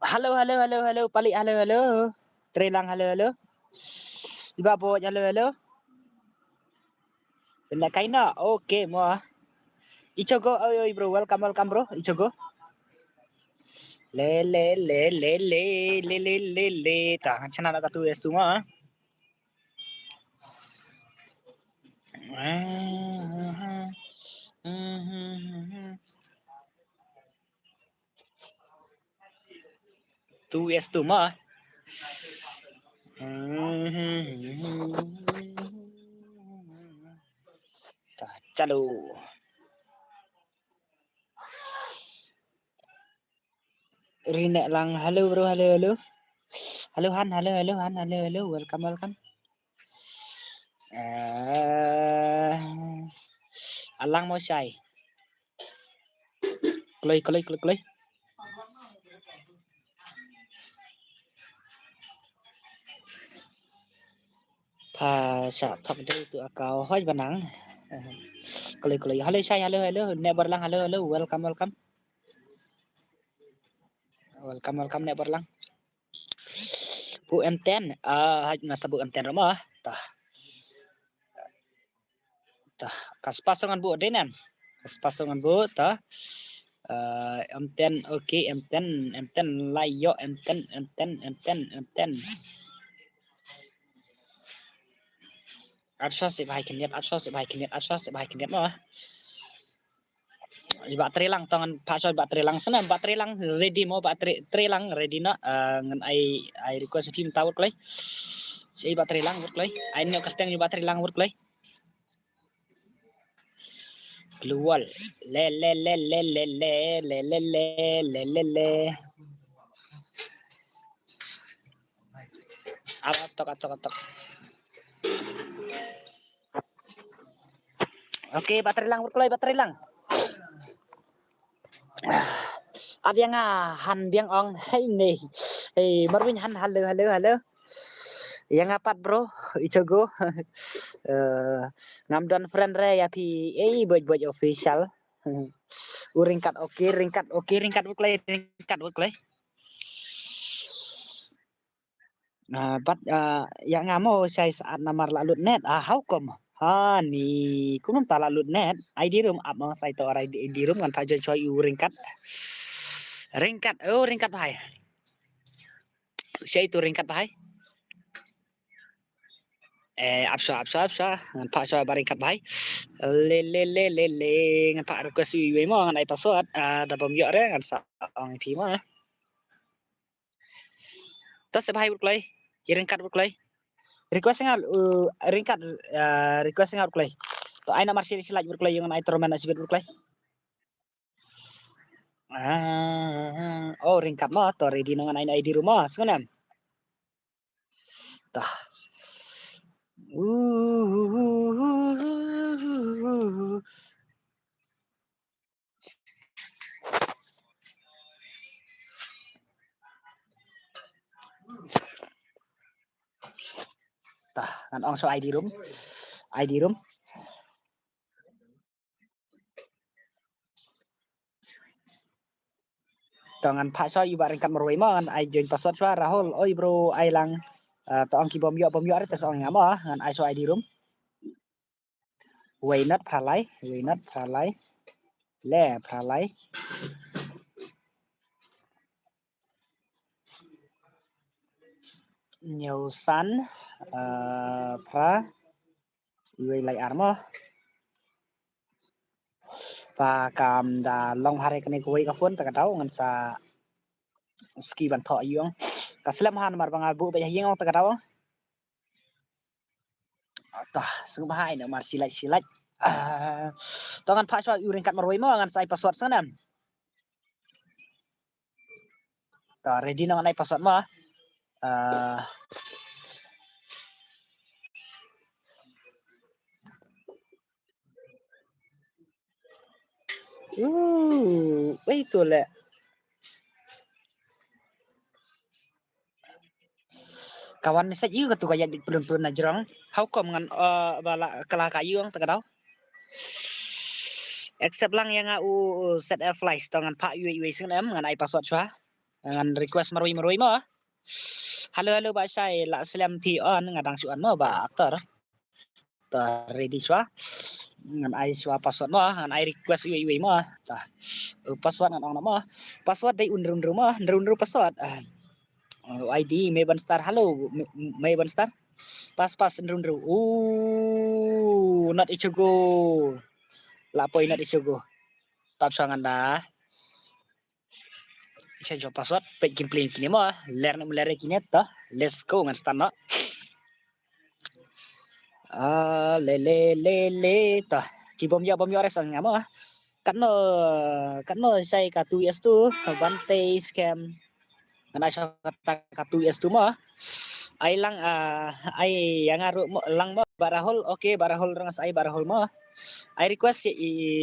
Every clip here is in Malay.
Halo, halo, halo, halo, Palik, halo, halo. Trelang, halo, halo. Iba po, halo, halo. Nak kaina, okay mo. Ichogo, oi, oi, bro, welcome, bro. Ichogo. Le, le, le, le, le, le, le, le, le. Tangan sana nak tu es tu mah. Tu es tu mah. Chalo. Rinek lang, halo bro, halo, halo. Halo Han, halo, halo Han, halo, halo, welcome. Alang mau syai. Kloi. Phasa thọc đây tụi cao hoi banang. Kloi. Halo syai, halo. Never lang, halo. Welcome. Welcome never lang. Bu M10, nasa bu M10 rumah. Tah. Kaspasangan bu denan. Kaspasangan bu tah. M10 okay, M10 layo M10. Arsha se bhai kiniat mah. Baterai lang tangan pasal baterai lang sana baterai lang ready mo baterai lang ready na ngan I request film tawur klay. Si baterai lang work klay. I nyo kastang yung baterai lang work klay. Keluar le. Atok. Oke, baterai lang work klay, baterai lang. Ada nga han biang ong hey nih. Hey, marwin han halo. Yang apat bro, icogo. Ngamdan friend re ya pi buat official. Ringkat oke, ringkat buklay. Nah, but yang ngamo saya saat namar lalut net. How come? Ha ni kunum ta lalut net. ID room up mga saya to ID room kan pa joy ringkat. Ringkat bahai. Siya itu ringkat bahai. Absa ngan pa sa baringkat bahai. Le ngan pa request wi mo ngan ai password da bom yo re ngan sa ang pi mo. Tas bahai buklay. Ringkat buklay. Request nga buklay. To ai nomor silaj buklay yung ai tormen asibet buklay. Oh ringkat mo to ready ngan ai ID rumah sebenarnya. Tah. Tah, kan ong so ID room. Tangan pak so iba ringkat meroi mo kan ai join password so Rahul. Oi bro ai lang to ong ki bom yo are tes ong ngamo kan ai so ID room. Waynat pralai. Le pralai. Nhiều sắn pra iwe lai armo và cầm da long hare kene kuai ka phone ta tau ngan sa ski ban tho yung ka slam han mar bang abu ba yang ta tau ta sung bahai na mar silat tangan pak so uring kat marwai mo ngan sai password sana ta ready na ngan ai password mo itu le kawan ni saja juga tu kayak pelun najrang how come ngan bala kalah kayung ta tau except lang yang set F flies tangan pak UI sing ngan ai password chua ngan request marui mo. Halo ba sai la slam pi on ngadang suan mo ba aktor. Ta ready swa. Ngan ai swa password mo ngan ai request iwi mo. Ta password ngan ong mo. Password dai undur mo, undur password. ID Mayban Star. Halo Mayban Star. Pas undur. Not ichugo. La poi not ichugo. Tap sangan dah. Change your password. Page gameplay kini mo. Ler kini ta. Let's go ngan start no. Le ta. Ki bom yo resang ngamo. Kan no sai ka 2 tu bante scam. Ngana sa ka 2 tu mo. Ai lang ai yang aru mo lang mo barahol okay barahol rangas ai barahol mo. I request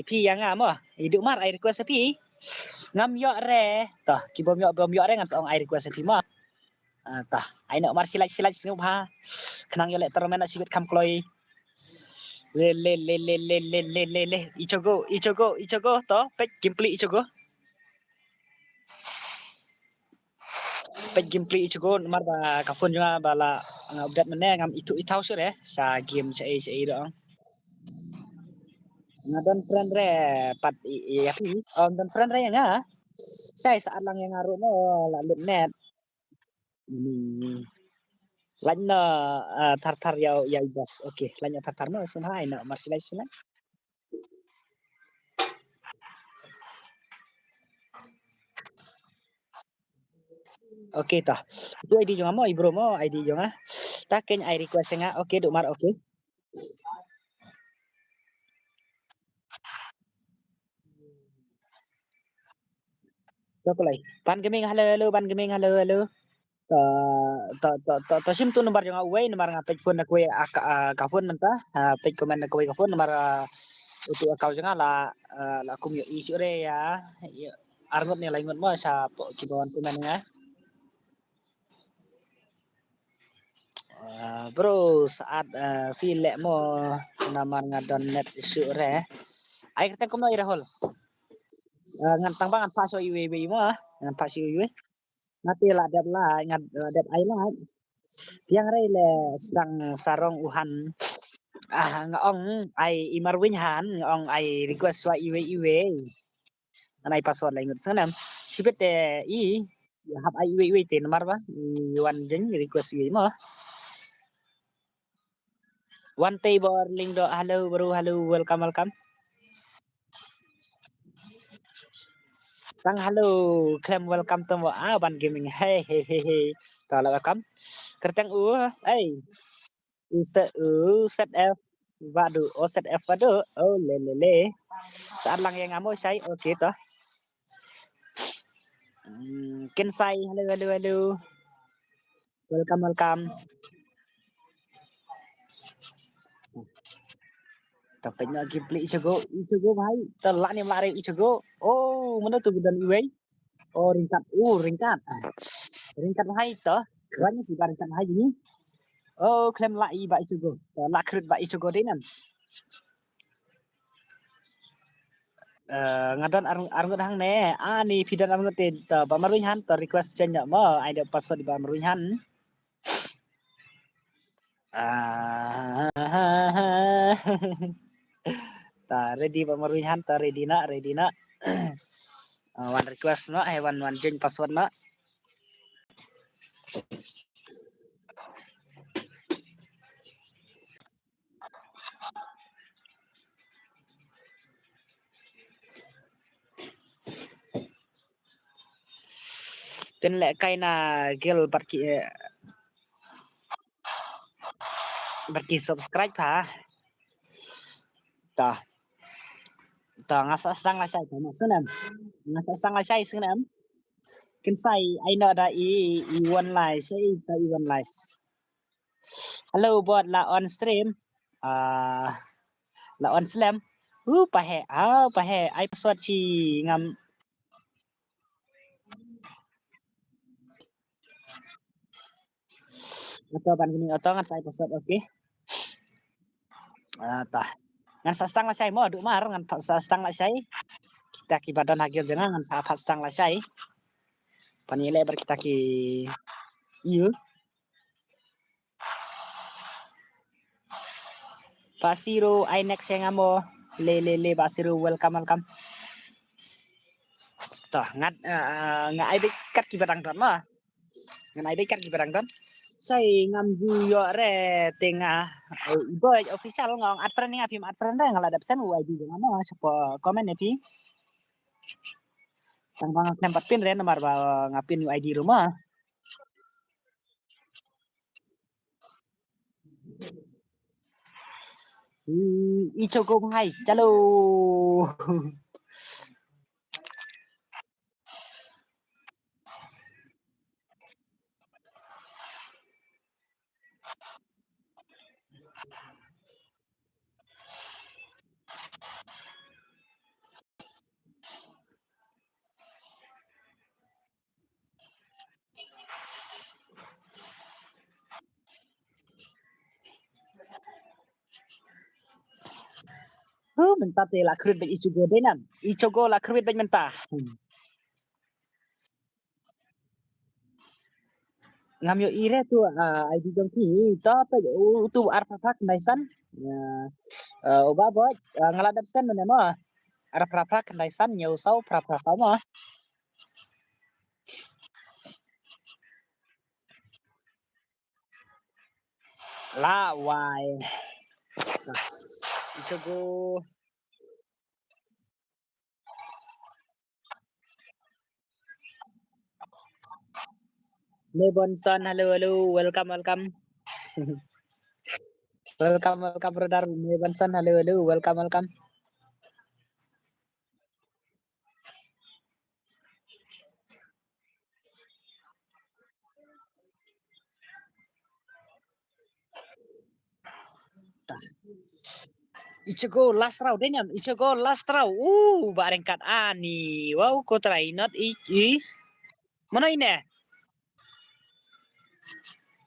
pi yang mo. Hidup mar I request pi. Ngam yo re ta ki bom yo re ngam song I request pi mo. Tah ai nak mar silat singop ha kenang yo le termen sikit kam kloi le ichogo to pet gameplay ichogo mar ba kafun juga bala update mene ngam itu itau sure sa game sa do ngadon friend re pat ya pi don friend re nga sai saat lang yang ngaruh mo lalu net lanya tartar ya ibas oke lanya tartar no sunhai na marsilai sila oke tah itu ID jonga mo ibro mo ID jonga taken I request nga oke do mar oke to kulai pan gaming halo to sim tu nomor jonga uai nomor nga page phone na kue ka phone nanta page comment na kue ka phone nomor itu akau jonga la kum yo isu re ya arngot ni laingot mo sa kibawan kuman nga bro saat feel mo naman nga don net isu re ay kita kumo irahol ngan tang bangan paso iwe mo ngan paso iwe ngati la ngad dat ay la tiang re le sang sarong uhan ngaong ay imarwin han ngaong ay request wa iwe anay password la ingot sanam sibet i hap ay iwe te nomor ba iwan jeng request iwe mo one table link do halo bro halo welcome tang halo claim welcome to ban gaming hey ta welcome kertang ay set f vadu set f vadu le saat lang yang amo say okay to Kensai halo welcome tapi nak gameplay ichogo bhai telak ni mari ichogo mana tu budan iwei ringkat bhai to keren sih ringkat bhai ini klaim la i ba ichogo la kret ba ichogo dinan ngadon arngot hang ne ani pidan arngot te ba maruin han to request change mo ada password ba maruin han ta ready ba maruin han ta ready na one request no one change password no ten le kaina gel barki subscribe ha ta ngasa sang la sai ma sunam ngasa sang la sai sunam ken sai I know da i one live sai ta i one live hello bot la on stream la on slam pa he I password chi ngam atau ban gini atau ngan sai password okay tah ngan sastang la sai mo adu mar ngan sastang la sai kita kibadan hagil jangan ngan sa sastang la sai Panile kita ki iyo. Pasiro inex yang amo le Pasiro welcome. Toh ngat ai kat ki barang don mah. Ngan ai kat ki barang don. Sai ngam yo re tengah boy official ngong ad friend ngapim ad friend re ngaladap sen UID ngamo sepo komen nepi. Tang bang tempat pin re nomor ba ngapin UID rumah. Icho ko hai chalo. Mình ta tê là khuyết bệnh Ichigo đấy nè. Ichigo là khuyết bệnh mình ta. Ngam yo ire tu ID jong ki to pe tu arfa fak naisan. Oba boy ngaladap sen mana mo. Arfa fak naisan nyau sau prapra sau mo. La wai. Ichigo Lebonson, halo, welcome. welcome brother Lebonson, halo, welcome. Ichigo last round deh nyam. Ichigo last round. Bareng kat ani. Wow, ko try not Mana ini?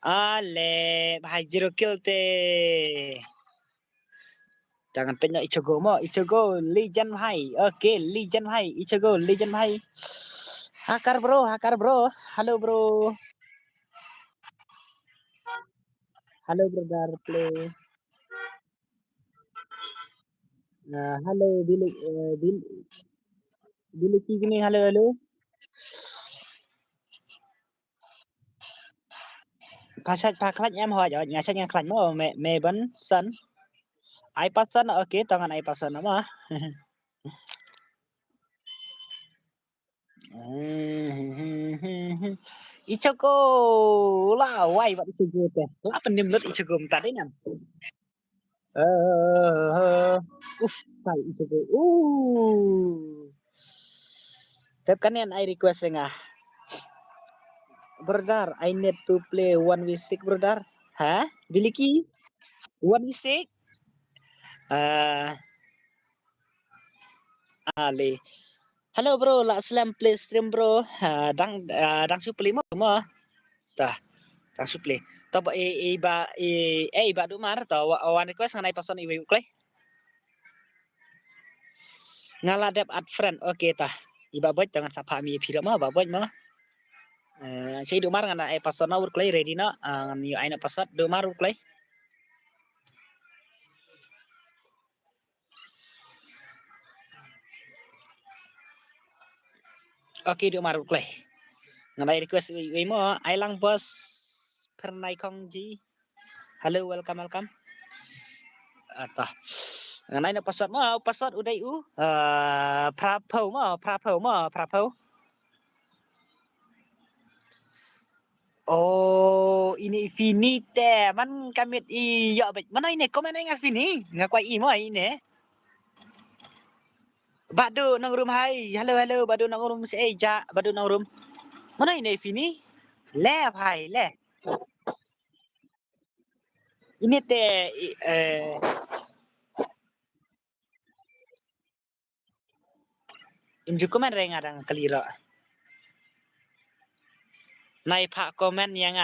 Ale, bahai zero kill te. Jangan penyok Ichigo mo. Ichigo legend bahai. Oke, legend bahai. Ichigo legend bahai. Hakar bro. Halo bro. Halo brother play. Halo Billy gini halo. Pasat paklat em hỏi nhà sách nhà khánh mà mẹ vẫn sân. Ai pasan oke tangan ai pasan ama. Ichigo lah wai wat Ichigo teh. Lah pendim lut Ichigo tadi nam. Sai Ichigo. Tep kan yang I request nga. Brother, I need to play 1v6 brother. Hah? Biliki? 1v6? Ali. Halo bro, lah slam play stream bro. Dang supli mo. Tah, dang supli. Toba iba du mar to one request nganai pason iwi uklay. Ngaladep ad friend. Oke tah. Iba boy jangan sapa mi pira ma ba boy ma. Cai du mar nganai pason na uklay ready na ngan yu aina pasat du mar uklay. Oke du mar uklay. Nganai request iwi mo ailang bos pernai kongji. Halo welcome. Atah. Nganai na pasat uday prapo. Oh, ini Finite. Man kamit iya bet. Mana ini? Komen nga Fini. Nga kwai imo ini. Badu nang room hai. Halo. Badu nang room si Eja. Badu nang room. Mana ini Fini? Le hai le. Ini teh inju komen renga dang kelira. Nai pak komen yang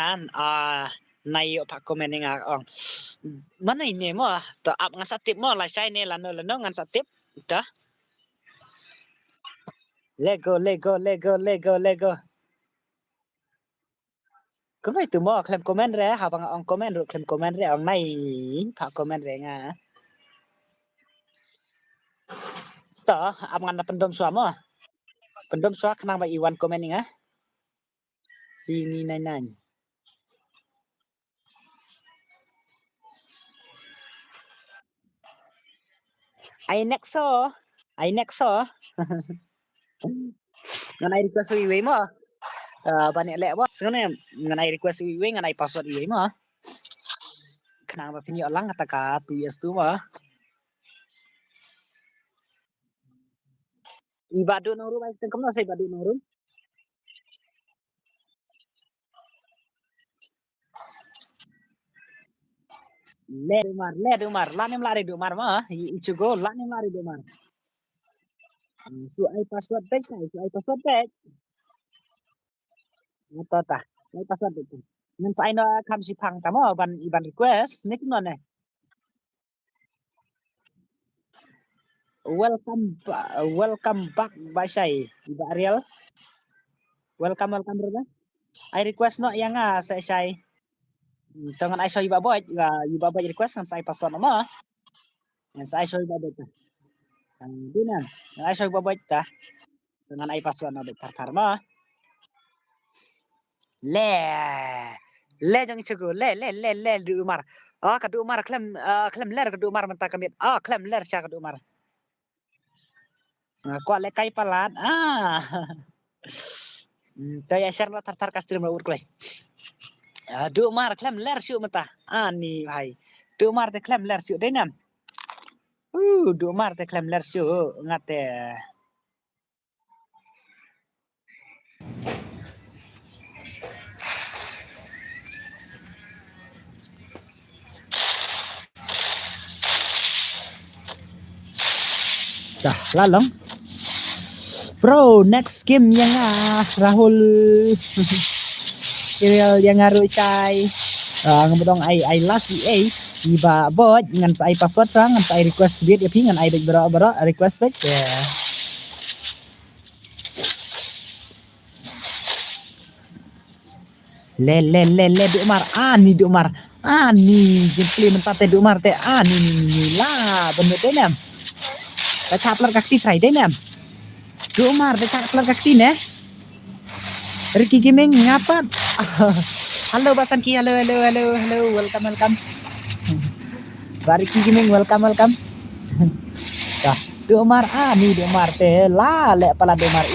nai pak komen yang ong. Mana ini mo? To up ngasatip mo lah saya ni lano ngasatip. Dah. Lego. Kuma itu mo klaim komen re ha bang ong komen ru klaim komen re ong nai pha komen re nga. To am ngana pendom sua mo. Pendom sua kenang ba iwan komen nga. Ini nai nai. Ai nexo. Ai nexo. Nganai request wi mo. Banyak lek bo. Sebenarnya nganai request wi nganai password wi mo. Kenang ba pinyo lang kata ka 2 years tu mo. Ibadu noru ba tengkem no sai ibadu noru. Le dumar la nem lari dumar ma ichugo la nem lari dumar su ai password back sai su ai password back ngata ta ai password back ngan sai no kam si phang ta mo ban iban request nik no ne welcome back ba sai iba real welcome bro ai request no yang sai tangan ai so iba boy request ngan sai password no ma ngan sai so iba boy ta dinan ai so iba boy ta ngan ai password no tar ma le jang chugo le du umar ka du umar klem ler ka du umar menta kamit klem ler sya ka du umar ko le kai palat taya share la tar ka stream la urklay du umar klem ler syu menta ni bhai du umar te klem ler syu dai nam du umar te klem ler syu ngate dah lalong bro next game yang Rahul Iriel yang ngaru cai ngomong ai last iba bot ngan sai password ra ngan sai request bit ya ngan ai bro request back ya le du umar ni du umar ni gameplay mentate du umar te ni lah bener deh nam ta chaplar kakti try deh nam du umar ta chaplar kakti ne Ricky Gaming ngapa halo Basan Ki halo welcome Ricky Gaming welcome dah du umar ni du umar te la le pala du umar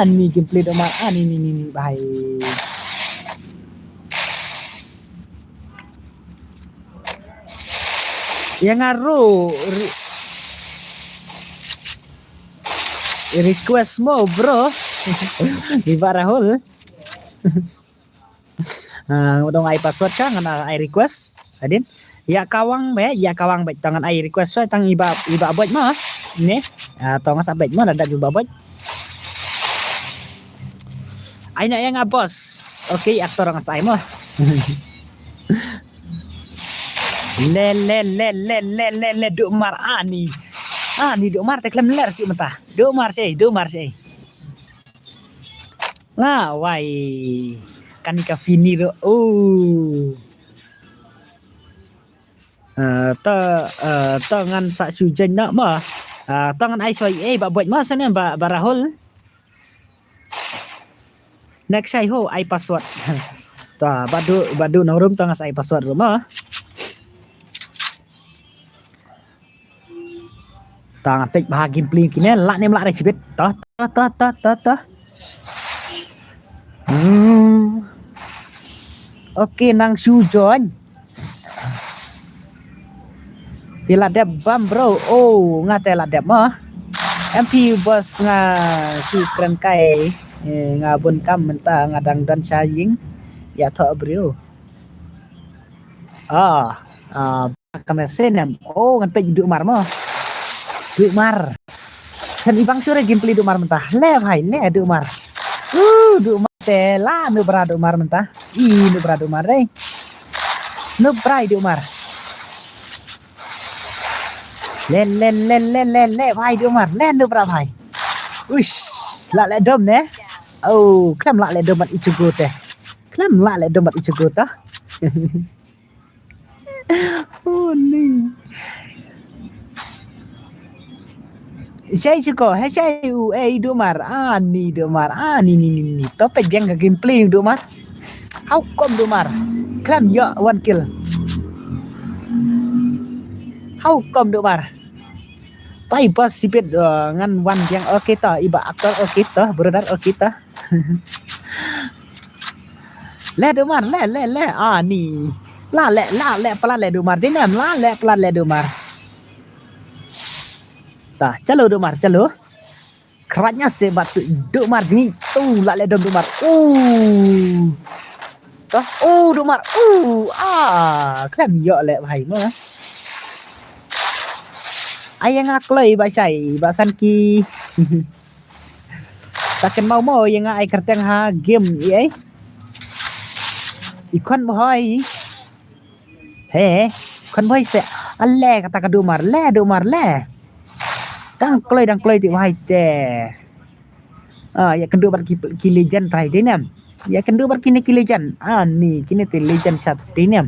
ni gameplay du umar ni bhai yang ngaruh request mo bro iba Rahul dong ai password ka ngana ai request adin ya kawang baik tangan ai request so tang iba buat mah ne atau ngas baik mah ada jumpa buat ai na yang bos oke aktor ngas ai mah le du mar ni du mar te klem ler syu mentah du mar sei wai kanika fini ro tangan sak sujen nak mah tangan ai soi ba buat mah sana ba Rahul next sai ho ai password ta badu norum tangas ai password rumah tangan tek bahagi pling kini lak nem lak recibit toh oke nang sujon iladep bam bro ngate ladep mah MP bos si keren kai ngabun kam menta ngadang dan saying ya tho bro kena senem ngan pe du mar mah du mar kan ibang sore gameplay du mar mentah le bhai le du mar du mar te la nu bra du mar mentah nu bra du mar deh nu brai du mar le bhai du mar le nu bra bhai uish la le dom ne klem la le dom mat ichugo teh Kelam lah le domat ichigo ta. Oh ni. Saya juga, saya Domar. Ni Domar. Ni. Topet yang gameplay Domar. How come Domar? Kelam ya one kill. How come Domar? Pai bos sipit ngan one yang oke ta, iba aktor oke ta, brother oke ta. Le Domar, le. Ni. La le pelan le Domar. Dinam la le pelan le Domar. Tah, chalo Domar, chalo. Keratnya sebat Domar ni tu la le Domar. Tah, Domar. Kelam ya le bhai ma. Ayang akloi ba sai ba san ki. Taken mau yang ai kerteng ha game ai. Ikon boy. He, kon boy se alle kata ka Domar, le. Dang kloi ti wahai te. Ya kendu bar ki legend try dinam. Ya kendu bar kini ki legend. Ni kini ti legend shot dinam.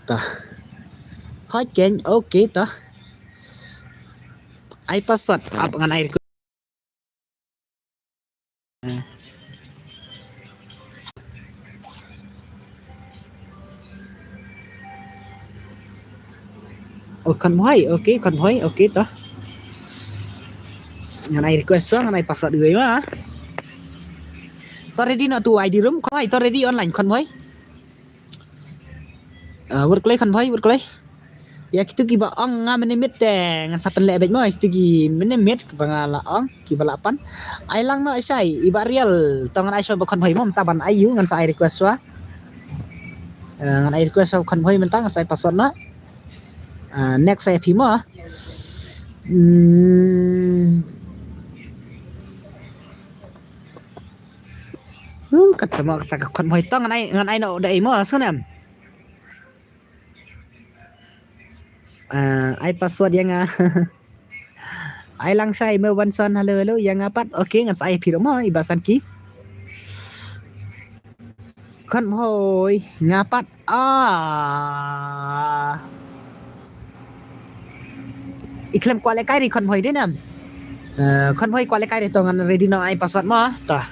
Tah. Hot gen okay tah. Ai password apa ngan air. Convoy, okay tah. Ngan air request ngan ai password deui mah. To ready not to ID room, koi to ready online convoy. Work convoy. Ya kitu ki ba ong nga menit ngan sapen lebet mo kitu ki menit bangala ong ki balapan. Ai lang no sai iba real tongan ai so ba convoy mo taban ayu ngan sa ai request wa. Ngan ai request convoy mentang sai password na. Next saya pimo. Kata convoy tong ngan ai no dai mo sunam. Ai password yang ai lang sai me wanson halo yang apat okay ngan sai piro mo ibasan ki. Convoy ngapat iklim kuala kai di convoy din nam. Convoy kuala kai di tongan ready no ai password mo tah.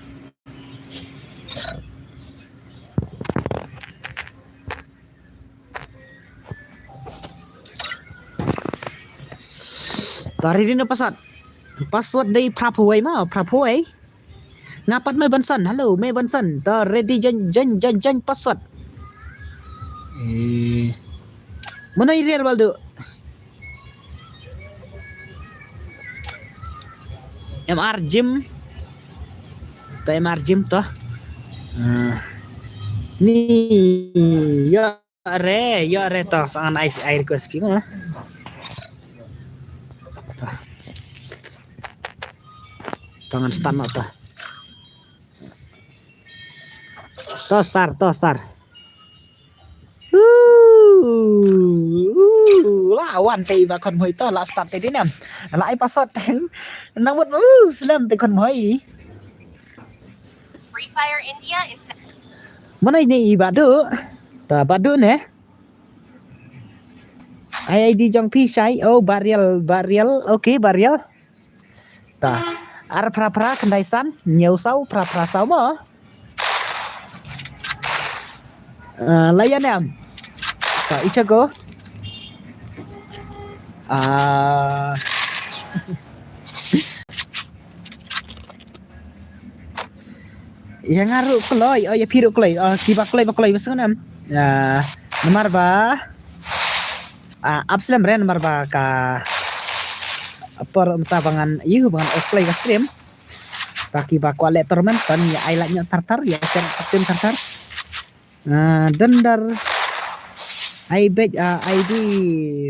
Tari din password dari prapuai ma prapuai ngapat me bansan halo me bansan ta ready jan password mana real baldo MR gym ta ni ya re ta sangan air request pi ma. Tangan stun ta. Tosar. Lawan tei ba kon moi to la start tei dinam. La ai password teng nang bot slam te kon moi. Free Fire India is Mana ini badu? Ta badu ne. ID jong pi sai barial okay barial. Ta ar pra kendaisan nyau sau pra sau mo. Layan am. Ta ichago. Yang ngaru kloy ya piru kloy kiba kloy besunam. Nomor ba abslam ren nomor ba ka por tabangan bangan offplay ka stream baki ba kuale torment pan ya ailatnya tartar ya stream tartar dendar I bet ID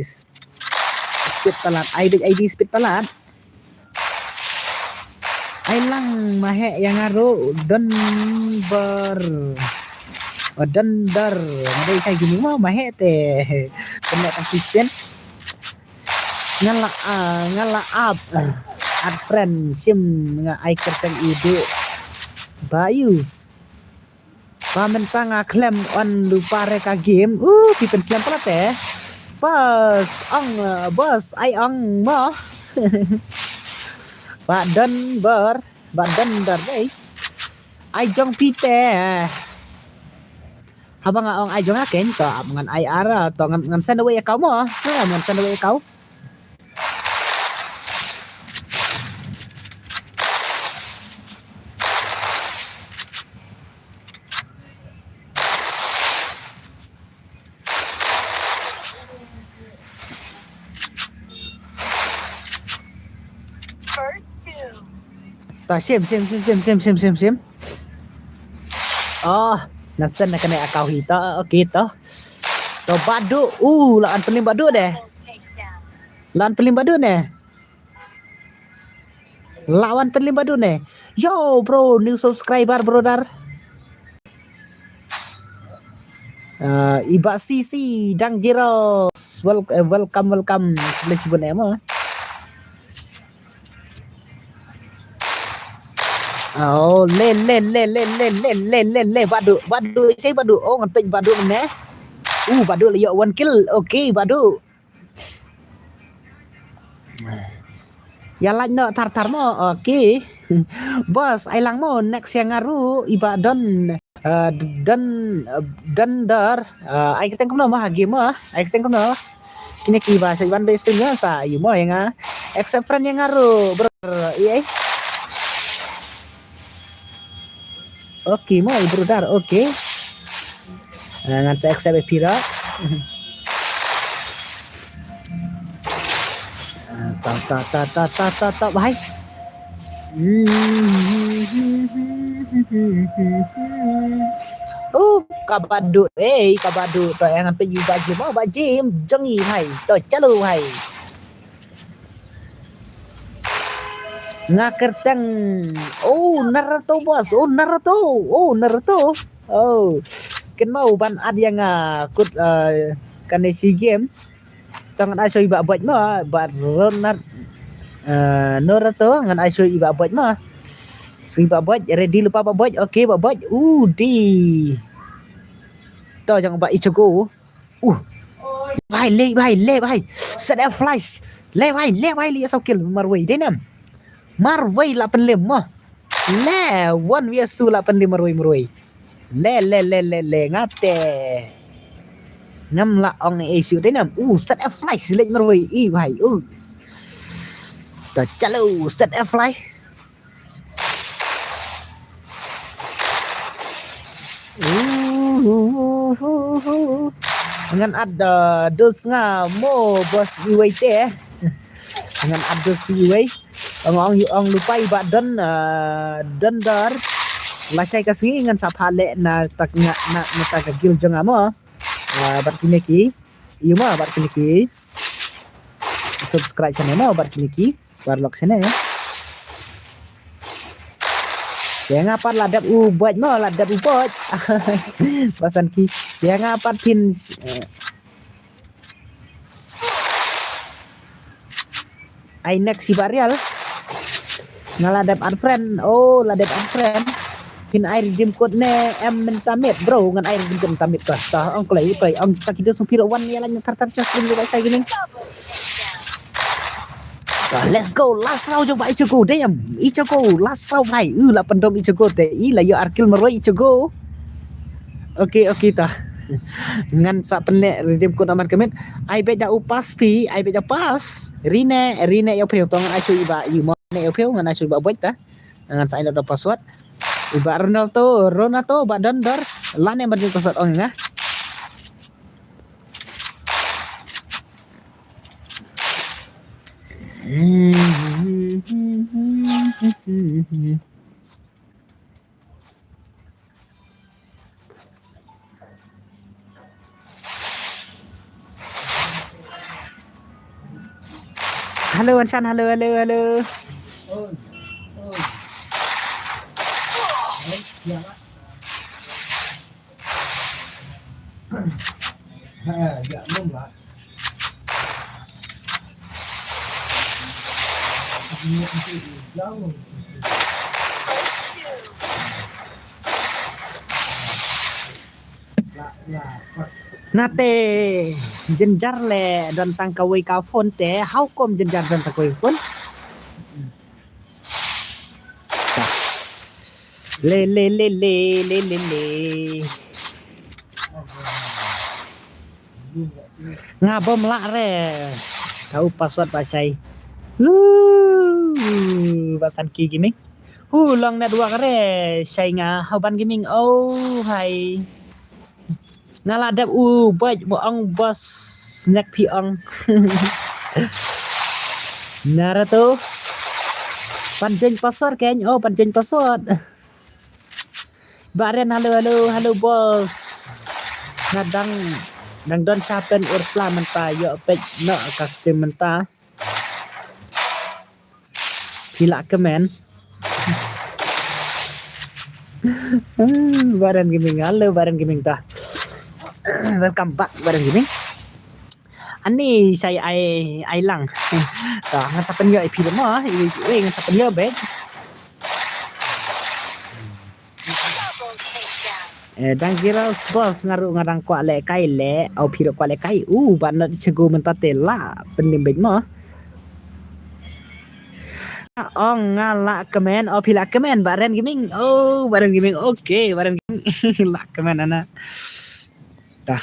speed palat ailang mahe yang ngaru dendar ada isa gini mah mahe teh kena konsisten ngala up ad friend sim nga ai kerteng ide Bayu pamentang klem on lupa reka game pipen siam pala teh bos ai ong mo badan ber deh ai jong pite habang ong ai jong aken to ngan ai ara to ngan send away kau mo saya ngan send away kau ta sim nasan nak kena akau hita okey to badu laan pelim badu deh laan pelim badu ne lawan pelim badu ne yo bro new subscriber brother iba CC dang jero welcome please bun emo le badu saya badu ngan pej badu ne badu liyo 1 kill okay badu ya lang no tar mo okay bos ai lang mo next yang ngaru iba don dar ai keteng kono mah game ai keteng kono kini ki bahasa iban bestinya sa yu mo yang accept friend yang ngaru bro iya oke mo brother oke ngan sa accept pira ta bahai kabadu to yang pe yu bajim bajim jangi hai to chalo hai ngakerteng Naruto bos Naruto ken mau ban ad yang kut kan si game tangan aso iba buat mah bar Ronald Naruto ngan aso iba buat mah si iba buat ready lupa buat okey buat di to jangan buat ichigo vai set a flash le vai li sao kill marway deh nam marway 85 mah le 1vs2 85 marway le ngate ngam la ong isu deh nam set a flash le marway vai to chalo set a flash dengan ada dos nga mo bos iway teh dengan ada iway ang lupa iba dar lasai kasi dengan saphale na taknya na tagagil jong amo barkineki iyo mo barkineki subscribe channel mo barkineki warlock channel ya ngapat ladap buat mo ladap ubot pasan ki ya ngapat pin I next si Barial ngaladap unfriend ladap unfriend pin I redeem code ne mentamit bro ngan I redeem code mentamit tah ong play ong takido sung piro wan ya lang kartar sa stream juga saya gini let's go last round coba Ichigo damn Ichigo last round hai lah pendom Ichigo teh lah yo arkil meroi Ichigo oke tah ngan sa penek redeem code aman kemet ai beja upas pi ai beja pas rine yo prio tongan ai iba yu mo ne yo prio ngan ai iba buat tah ngan sa ina password iba Ronaldo badan dar lane berjing password ong ngah halo Ansan halo Nate jenjar le dan tangkawai ka phone te how kom jenjar dan tangkawai phone le le le le le le le ngabom lak re kau password pasai basan ki gini long network re sai nga haban gaming oh hai ngaladap baj mo ang bos snack pi ang Naruto panjang password kan oh panjang password Baren halo bos nadang nang don chapen ursla menta yo pej no custom menta pila kemen Baren gaming halo Baren gaming ta welcome back Baren gaming ani saya ai lang ta ngan sapen yo pi mo ngan sapen yo be dan kira bos ngaru ngarang kwa le kai le au piro kwa le kai ban na chego menta tela penlimbing mo ong ngala kemen au pila kemen Baren gaming Baren gaming okay Baren gaming la kemen ana ta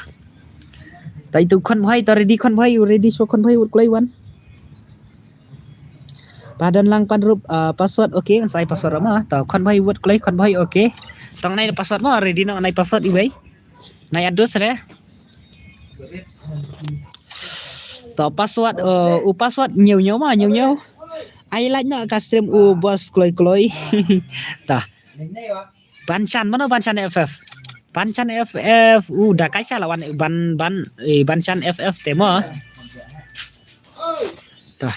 itu kon bhai ta ready kon bhai ready so kon bhai klai wan padan lang pan rup password okay sai password ma ta kon bhai word klai kon bhai okay tong nai password ma ready no nai password i bai nai address re ta password password nhiều ma nhiều ai lại no custom bos kloi ta banchan mana banchan ff banchan ff dah kaisa lawan banchan ff tema ta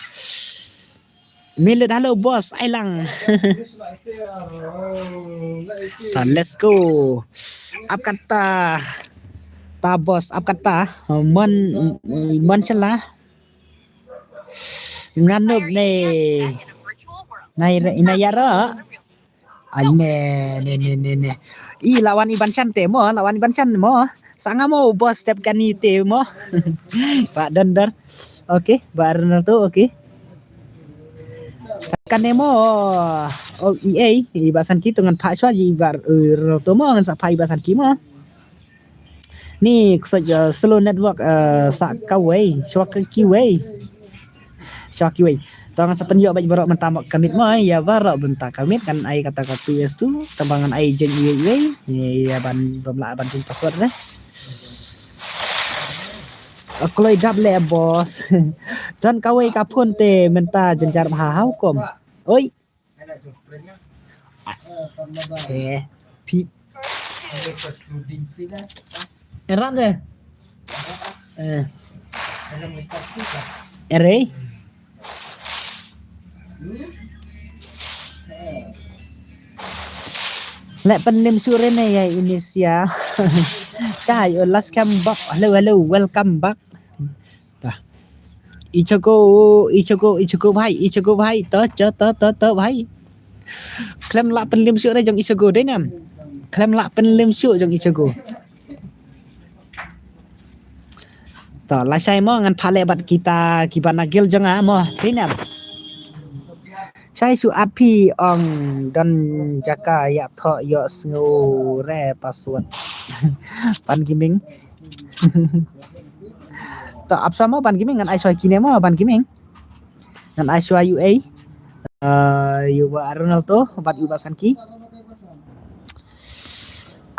milet halo bos ai lang ta let's go up kata ta bos up kata man salah nganup nei inayara ne lawan Iban Sante mo sanga mo bos step kanite mo Pak Dondar oke bareng tuh oke kan mo EA ibasan ki dengan Pak Swa ibar to mo ngan sa Pak ibasan ki mo ni saja slow network sa kawai Shwakiway tangan sepenjok baj barok mentamak kamit mo ya barok bentak kamit kan ai kata PS tu tembangan ai jen ya ban pemla ban password deh kloi dap le bos dan kawai kapun te menta jenjar hau kom oi pi eran deh ere Lek penlim sore ne ya Indonesia. Saya last come back. Hello welcome back. Tah. Ichogo bhai to bhai. Klem lak penlim sore jong Ichogo deh nam. Klem lak penlim sore jong Ichogo. Tah lah saya mo ngan phale bat kita kibana gil jong mo deh nam. Saya su api ong dan jaka ya tho yo sngo re password pan gaming ta ap sama pan gaming ngan ai soi kine mo pan gaming ngan ai soi UA yuba Ronaldo bat ubasan ki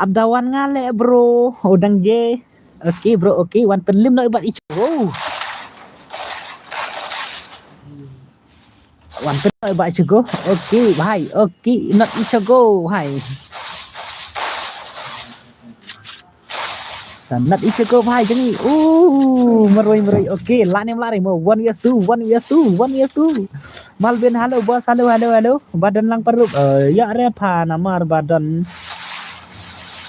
abdawan ngale bro udang je oke bro oke wan penlim no bat icho wan penlim bat icho oke bhai oke not icho bhai Not icho bhai jangi meroi oke lane melari mo 1vs2 Malvin halo bos halo badan lang parup ya repa namar badan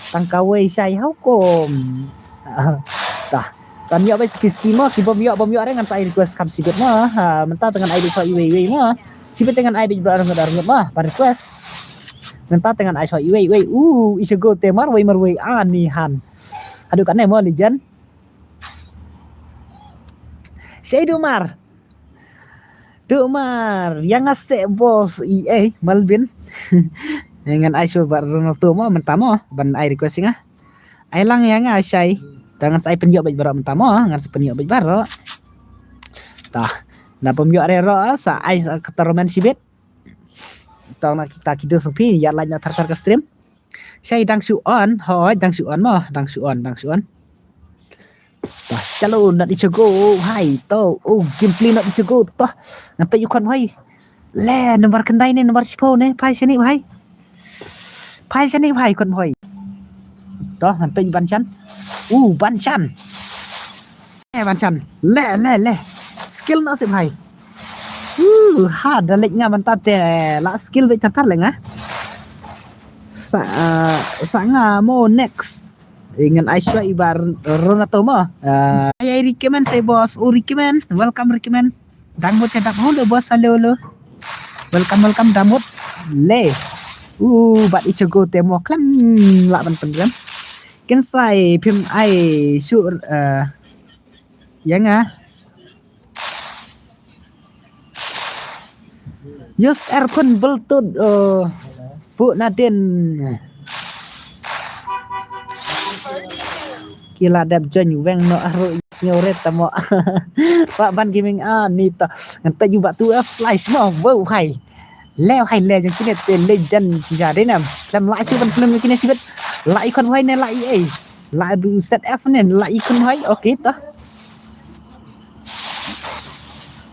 tangkawai sai hukum tah kan ya bes kiski mo ki bom yo re ngan sai request kam sigot mo mentah dengan ID so iwe mo Sibet dengan ai big brother ngadar mah pada request. Mentah dengan ai soi wei wei. Ichigo temar wei mar wei anihan. Aduh kan mo legend. Shadumar. Dumar yang ngasih bos EA Malvin. Dengan ai show bar Ronaldo mo mentamo ban ai requesting ai lang yang ai dengan saya penjok baj baro mentamo ngan penjok baj baro. Tah, na pemjok rero sa ai kataroman sibet. Tao na kita sopi ya lain tar ke stream. Saya dang su on, hoi dang su on mo, dang su on. Tah, chalo nak dicogo, hai to, gameplay nak dicogo toh. Nampak you kon hai. Le nomor kendai ni nomor 10 ni, pai sini pai. Pai sini pai kon hai. Toh, nampak ban chan. Ban chan. Ban chan. Le. Skill nak sip hai. Dalit nga man tate la skill bit tatar lang sa nga mo next dengan Aisha ibar Ronaldo mo I recommend say boss recommend welcome recommend damot sa damot boss hello welcome damot le bat ichigo temo klan la ban pengram ken sai phim ai sure yang Yus Erkun Beltud Bu Nadine Kila dab jon weng no aru ngore tamo Pak ban gaming nita ngantai juga tu flash mo wow hai leo jang kini te legend si jade nam lam lai su ban film kini sibet lai kon hai ne lai lai du set F ne lai kon hai okay ta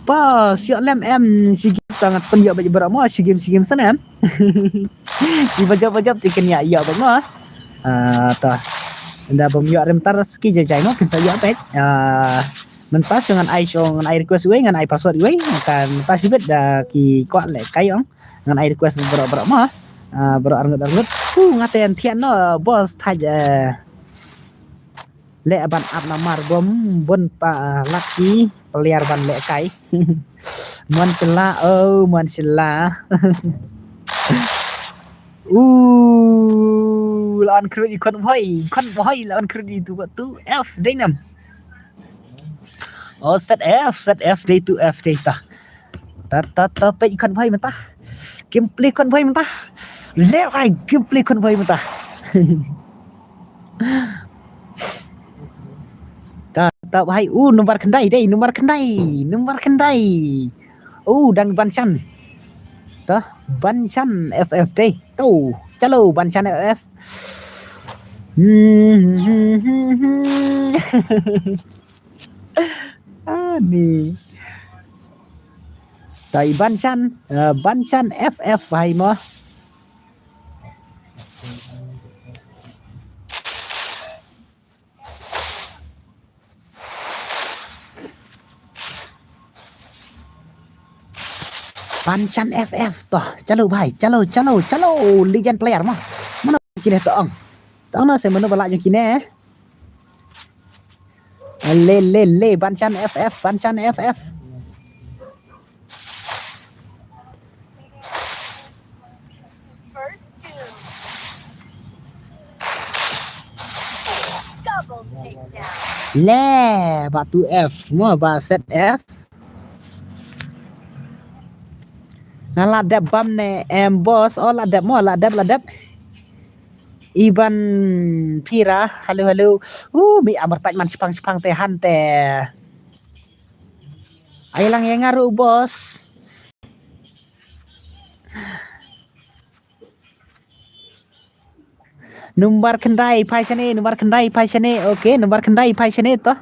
pa siok lam em si tangan sepenjak baju beramo si game sana di bajab chicken ya bamo ta nda pemjak rem tar ski jajai mo kan saya pet mentas dengan ai song ai request we dengan ai password we kan pas sibet da ki kwat le kai ong dengan ai request beramo bro arngut ngaten thian no boss thaj le ban ap namar bom bon pa laki peliar ban le kai man sela lawan kru ikon boy lawan kru itu batu F dinam set F day to F day ta pe ikon boy mentah gameplay kon boy mentah le kai gameplay kon boy mentah ta bahai nomor kendai dan Banshan tah Banshan FF deh tuh chalo Banshan FF nih tai Banshan FF hai mo Banshan FF toh chalo bhai chalo legend player mah mana kini tong na se mana bala yang kini le Banshan FF le batu F mau baset F ladap bam ne boss ladap Iban Pira halo mi amar taj man sepang tehan te ailang yang ngaru bos numbar kendai pai sini oke numbar kendai pai sini toh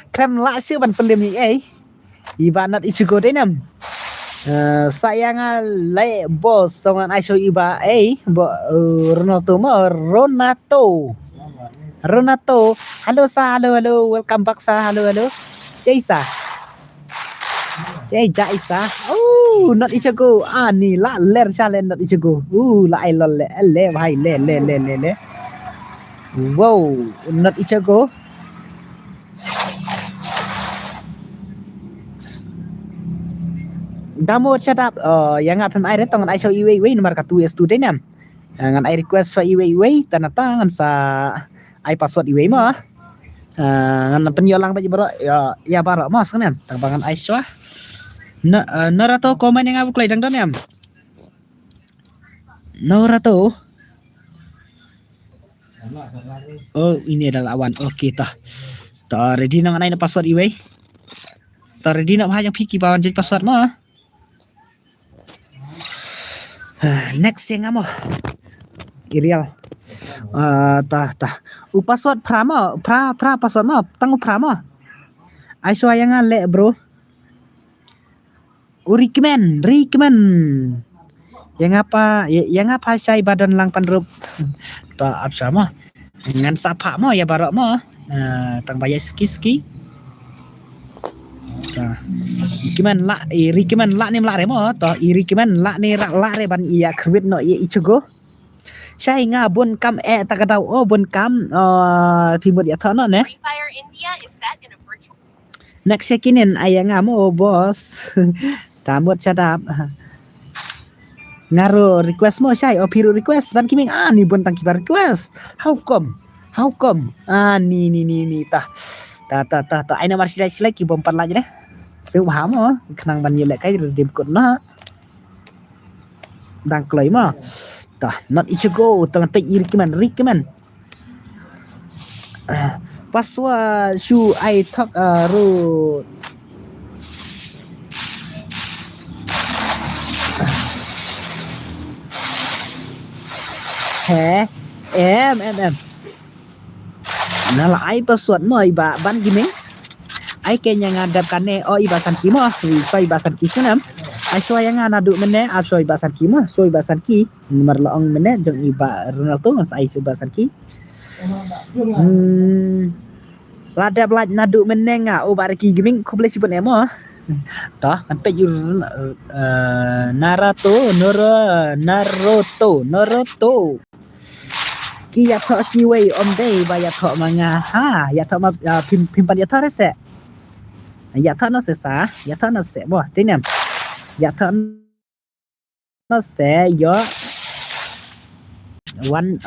Krem la sư ban pelim ni Ibanat Ichigo denam sayang le bos songan ai show iba Ronaldo halo welcome back halo Jaisa not Ichigo ni la ler challenge not Ichigo la ai le bhai le wow not Ichigo Damo setup yang ngapem aire tongan ai show iwe nomor ka 2 student am. Ngan ai request fa iwe tanah tangan sa ai password iwe mah. Ngan penyolang baju baro ya baro mas kan tambangan ai show. Narato komen yang aku klay dang am. Narato. Oh, ini adalah awan. Oke tah. Tah ready nang ai na password iwe. Tah ready nak yang piki bawan jadi password mah. Next yang amo Irial tah password prama pra password ma tangu prama ai so yang le bro recommend yang apa saya badan lang panrup ta ap sama ngan sapa mo ya barok mo tang bayar ski Irikiman la ni mlare mo to irikiman la ni la re ban iya krwit no iya ichugo sai nga bun kam takadaw bun kam timur ya thono ne next yakinin aya nga mo boss tamut sadap ngaro request mo sai piru request ban kiming ni bun tang kibar request how come ni ta aina marsi lagi bompat lagi deh siu hamo kenang ban yelek kai dim kut na dang kloi ma tah not ichigo tangan pe recommend paswa shu I talk ru he em nala ai password mo iba ban gimeng ai kenya ngadap kane ibasan kimo wifi ibasan kisunam ai so yang nadu mene so ibasan kimo so ibasan ki nomor loong mene jong iba Ronaldo mas ai ibasan ki ladap laj nadu mene nga barki giming ko boleh sibut emo toh sampai jur Naruto ki ya tho ki wei om dei ba ya tho manga ya tho ma pimpan ya tho rese ya tho nó sẽ bo thế nè ya tho nó sẽ gió one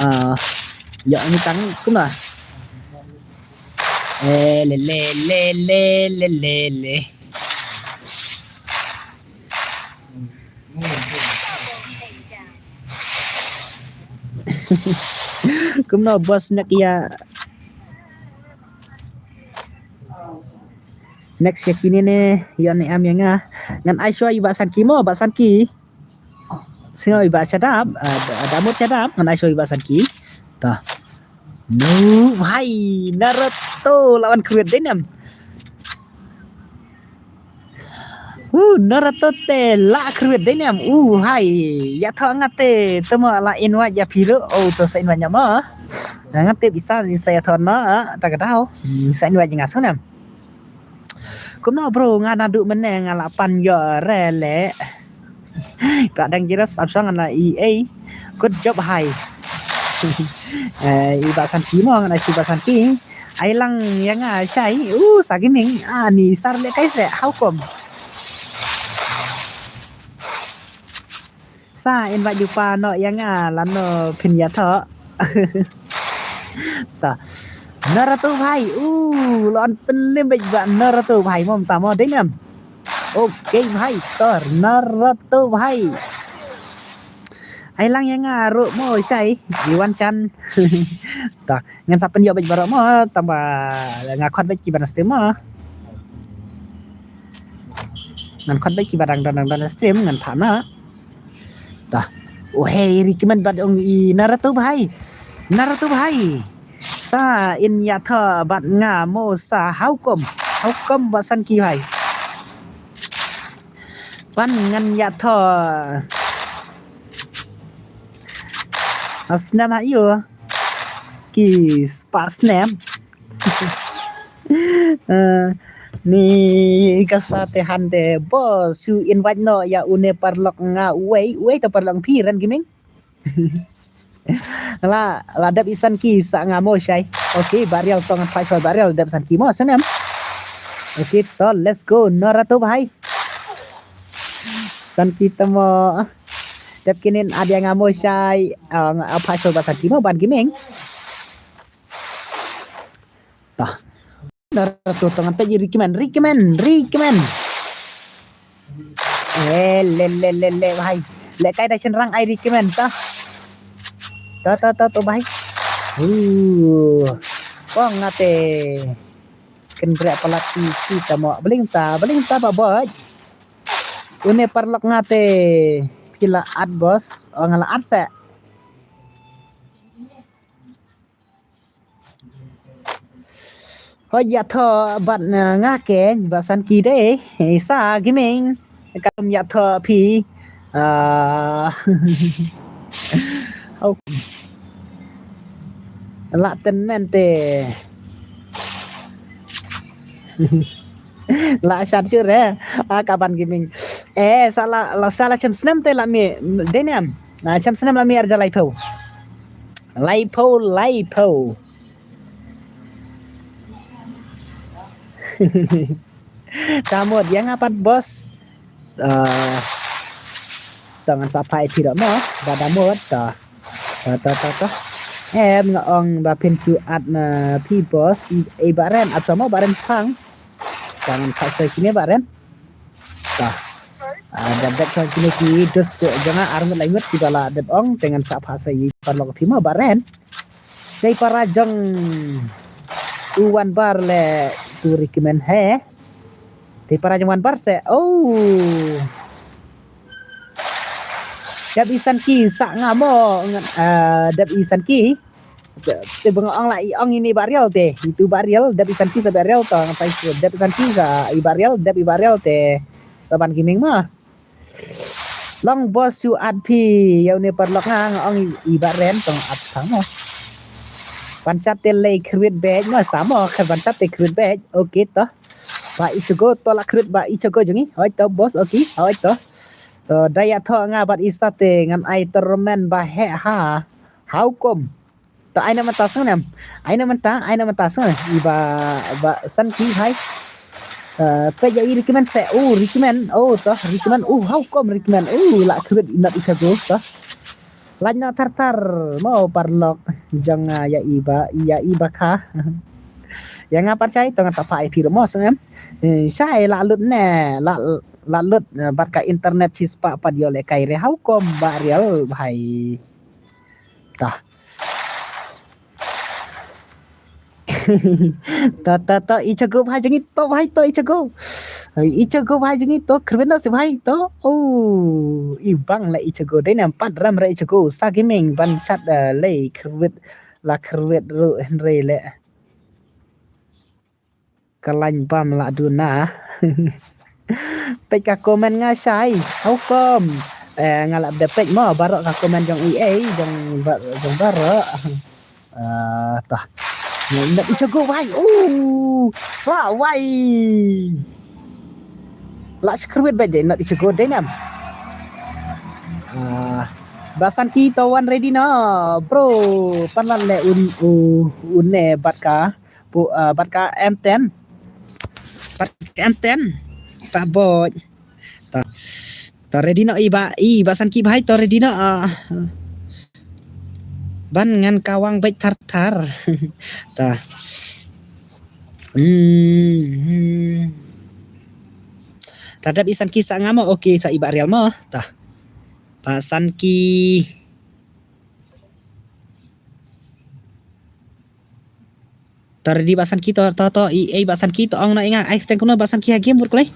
gió như tăng cũng là le cũng nó boss nak ya next yakini ne yon am yang ngan ai shoi basan ki singoi ba sadap damut sadap ngan ai shoi basan ki ta no hai Naruto lawan kruet denam Naruto te la kruet denam hai ya tho ngate temo la inwa ya piro to sa inwa nyama ngate bisa saya thon na ta kadau sa inwa jingas nam cũng nó bro nga nadu meneng nga 8 yo rele kadang jelas absang na EA good job hai ibasan ki mo nga ibasan ki ai lang yang sai sagining ni sarle kai se how come sa invite jupa no yang lano pinya tho ta Naruto bhai lon pelim ba Naruto bhai mom tamo đấy nè ok bhai tor Naruto bhai ai lang yang ro mo sai di wan chan ta ngan sapen yo baro mo tambah ngakot ba ki ban stream mo ngan khot ba ki badang dan stream ngan thana ta hey recommend bad ong Naruto bhai sa in ya tha bat nga mo sa how come basan ki hai pan ngan ya tha asnam ayo ki spasnam ni kasatehan de bos su invite no ya une parlok nga wei to parlong piran gimeng la dap isan ki sa ngamo syai okay barial tong 5 barial dap san ki mo sanam okay to let's go Naruto bhai san kita mo dep kinin ada yang ngamo sai apa so basan kimo ban gimeng tah Naruto tangan pe Rickman le भाई le kai da chen rang ai Rickman ta भाई kong ngate ken bra pelaki kita mo beling ta babot une parlok ngate pila ad bos ngala ad se ya tho bat nga ke basan ki de sa giming kam ya tho pi oh la ten mente la sat chưa re kapan giming salah cham snam te la mi deniam cham snam la mi arja lai po Tamod yang apat bos tangan sapai tidak mau badamod ta em ngong ba pin chu at na pi bos e baren at sama baren spang tangan pasai kini baren ta dapat so kini ki dos jangan arngot laingot ki bala dep ong dengan sa pasai parlok pi ma baren dai para jong uwan bar le tu recommend he di para jong wan bar se dap isan ki sa ngamo dap isan ki te bengong lai ong ini barial te itu barial dap isan ki sa barial to sai dap isan ki sa i barial te saban kiming mah long bos su ad pi yau ne parlok ngang ong i baren tong at sang mo panchat te lei krit bag ma samo khan panchat te krit bag okay to ba ichigo to la krit ba ichigo jungi hoi to boss okay hoi to daya tho nga bat isate ngan ai termen ba he ha haukom to aina mata sang aina mata sang iba ba san ki hai pe ya recommend se recommend recommend haukom recommend la krit inat ichigo to lanya tar mau parlok jangan ya iba kah yang apa cai tangan sapa IP mos ngam sai la lut ne la lut bat ka internet sispa padio le kai re hau kom barial bhai ta ta ichago bhai jangi to bhai to ichago bhai jangi to krena se bhai to ibang la ichago dai nam pat ram ra ichago sagimeng ban sat le krwet ro henre le kalanh pam la duna pe ka komen nga sai hau kom ngalap de pe mo barok ka komen jong jong barok ta nak ichago bhai la wai la skrwet ba de nak ichago de nam basan ki tawan ready na bro panan le ne batka M10 pak boy ta ready na basan ki bhai to ready na ban ngan kawang baik tar ta tadap isan ki sa ngamo okay sa iba real mo ta pasan ki tar di basan ki to basan ki to ong na inga ai teng kuno basan ki ha game work lai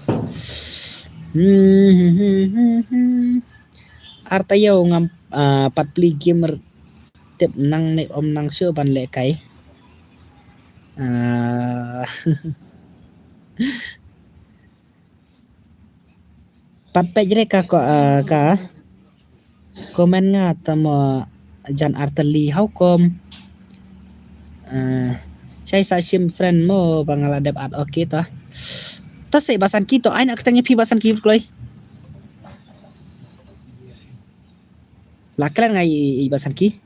artayo ngam pat pli gamer tip nang ne om nang sure ban le kai pat pe jre ka komen nga tamo jan arteli how kom saya sim friend mo bangala dep at okay ta se basan ki to ai nak tanya pi basan ki kloi laklan ngai basan ki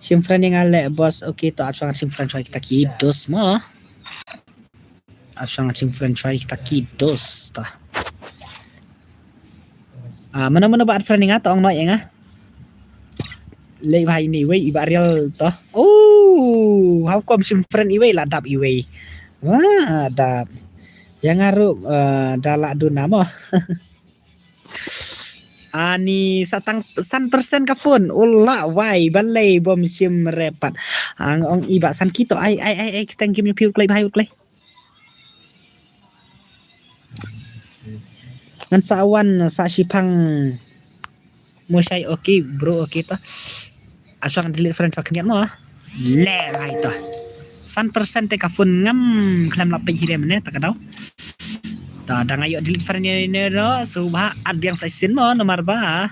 sim friend yang ale bos okay to apsangat sim friend try kita ki dos mo apsangat sim friend try kita ki dos ta Mana-mana buat friend nga tong noi nga. Lei bhai ni wei iba real to. Oh, how come sim friend iwei lah dap iwei. Wah, dap. Yang ngaruh dalak duna mo. Ani satang 100% ka phone ulah wai balai bom sim repat. Ang ong iba san kito ai thank you piu play bhai play. Ngan sawan sa sipang mo say okay bro okay to. Asang delete friend pak niat mo. Le bhai to. 100% te ka phone ngam klam lapay hire mene tak daw. Ta dang ayo delete friend ni no subha ad yang sa sin mo nomor ba.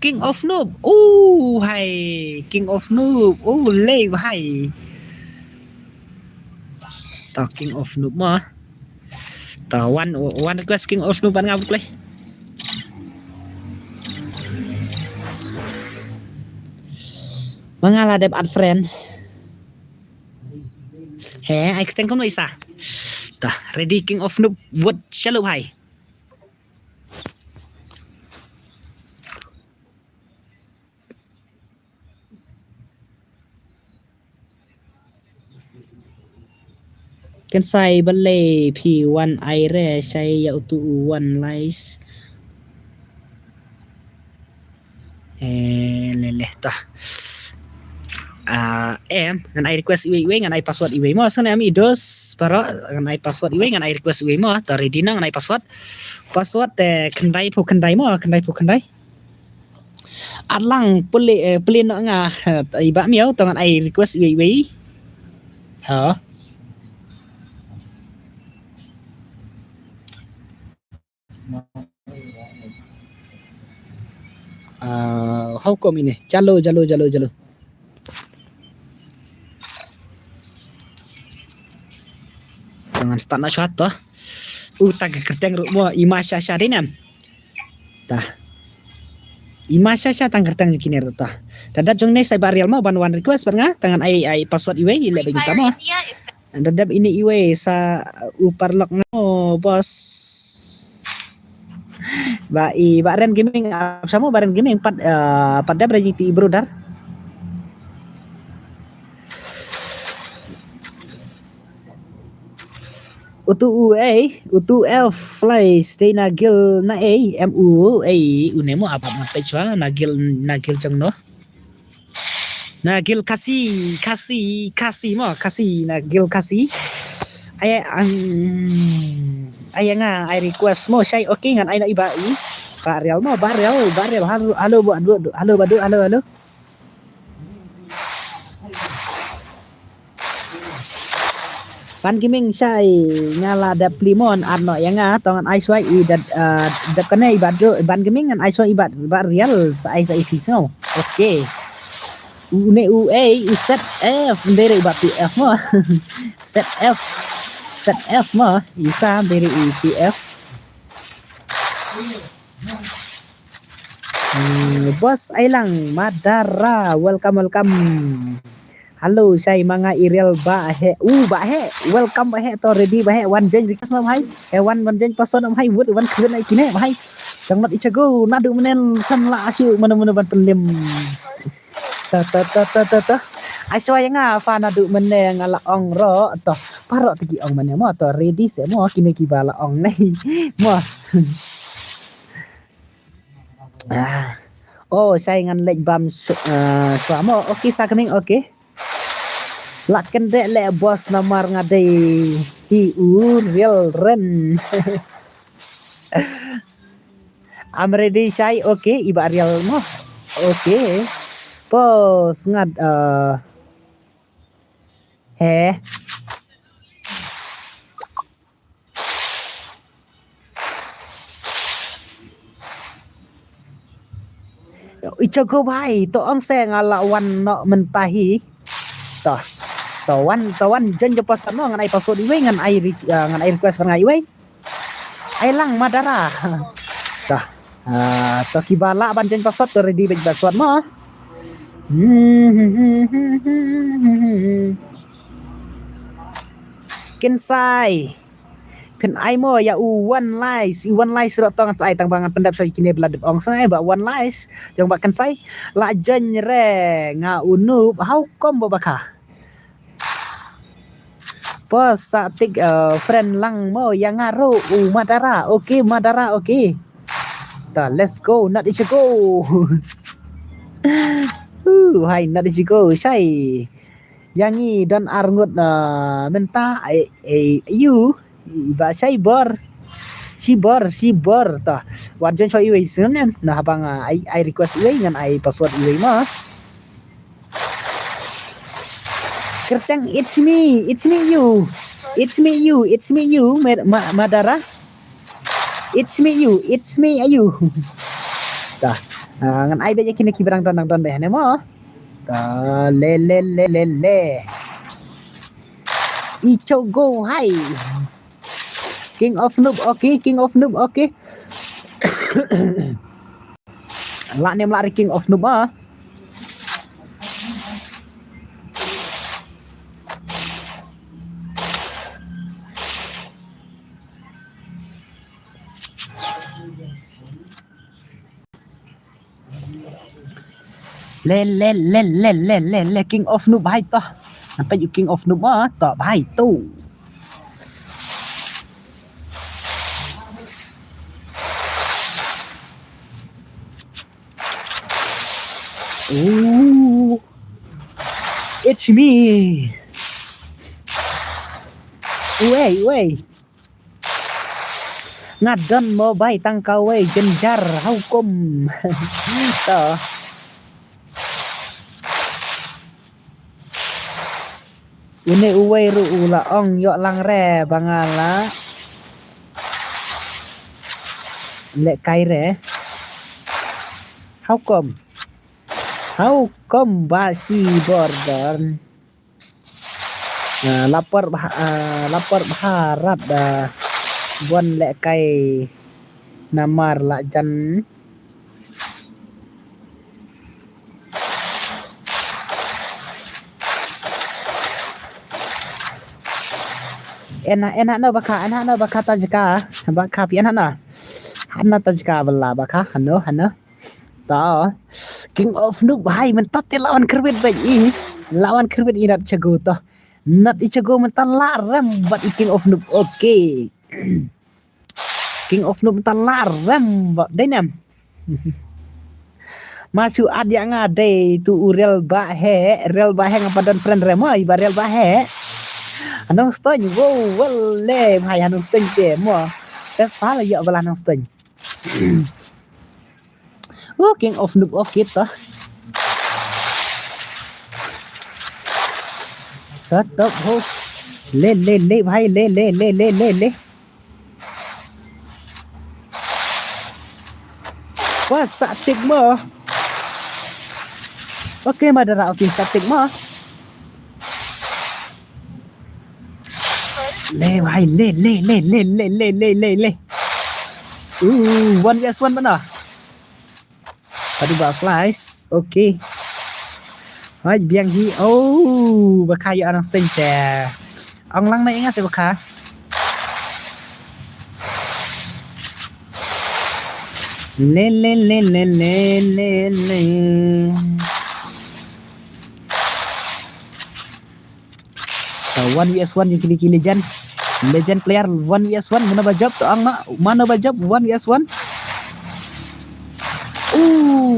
King of Noob. Hai King of Noob. Le bhai. Ta King of Noob mo. Ta one request King of Noob ban ngau play. Mangala dep ad friend. He, ai teng kon isa. Ta ready King of Noob buat shallow bhai. Kan sai balai P1 aire sai ya utu 1 lies. Leleh tah. Em ngan ai request iwe ngan ai password iwe mo sana am idos para ngan ai password iwe ngan ai request iwe mo ta ready nang ngan ai password te kendai mo kendai adlang pulin nga iba miau ta ngan ai request iwe ha how come ini jalo dengan start na shot to tag kerteng ru mo ima sha dinam ta ima sha tang kerteng kini ru ta dadap jong next cyber real mo one request bernga tangan ai password iwe ile bagi tama dadap ini iwe sa uparlok no bos ba ren gaming sama baren gaming pada berjiti brother utu F fly stay nagil na mu unemo apa mate chwa nagil jong no nagil kasi nagil kasi ay nga ay request mo say okay ngan ay na iba barel mo barel halo pan gaming say ngala da plimon ano yang nga tongan ay sway dad kane ibado ban gaming ngan ay sway barel sa ay piso okay set F dari iba PF mo set F mo isa dari EPF bos ay lang madara welcome halo say mga Iriel bahe welcome bahe to ready bahe one join request nam hai one join person nam hai wood one kun ai kine hai sangat ichago nadu menen kan la asu mana-mana ban pelim ta Aiswa yang fa nadu mene ngala ong ro to parok tegi ong mene mo to ready se mo kini kibala ong nei mo saya ngan lek bam suamo okay sa kaming okay laken de le bos namar ngadei hi real ren I'm ready say okay iba real mo okay bos ngad ichago bhai to ang se ngala wan no mentahi to wan jen jepasan no ngan ai password iwe ngan ai request ngan iwe ai lang madara to kibala ban jen password to ready big password mo Kensai. Kan ai mo ya one lies ro tong sai tang bangan pendap sai kini belad ong sai ba one lies jong ba kensai la jan re nga unu how kom ba baka. Pos satik friend lang mo yang ngaru Madara. Okay, Madara, okay. Ta, let's go. Not is go. Hai, not is go. Say. Yangi dan arngut menta you ba say bor. Si bor ta. Wajan so iwe sunem nah bang I request iwe ngan I password iwe mah. Kerteng it's me you Madara, it's me you tah ngan ai beje kini kibrang don behne mo ta le icho go hai king of noob okay la nem lari king of noob ah. Le king of noob hai to sampai you king of noob ah to hai tu it's me wey ngadon mo bay tang kawe jenjar hukum to ini uwe ru ula ong yo lang re bangala le kai re hukum basi border lapor berharap buan le kai namar la jan enak no baka tajka baka pi enak na hana tajka bela baka hano ta king of noob hai mentat lawan kerbet bai lawan kerbet inat cago to not icago mentan larem bat king of noob okay king of noob mentan larem bat denam masuk adia ngade tu real bahe ngapadan friend remo iba real bahe anong stony wow le hai anong stony te mo that's fala ya bala anong stony king of noob okay to tetap ho le bhai le wah saktik mo okay Madara okay saktik mo le bhai le 1vs1 mana tadi ba flies okay hai biang hi baka yo arang sting te ong lang na inga se baka le ta 1vs1 yung kini legend player 1vs1 mana bajab to ang mana bajab 1vs1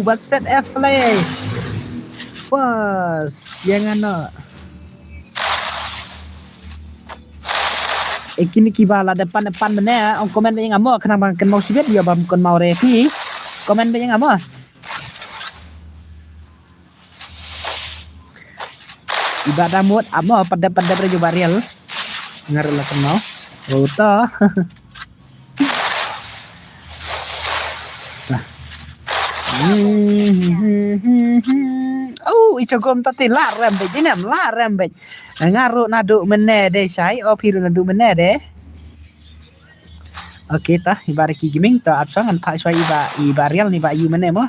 but set F flash pas yang ano kini kibala depan mana ang komen yang amo kenapa kan mau sibet dia bam kon mau repi komen yang amo ibadah mood amo pada rejo barial ngarela kan mau to icogom tati larem be ngaru nadu mene de sai piru nadu mene de okay ta ibaraki gaming ta absangan pa swai iba real ni ba yu mene mo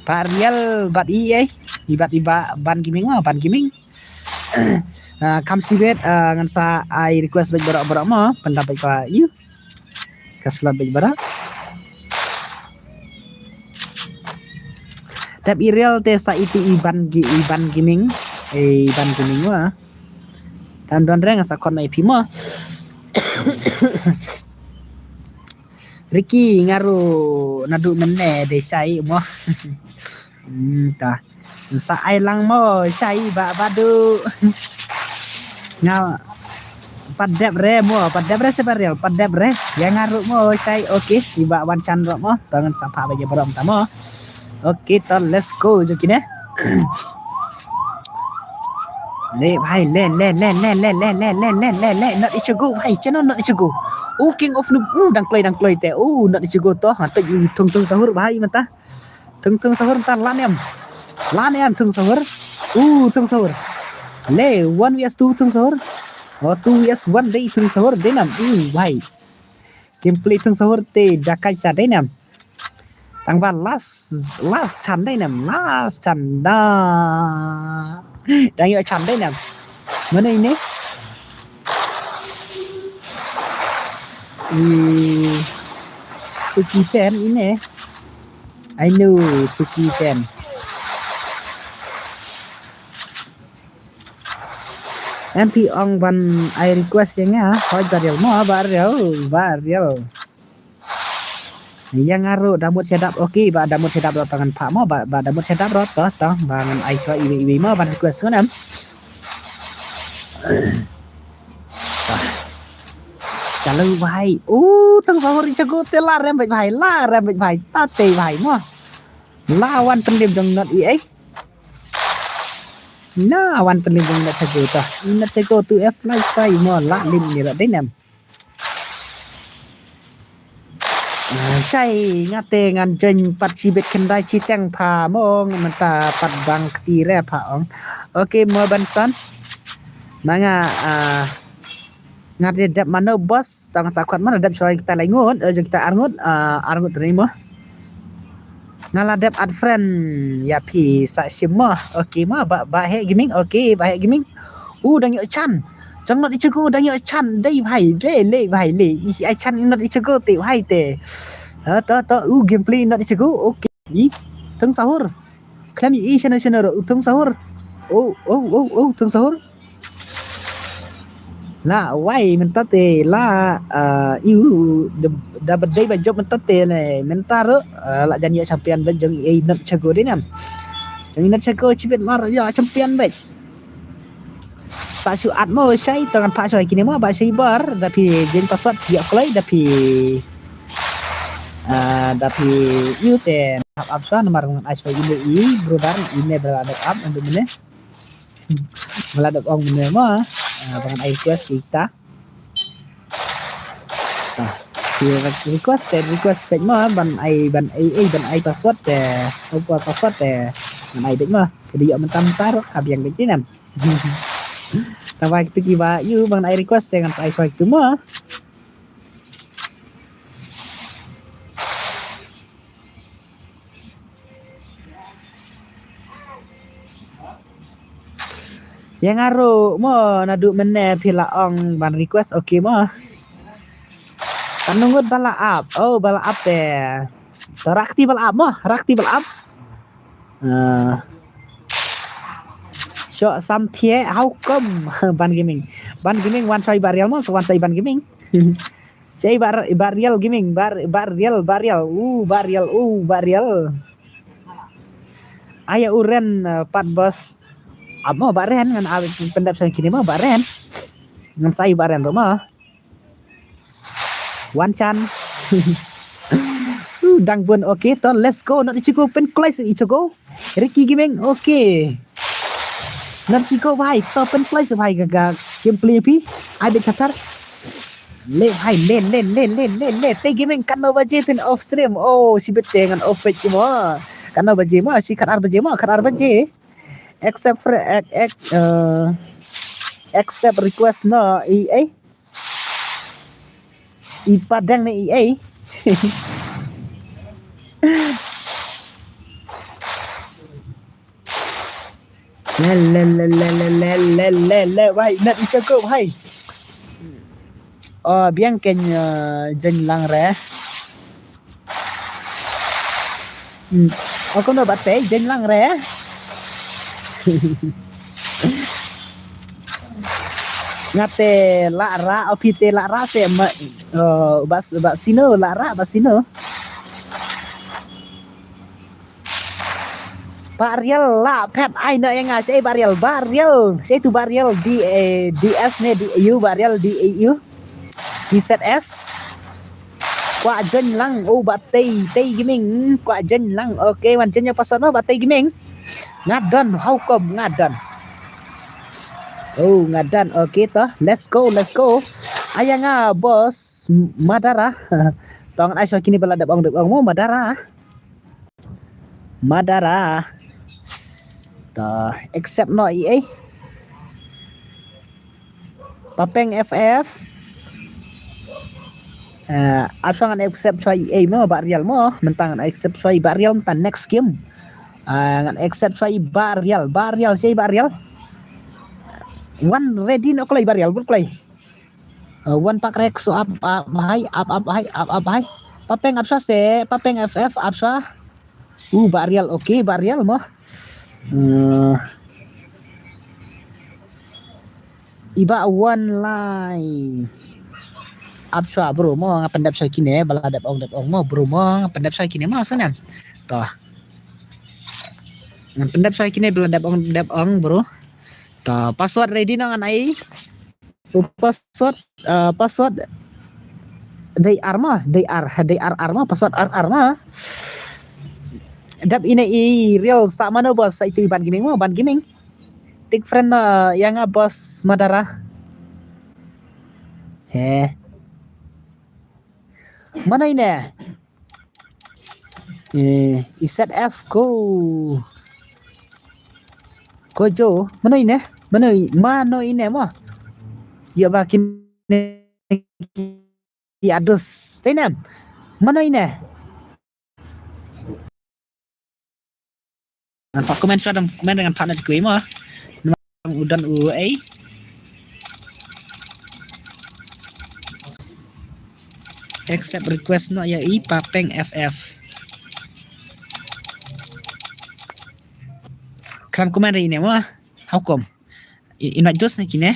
pa real bat ibat ban gaming mo ban gaming Kam sibet ngan sa I request baik berak-berak mah pendapat ka you kaslah baik berak. Tap Iriel te sa itu Iban Gaming. Iban Gaming mah. Dan don reng sa kon IP mah. Ricky ngaru nadu menne de sai mah. Ta. Sa ai lang mo sai ba badu. Nga padap re sebarel padap re yang ngaru mo sai okey iba wan chan ro mo tangan sapa baje beram tamo. Okey to let's go jo kine. ले भाई ले not ichigo भाई channel not ichigo king of noob dang play te not ichigo to ha te thung sahur भाई mata thung sahur tan lan em thung sahur le 1vs2 thung sahur 2vs1 dei thung sahur denam भाई gameplay thung sahur te dakai sa denam tang ba last chan denam last chan da đang ở trần đây nè mới đây nè Suki Pen ini I know Suki Pen MP on ban I request yang hỏi baril mo baril yang ngaruh damut sedap okey ba damut sedap ro tangan pak mo ba damut sedap ro to bangan ai choi iwi mo ban request nam chalu bhai thang sahur jago te la rem bhai ta te bhai mo lawan pendim jong not ei na wan pendim jong not jago tu f live fai mo la lim ni la dei namใช่งาเตงานจนปัดชีวิตคันได้ชีแตงพามองมันตาปัดบางตีแร่ผาองโอเคมัวบันซันมางางานเด็ดmana bos tangan sakwat mana dap soal kita lengut kita arngut ni mah ngaladap ad friend ya pi sa shimma okey mah ba he gaming okey ba he gaming dang yo chan chẳng nó đi chơi cô đang nhớ chăn đây phải lệ ai chăn nó đi chơi cô tiểu hay tệ tớ gameplay nó đi chơi cô ok ý thằng sahur xem ý channel rồi thằng sahur thằng sahur là quay mình tắt tệ là yêu đã bật đây bài job mình tắt tệ này mình ta đó lại dành nhớ champion bên trong ý nó chơi cô đấy nè chẳng nó chơi cô chỉ biết là champion vậy Sasu atmo saya tangan pak soy kini mah bahasa ibar tapi game password dia klay tapi you ten up sa nomor aswa ini brother ini berada up untuk mana meladap ong mana mah dengan air quest kita request page mah ban ai password password ban ai page mah jadi yo mentam taruh kabiang page nam Tawa kita kiba you bang I request dengan saya soal itu mah yang ngaruh mo nadu menne pila ong ban request okey mah kanungut bala up teh rakti bala up so sam thie how come ban gaming one try barial mo so one try ban gaming say barial gaming barial aya uren pat bos amo baren ngan pendap sang kini mah baren ngan sai baren rumah one chan dang bun okay to let's go not ichigo pen class ichigo Ricky gaming okay Nanti kau भाई तो अपन प्ले से भाई का game play भी आई बे खतर ले भाई ले ते गेमिंग करना बजे फिर of stream si bete dengan off page semua karena baju mah si karar baju accept request no EA padang ni EA le vai net ichago vai bien ken jen lang re con nó bát té jen lang re ngate la ra opite la ra se ma bas sino la ra bas sino Bariel la pet ai nợ yang ngasih Bariel saya itu Bariel di DS nih di EU Bariel di EU di ZS quả dân lăng bat tây gaming quả dân lăng ok hoàn chân nya pasal no bat tây gaming ngadan how come ngadan ngadan okay toh let's go ayang bos Madara tong ai so kini beladap ong mau Madara except no EA papeng FF absangan accept choy EA mo Barial mo mentangan accept choy Barial mentan next game ngan accept choy Barial say Barial one ready no klay Barial bur klay one pak rek so up hai papeng absa se papeng FF absa Barial okay Barial mo iba one line absa bro mo ngapendap saya kini baladap ong mo bro mo ngapendap saya kini mo sanan toh ngapendap saya kini baladap ong bro toh password ready nangan ai password they are arma password arma dap ini real sama no bos itu ban gaming tik friend yang bos Madara mana ini iset F kojo mana ini mah ya bakin ya adus tenam mana ini Pak komen dengan partner gue mah udan UA accept request no ya papeng FF kan komen ini mah how come inat jos nih kini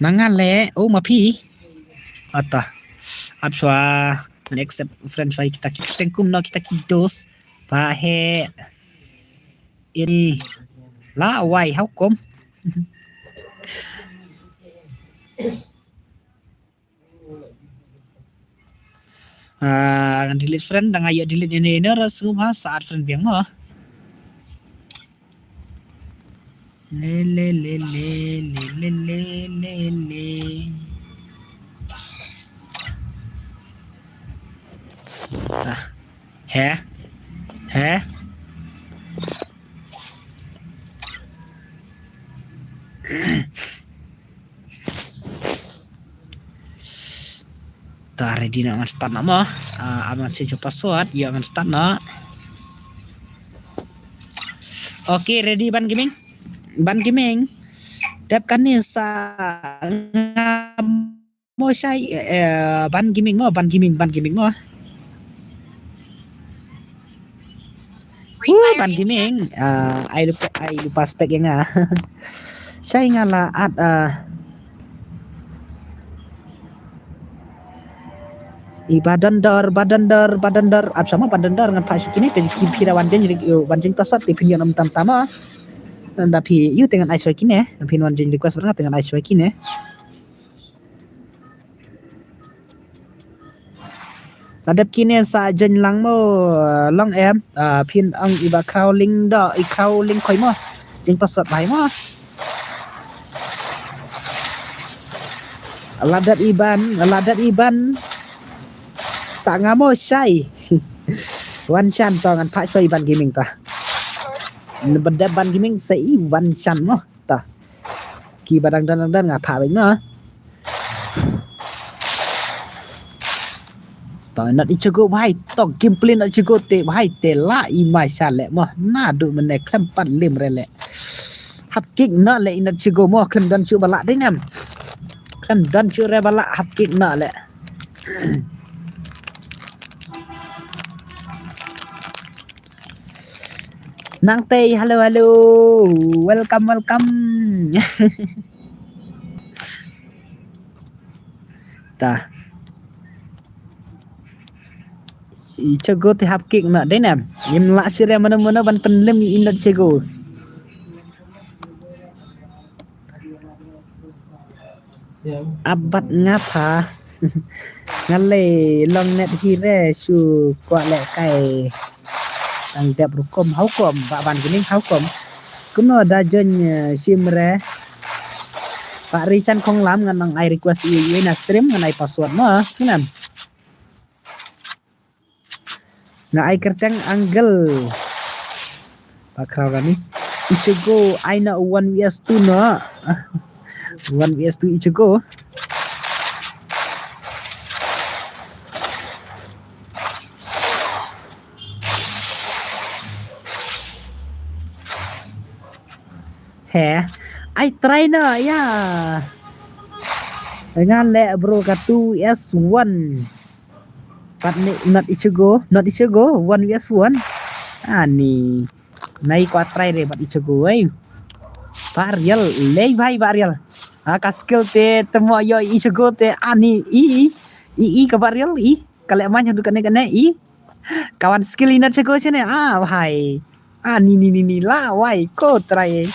mangale mapi atah abswa accept friend saya kita tengkum no kita kidos pahe ini la why how come delete friend dang ayo delete ini rasum saat friend biang mah le Heh ready na ngan start na mo aman change password ya ngan start na okay ready ban gaming tap kan ni sa mo sai ban gaming mo ban gaming ai lupa spek yang saya ngala badan dor sama badan dor ngan pak kini dari pira wanjen pasat di pinjam nam tama tapi yu dengan ice kini tapi wanjen request banget dengan ice kini ladap kini sa jen lang mo long em pin ang iba crawling koi mo jeng pasat bai mo ladap iban sa nga mo sai one chan to ngan pak soi ban gaming ta benda ban gaming sai one chan mo ta ki badang dan nga pa bai mo तो नट इचगो भाई तो गेमप्ले नट इचगो ते भाई ते ला इमाय साले मah na du mene klempan lim rele hap kick na le inat ichgo mah klem dan chu balak dei nam klem dan chu re balak hap kick na le Nang Tei, halo halo, welcome welcome. Ta, Ichago te hap kick na dei nam. Yim la sire mana ban penlem inat Ichago. Abat ngapa? Ngale long net hire su kwa le kai ang đẹp rukom hau kom và bàn cái hau kom cũng nó đã dân sim re Pak Risan không làm ngan ang ai request i na stream ngan ai password mo sunan na ai kerteng angle Pak Krawani Ichigo I na 1vs2 no 1vs2 Ichigo I try na ya ngan le bro ka 2s1 pat ni not Ichigo 1vs1 ani nai ko try re bat Ichigo ai Varial le bhai Varial ka skill te temo yo Ichigo te ani i ka Varial i kale man du kane i kawan skill inat Ichigo chene bhai ni la wai ko try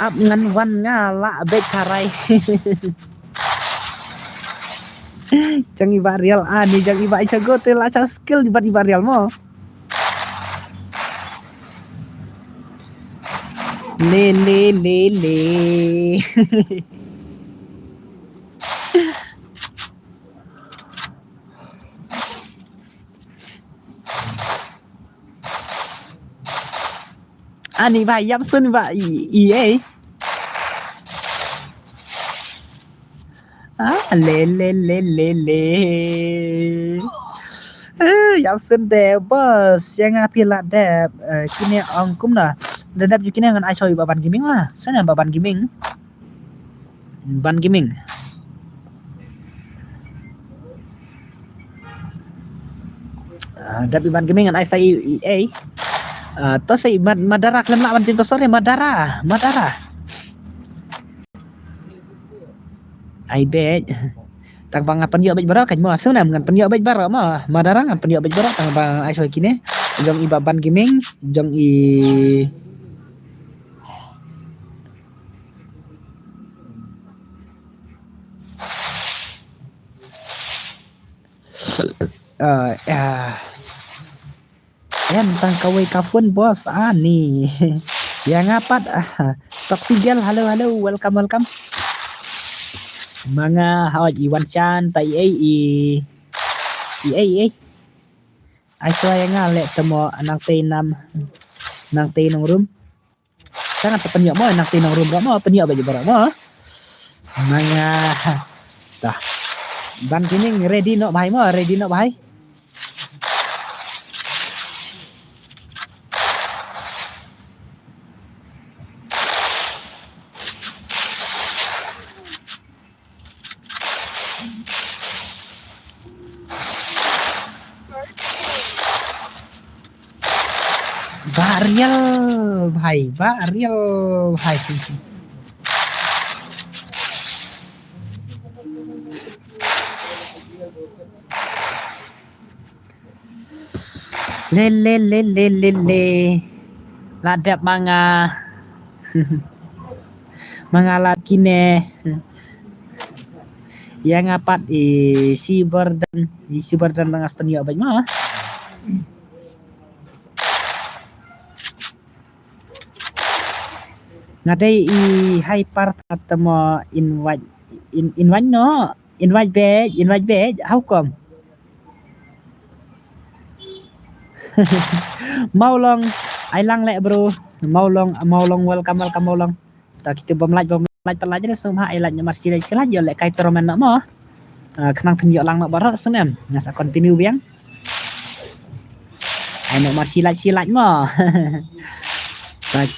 up ngan wan nga la bek karai jangi Varial ani jangi ba Ichigo te la skill di Varial mo le ani ba yap sun ba EA le yap sun de bos yang apila de kini ong kum na dadap ju kini ngan ai soi baban gaming lah sana baban gaming ban gaming dapat ban gaming ngan ai sai EA to say Madara klem la ban pasore Madara ai bet tang bang pan yo bet barak mo sunam ngan pan yo bet barak mo Madara ngan pan yo bet barak tang bang ai soy kine jong i baban gaming jong i tang kawai kafun bos ani yang apat Toxigel halo welcome mga hawaj Iwan Chan tai ai soy nga le temo nang te nong room sangat sepenyo mo nang te nong room mo penyo ba jebara mo mga tah ban kini ready no bhai Varial bhai le ladap mga lat kine yang apat si berdan dengan penyo ba mo ngadai hyper atamo invite badge how come mau long ai lang le bro mau long welcome mau long ta kita bom like lại cho sum hai lại nhưng mà chỉ là giờ lại cái tournament nữa mà khả năng pinjau lang nak barak senam ngasa continue biang ai nak masih silat mà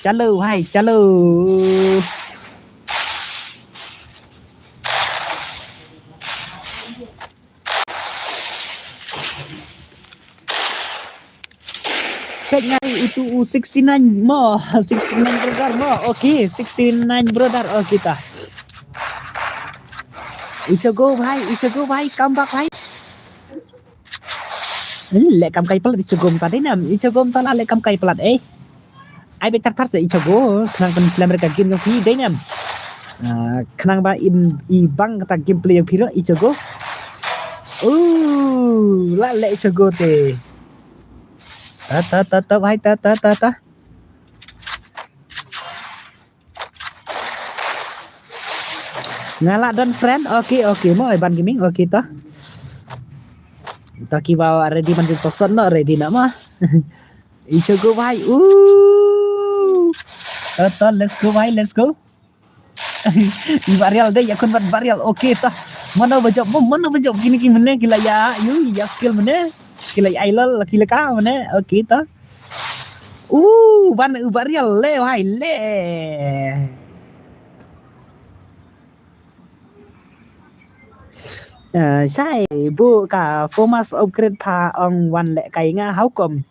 chalo hai chalo Baik ngay itu 69 mo 69 brother mo okay 69 brother kita Ichigo bhai come back bhai lệ cầm cây pelat Ichigo ta đấy nè Ichigo ta là lệ cầm cây pelat ai biết thắt sẽ Ichigo khang pen Islam mereka game yang phi đấy nè khang ba in i bang kata gameplay yang phi đó Ichigo là lệ Ichigo te ta bhai ta ngala dan friend okay mo Iban Gaming okay ta kibawa ready manjul person no ready nak mah Ichigo bhai let's go bhai let's go Barial deh yakun bat barial okay ta mana bajok gini mana gila ya skill mana gila idol gila ka mana okay ta ban barial le bhai le sai bu cả format upgrade pa on one lệ cái nga háo cầm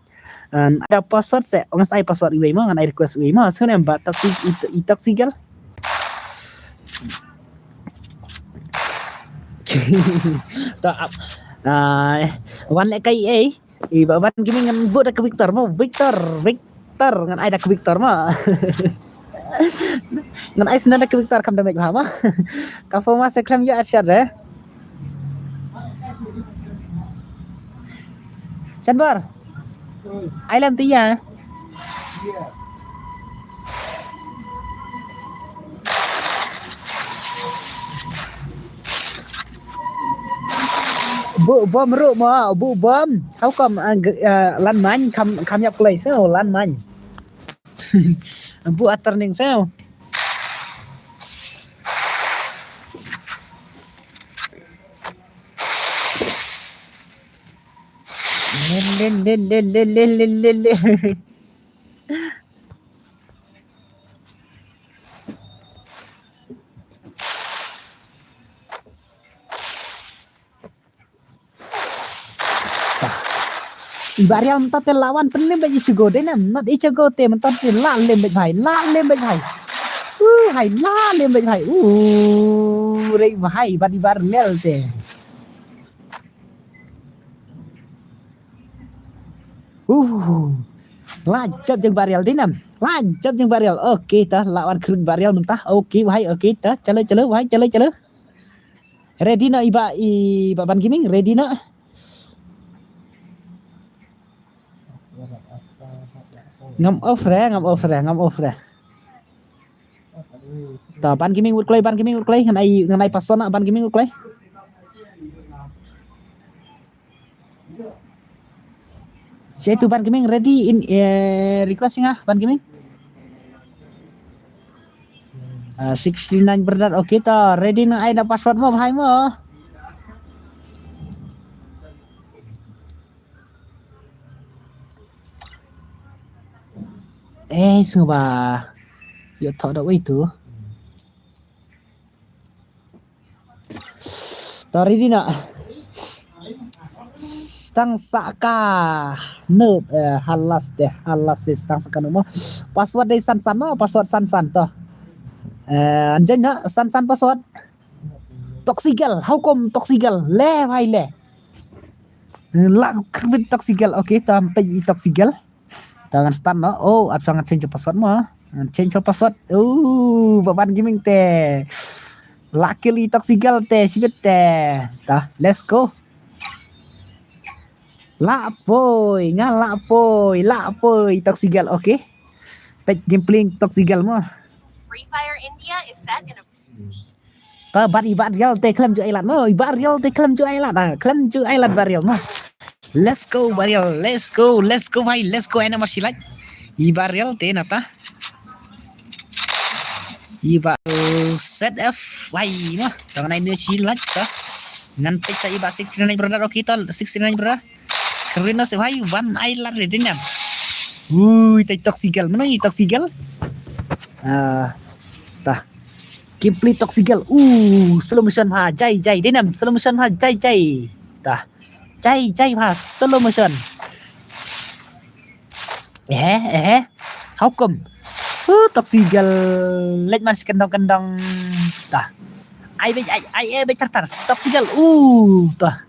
ada password sẽ on sai password iwe mo ngan request iwe mo so nem ba toxical ta one lệ cái ba ban gini ngan bu da ke Victor ngan ai da ke Victor mo ngan ai senda da ke Victor kam damage ba mo ka format sẽ claim ya arshad Sanbar, ai làm tí à? Bu bom ru mà, bu bom, how come lan man kam nhập play sao lan man? Bu turning sao? lên Ibarial mentat lawan penem bagi Ichigo deh nam not Ichigo te mentat la lem bagi hai hai la lem bagi hai rei bahai badi bar lel te lanjut jeung Barial dinam lanjut jeung Barial oke tah lawan kerut Barial mentah oke wahai oke tah cale wahai cale ready na iba Ban Gaming ready na ngam off re ta Ban Gaming urklay nganai pasona Ban Gaming urklay Saya Ban Gaming ready in requesting Ban Gaming 69 berat oke ta ready na ada password mo bhai mo suba yo thọ đâu itu ta ready na stang saka noob halas deh stang saka noob password dari san no password san toh anjing na san password toxigal how come toxigal le bhai le la kervit toxigal oke sampai toxigal tangan stun no abis change password mo change password Ban Gaming teh luckily toxigal teh sibet teh tah let's go la poi toxigal oke pet gameplay toxigal mo Free Fire India is set in a ta Barial te klaim ju island mo Barial te klaim ju island Barial mo let's go Barial let's go bhai let's go ana masih like Barial te nata iba set F vai mah tangan ini silat ta nan pe sa iba 69 brother okay tol 69 brother keren na si vai one eye lar din yan tay toxical mana ni toxical ta complete toxical slow motion ha jai jai din nam slow motion ha jai jai ta jai jai ha slow motion how come toxical let mas kendong-kendong tah ai be tartar toxical tah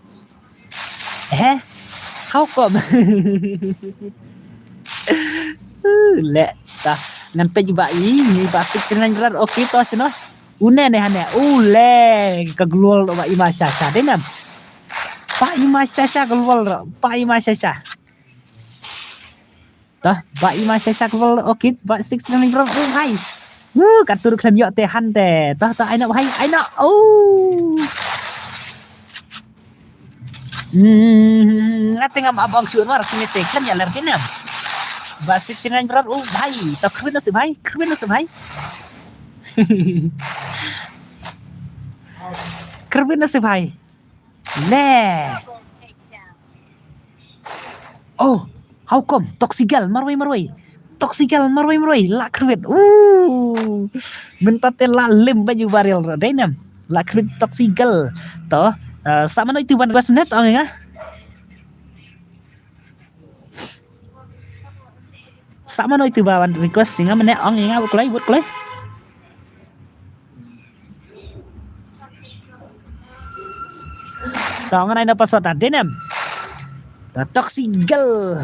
how come le tah ngan pe juga ini basic senang gelar oke to sino une ne hane le keglul ba ima sasa denam pak ima sasa keluar pak ima sasa tah ba ima sasa keluar oke ba 69 gelar hai katur klan yo te han te tah ai nak hai ai nak ngate ngam abang suan mar kini te kan ya ler kenam ba 69 berat bhai ta keren na se bhai keren na se bhai le how come toxical marwai toxical marwai la keren minta te la lim baju baril denam la keren toxical to sama no itu 12 menit ya sama no itu bawan request singa mene ong nga buat play tong na password denam the toxical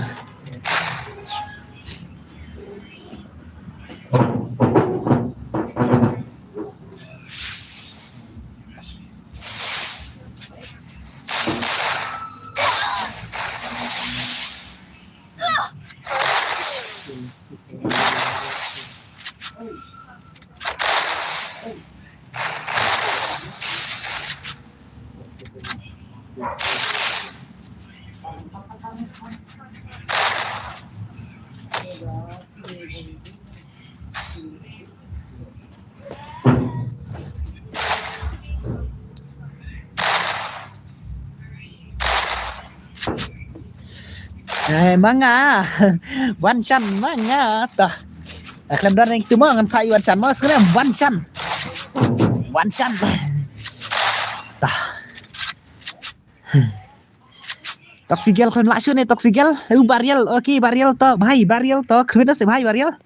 manga one chan manga ta klaim dan itu mah ngan pai one chan mah sekarang one chan ta toxical klaim langsung nih toxical barial oke barial to bhai barial to keren sih bhai barial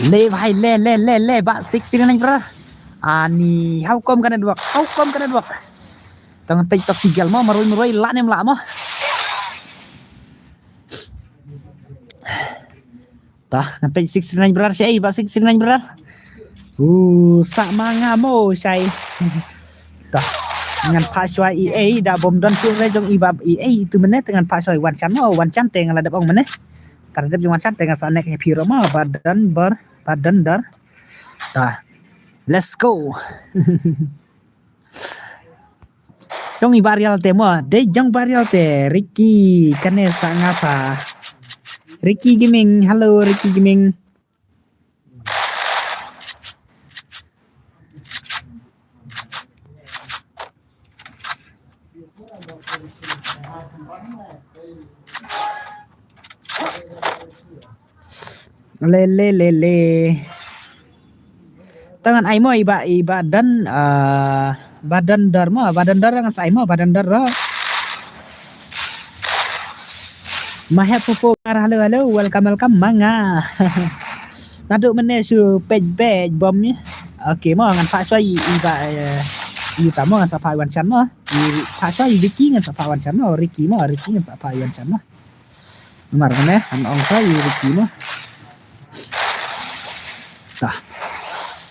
le bhai le ba 69 bro ani how come kana duak tangan pe toxical mah maroi la nem la mah tah sampai 69 bro si ba 69 bro sak manga mo sai tah dengan password EA da bom don chung re jong ibab EA itu meneh dengan password one chan teng la dapong meneh karena dia one chan teng sa nek happy roma badan dar tah let's go jong ibarial te mo de jong barial te Ricky kane sangapa Ricky Gaming halo Ricky Gaming le tangan ai mo ibadan badan dar dengan sai mo badan dar mahap popo halo welcome manga naduk mene su page bomnya oke mo ngan pak soi iba mo ngan sapa wan chan mo pak soi Ricky ngan sapa wan chan mo Ricky ngan sapa wan chan mo nomor mene an ong soi Ricky mo tah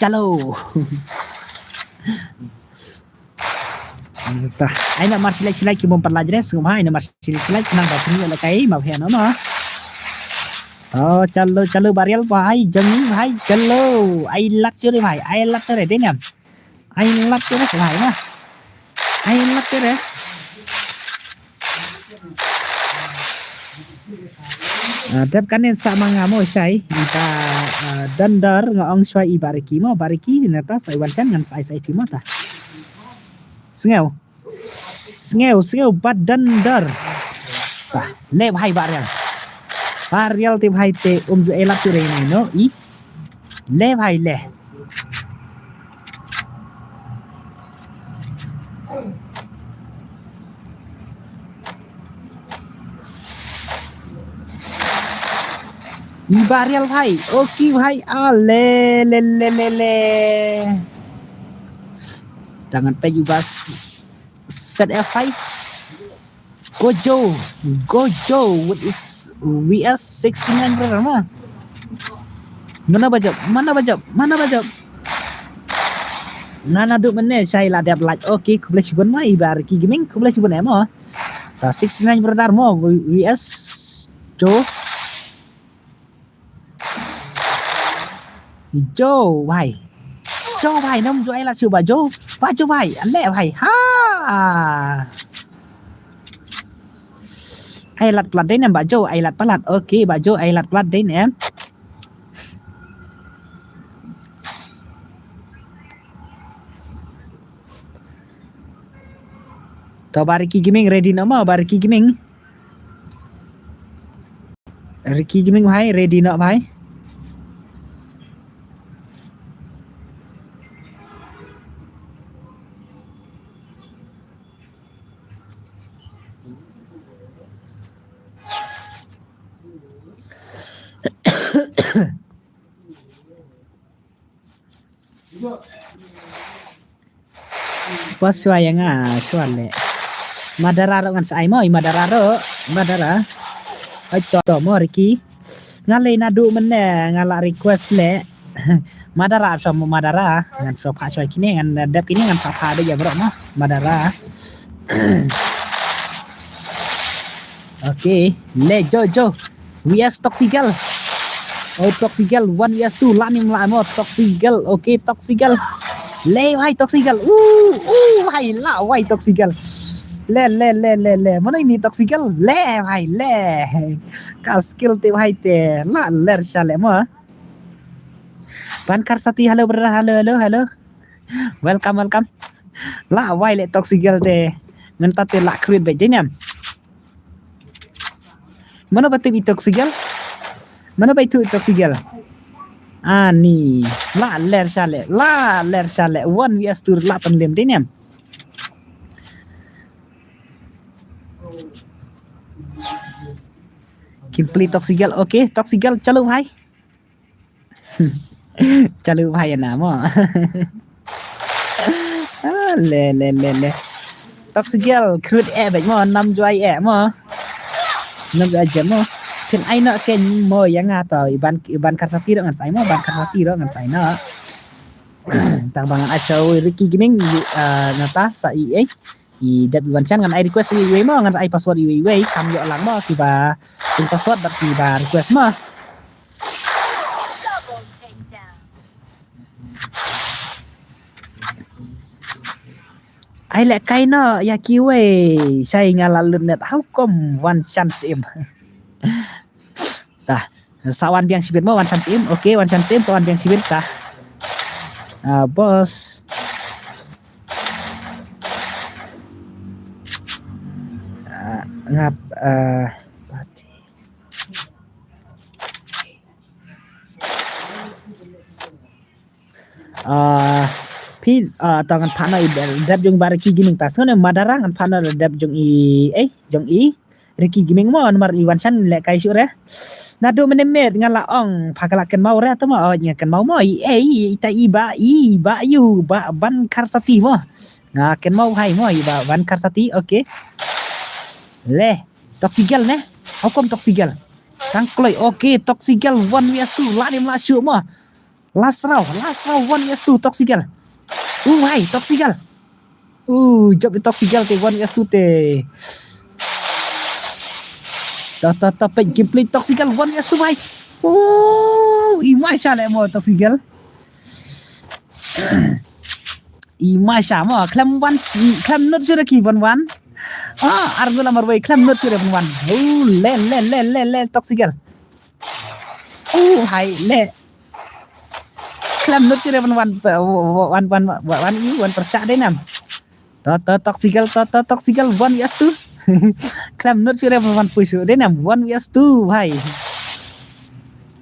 chalo tah ai nak mar silai ki bom pelajari semua ai nak mar silai kenang ba sini la kai ma phe no chalo barial bhai jang bhai chalo ai lak chore bhai ai lak chore de nam ai lak chore se bhai na Ai lat ya. Dep kanin sama ngamo sai kita dandar ngong shoi ibariki mo bariki nata sai wancan ngan sai pimo ta. Sngeu bat dandar. Ta le bhai barial. Barial te bhai te jo elat tu rei no I le bhai le. Ibarial भाई ओके भाई ले jangan peju bas set F5 Gojo with its VS 69 berapa mana bajab nana duk mana saya lah dap like oke ku boleh sibun mah ibar ki gaming ku boleh sibun emo ta 69 berapa mo VS Jo Joe भाई nông cho ai là sự bà Joe भाई anh lẹ भाई ha ai lặt lặt đấy nè bà Joe ai lặt bắt lặt ok bà Joe ai lặt lặt đấy nè tao Bariki Gaming ready nama Bariki Gaming Ricky Gaming भाई ready nak भाई Pas yang soal le Madara dengan sai mo Madara ai to mo Ricky ngalai nadu menne ngala request le Madara sama Madara ngan sopa soy kini ngan dap kini ngan sopa ada ya bro mah Madara Oke le Jojo VS Toxigal Toxigal 1 vs 2 lanim la mo Toxigal oke Toxigal le vai Toxigal vai la vai Toxigal le mana ini Toxigal le vai le ka skill te vai te la ler chale mo Ban Karsati halo brother halo welcome la vai le Toxigal te ngenta te la create be jeniam mana bate bi Toxigal mana baitu Toxigal ani la ler chale 1 vs 2 8 lem deniam Kimpli Toxigal oke Toxigal chalo bhai chalo bhai na mo le Toxigal create bai mo nam joy mo nam aja mo Ken ai nak ken mo yang atau iban Karsati dengan saya mo ban Karsati dengan saya nak tang bangan asau Ricky Gaming nata sa EA I dap iban chan ngan ai request iwe mo ngan ai password iwe kam yo lang mo tiba pin password dat tiba request mo ai lek kai no ya kiwe saya ngalalun net how come one chance im tah sawan biang sibin mo one chance im oke one chance im sawan biang sibin tah bos ngap pin tangan pana dap jong Bariki Gaming tas kan Madara ngan pana dap jong i Ricky Gaming mo nomor iwan chan le kai syure nado menemet ngala ong pakalaken mau re atau mau nyaken mau mo ita iba yu ba ban Karsati mo ngaken mau hai mo iba ban Karsati oke le Toxigal ne hukum Toxigal tang kloi oke Toxigal 1 vs 2 lanim la syu mo last round 1 vs 2 Toxigal hai Toxigal job Toxigal te 1 vs 2 te ta pen gameplay Toxigal 1 vs 2 bhai imai chale mo Toxigal Masya mo klam not sure ki ban argo lamar boy klam not sure ban le toxical hai le klam not sure ban one persa đấy nam toxical one yes tu klam not sure ban pusu đấy nam one yes tu hai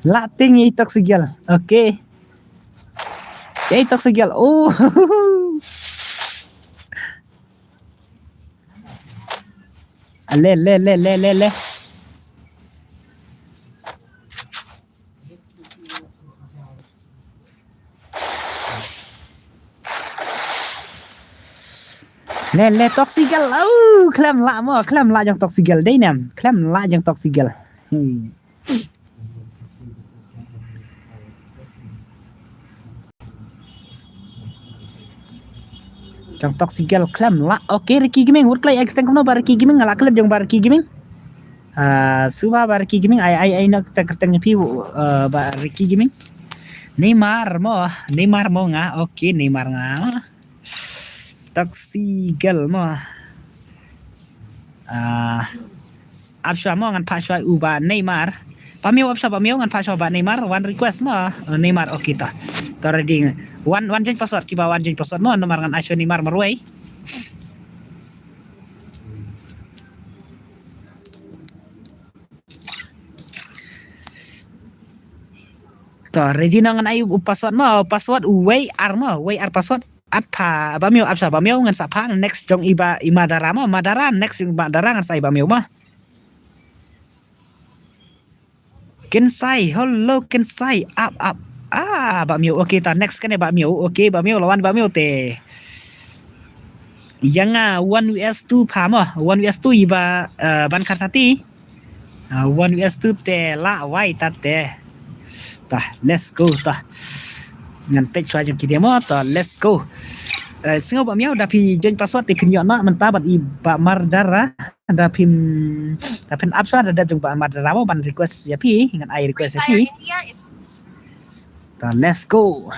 la tinggi toxical okay Cai toxical le toxical klam la yang toxical đấy nè klam la yang toxical trong toxical klam la okay Ricky Gaming would play extend kono bar Ricky Gaming ala klub yang bar Ricky Gaming suba bar Ricky Gaming ai nak tertanya pi bar Ricky Gaming Neymar mo nga okay Neymar nga toxical mo absha mo ngan paswa uba Neymar pamio absha pamio ngan paswa ba Neymar one request mo Neymar okay ta ready one change password kiba one change password mo nomor ngan asyo Neymar marway ta ready ngan ayu password mo password way ar password at pa bamio absa bamio ngan sapa next jong imadara mo madara next jong madara ngan sai bamio mo Kensai hello Kensai up bamio okay ta next kan bamio okay bamio lawan bamio te yang 1vs2 pa mo 1vs2 iba ban karsati 1vs2 te la wai ta te ta let's go ta ngan page chua jong kidemo ta let's go singo bamio da pi jen password te pin yona menta bat iba mardara ada pin absa ada jong ba mardara mo ban request ya pi ngan ai request ya pi ta let's go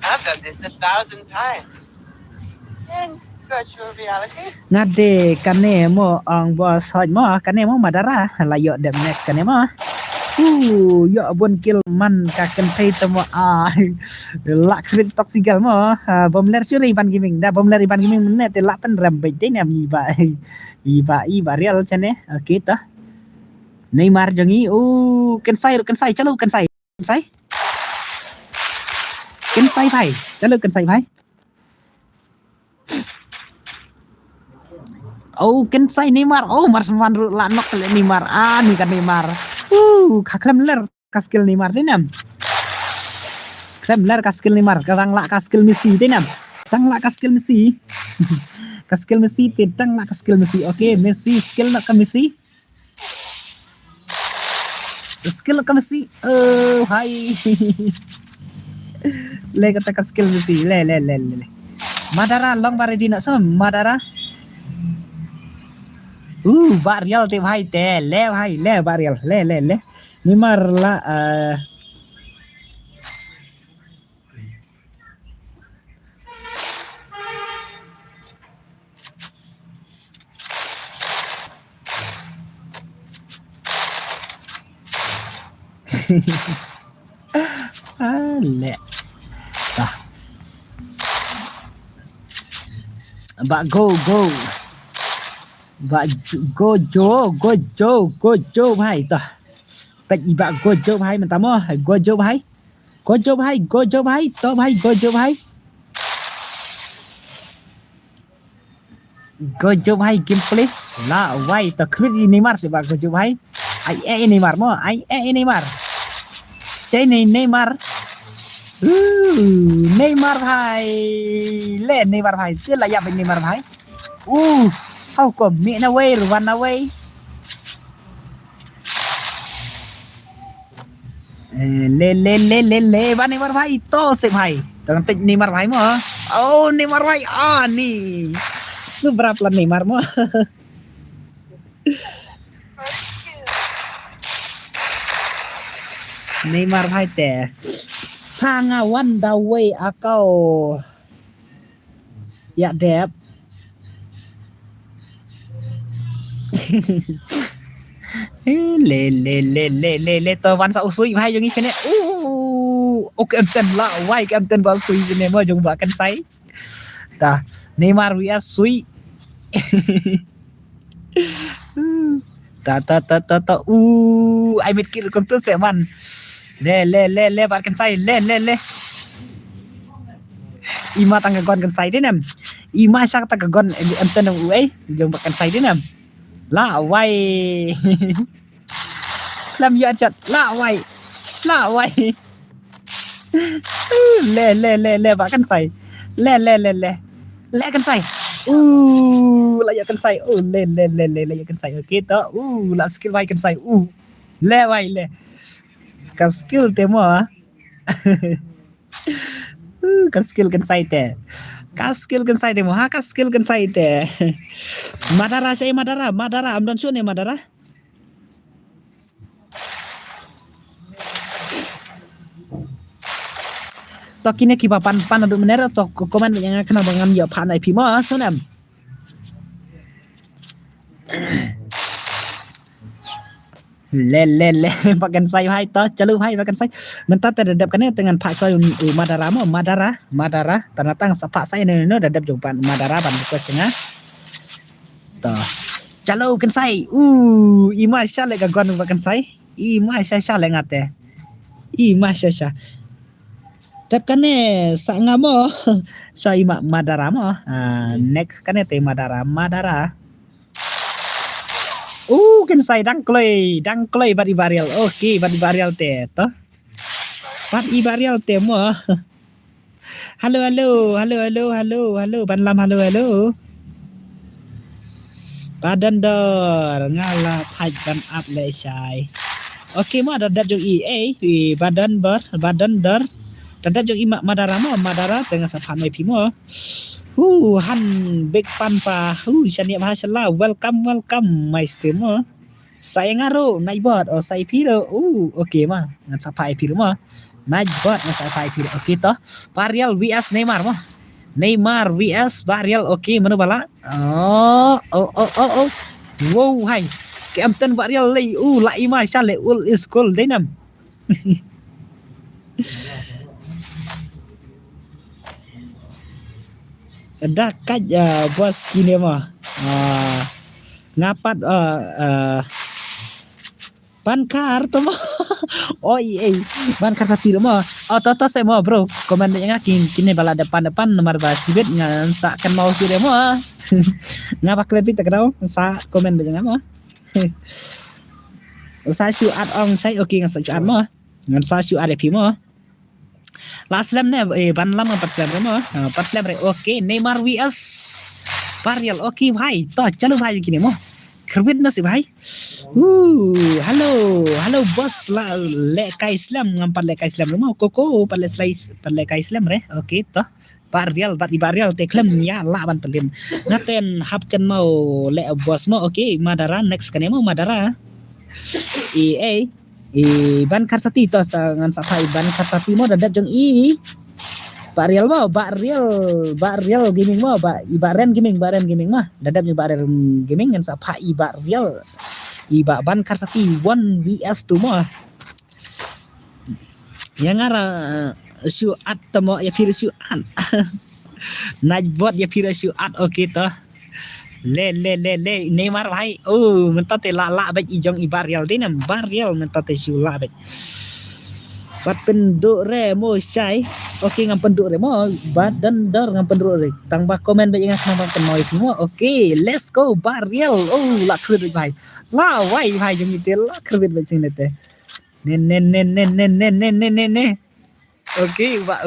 I've done this 1,000 times in virtual reality. Ngade kane mo ang bos hoj mo kane mo madara layo dem next kane mo yo bon kill man ka ken pay temo la krit toxical mo bom ler churi ban gaming da bom ler ban gaming ne te la pen ram bai te nem iba real chane okay ta Neymar jangi Kensai chalo Kensai bhai chalo Kensai bhai Kensai Neymar marsaman ru la nok le Neymar ni kan Neymar khaklem ler kaskil Neymar denam klem ler kaskil Neymar kadang la kaskil Messi denam tang la kaskil Messi kaskil Messi te tang la kaskil Messi okay Messi skill nak ke Messi skill ka Messi hai le kata ka skill Messi le madara long bare di nak sam madara barial te bhai te le bhai le barial le Neymar la le tah ba go ba go bhai tah pek iba go bhai mentamo go bhai to bhai go bhai gameplay la wai ta krit Neymar se ba go bhai ai Neymar mo ai Neymar Saya Neymar Neymar bhai le Neymar bhai te la ya Neymar bhai how come me na way run away le ba Neymar bhai to se bhai tangan pe Neymar bhai mo Neymar bhai ni lu berapa Neymar mo Neymar bhai te Pangawan dawai akau ya dep le tờ văn sạo suy hai giống như thế này ok em tên là quay em tên vào suy thế này mà dùng vào cân say ta Neymar vs suy ta ai biết kira con sẽ man le vào cân say le ima tangga gon cân say đấy nè ima sang tangga gon em tên ông ấy dùng vào cân say đấy nè la quay làm gì chặt la quay le vào cân say le cân say lại cân say le cân say ok đó là skill vai cân say le vai le cái skill temo cái skill cân say tè cái skill cân say temo ha cái skill cân say tè Madara saya Madara amdan sun ya Madara to kini kiba pan untuk menera to komen yang kena bangam ya pan IP mo sunam le pakan say hai to chalu hai pakan say mentah terhadap kan dengan pak saya Madara mo Madara tanatang sepak saya no dadap jumpa Madara ban kuesnya to chalu kan say ima sha le gagon pakan say ima sha le ngate ima sha Dap kane sa ngamo sa ima Madara mo next kane te Madara kan say dang klei badi barial okay badi barial te to badi barial te mo halo banlam halo badan dor ngala thaj ban up le sai okay mo ada dap jong badan dor dadap jong ima Madara dengan sapan mai pimo han big fan fa chania bahasala welcome my streamer saya ngaro naik bot saya piro okay mah ngan sapai piro mah naik bot ngan sapai piro okay toh Barial vs Neymar vs Barial okay mana bala wow hai cái em tên Barial lay lại mà sao lại is cool đấy nằm dah kaj bos kini mah ngapat bankar tu mah bankar satu mah toto saya mau bro komen yang kini bala depan nomor basibet ngansa kan mau sih mah ngapa lebih tak tahu sa komen yang mah sa syuat ong saya okey ngan sa syuat mah ngan sa syuat epi mah last slam ne ban lam per slam re okay Neymar vs Barial okay भाई तो चलो भाई किने mo kerwit na si भाई halo bos la leka Islam ngampat leka Islam mo koko pale slice leka Islam re okay to Barial te klem ya la ban pelim ngaten hapken mau le bos mo okay Madara next kane mo Madara ban karsati to ngan sapai ban karsati mo dadap jong Barial gaming mo Baren gaming mah dadap jong Baren gaming ngan sapai Barial ban karsati 1 vs 2 mo yang ngara syuat temo ya pir syuat naik bot ya pir syuat okay to le Neymar भाई mentah te la baik ijong Barial dinam Barial mentah te syula baik bat penduk re mo syai okey ngam penduk re mo badan dor ngam penduk re tang ba komen baik ngam nang pen moi mo okey let's go Barial la kredit भाई la wai भाई jong ite la kredit baik sing te ne okey ba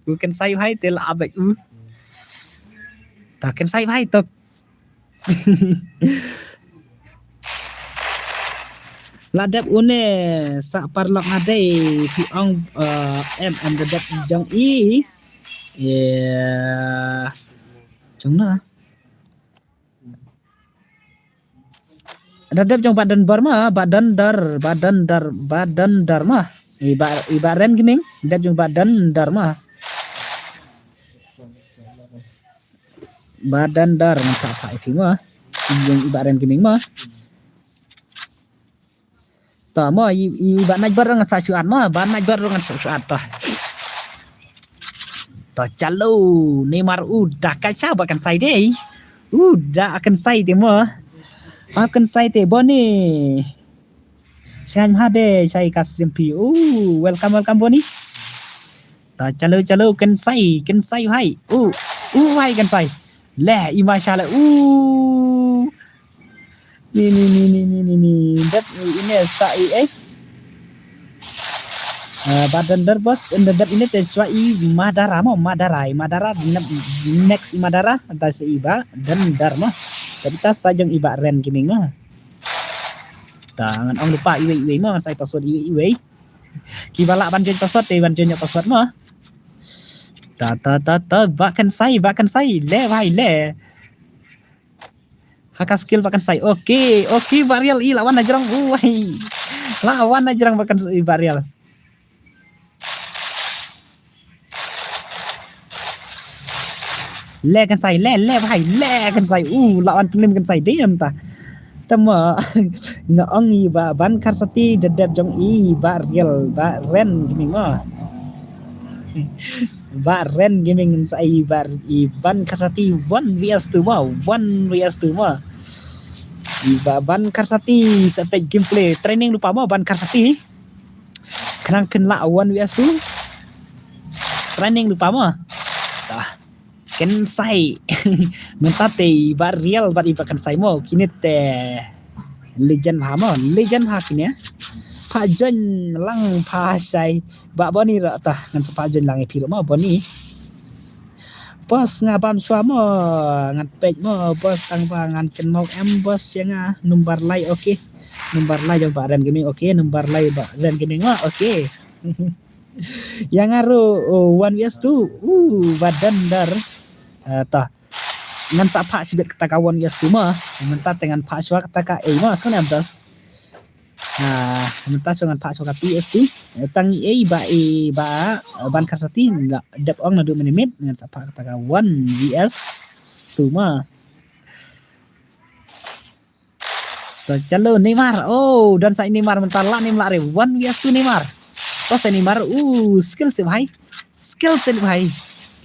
bukan sai भाई te la baik ta kan sai भाई to ladap une sa parlok ngade pi ong em dadap jong jong na dadap jong badan dar mah Iba Ren Gaming dan juga badan Dharma badan dar ngan sa fa fi mah yung iba Ren Gaming mah ta mah iba naj bar ngan sa suat mah ban naj bar ngan sa suat ta chalo Neymar udah kaca bahkan saya deh udah akan saya deh mah akan saya deh boni Sang hade saya kasih pi welcome boni ta chalo kan sai hai hai kan sai le mashallah ni dat ini sai badan dar bos dat ini teswa Madara next Madara tas iba dan dar mah tapi tas sajang iba Ren Gaming mah tangan lupa iwe mah saya password iwe kibala banjir password banjirnya password mah ta bahkan saya le vai le haka skill bahkan saya oke Barial lawan aja lawan aja bahkan Barial le kan saya le vai le kan saya lawan penim kan saya diam ta tama ngaong iba ban karsati dedep jong Barial Ren Gaming mah Ren Gaming sa ban karsati 1 vs 2 mah iba ban karsati sa gameplay training lupa mah ban karsati kenang kenla 1 vs 2 training lupa mah tah kan sai mentate Barial iba kan sai mo kini te legend ha kini Pak Jon lang pa sai ba boni ra ta ngan Pak Jon lang pi mo boni bos ngabam swa mo ngan pej mo bos tang pa ngan ken mau bos yang numbar lai oke numbar lai jong Ren Gaming oke numbar lai Ren Gaming mah oke yang ngaru 1 vs 2 badan dar ta ngan sa Pak sibet kata kawan vs 2 mah mentat dengan Pak swa kata ka mah so das mentas dengan Pak swa PS2 tang ba ban karsati dep ong na 2 menit dengan sa Pak kata ka 1 vs 2 mah chalo Neymar dan sa Neymar mentala Neymar 1 vs 2 Neymar तो से Neymar skill से भाई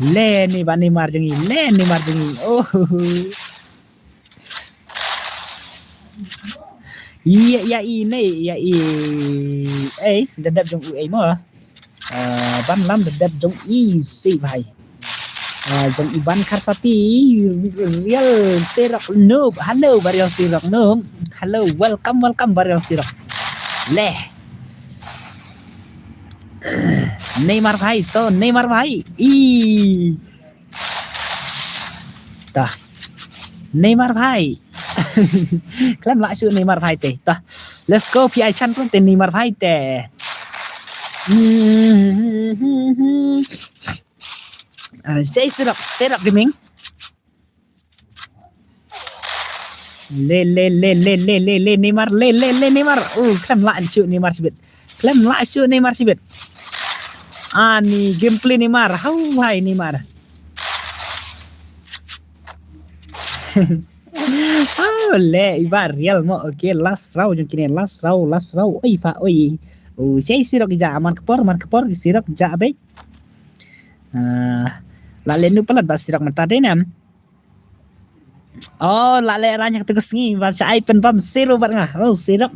ले Neymar jengi iya ini dadap jong mah ban lam dadap jong si भाई jong Iban Karsati real Sirok noob hello Barial Sirok noob hello welcome Barial Sirok le Neymar भाई tah Neymar भाई kalian langsung Neymar भाई teh tah let's go PI chan pun teh Neymar भाई teh saya serap gaming le Neymar Neymar kalian langsung Neymar sibet ani gameplay Neymar how hai Neymar le Barial mo okay last round yung kini last round oi pa oi saya sirok ja man kepor sirok ja be lalen pala ba sirok matade nam lale ranyak tegas ngi baca iPhone pam zero bar nga sirok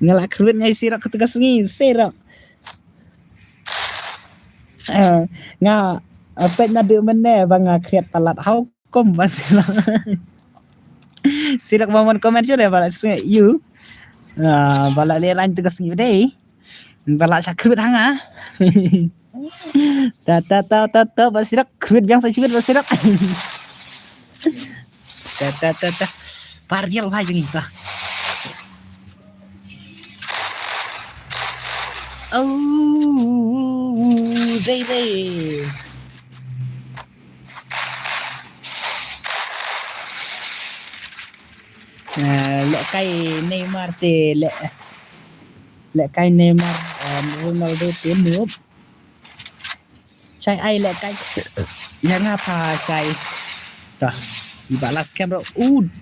ngelak ruwet ngai sirok tegas ngi sirok nga apet na de mene bang kriat palat how kom basilang sirak momon comment sudah bala you bala leran tugas ngi deh bala sakrit hanga ta basirak krit yang saya basirak ta Barial hai jengi ta deh lo kai Neymar te le lệ cái Neymar Ronaldo tiến nữa sai ai lệ cái yang apa sai ta iba last camera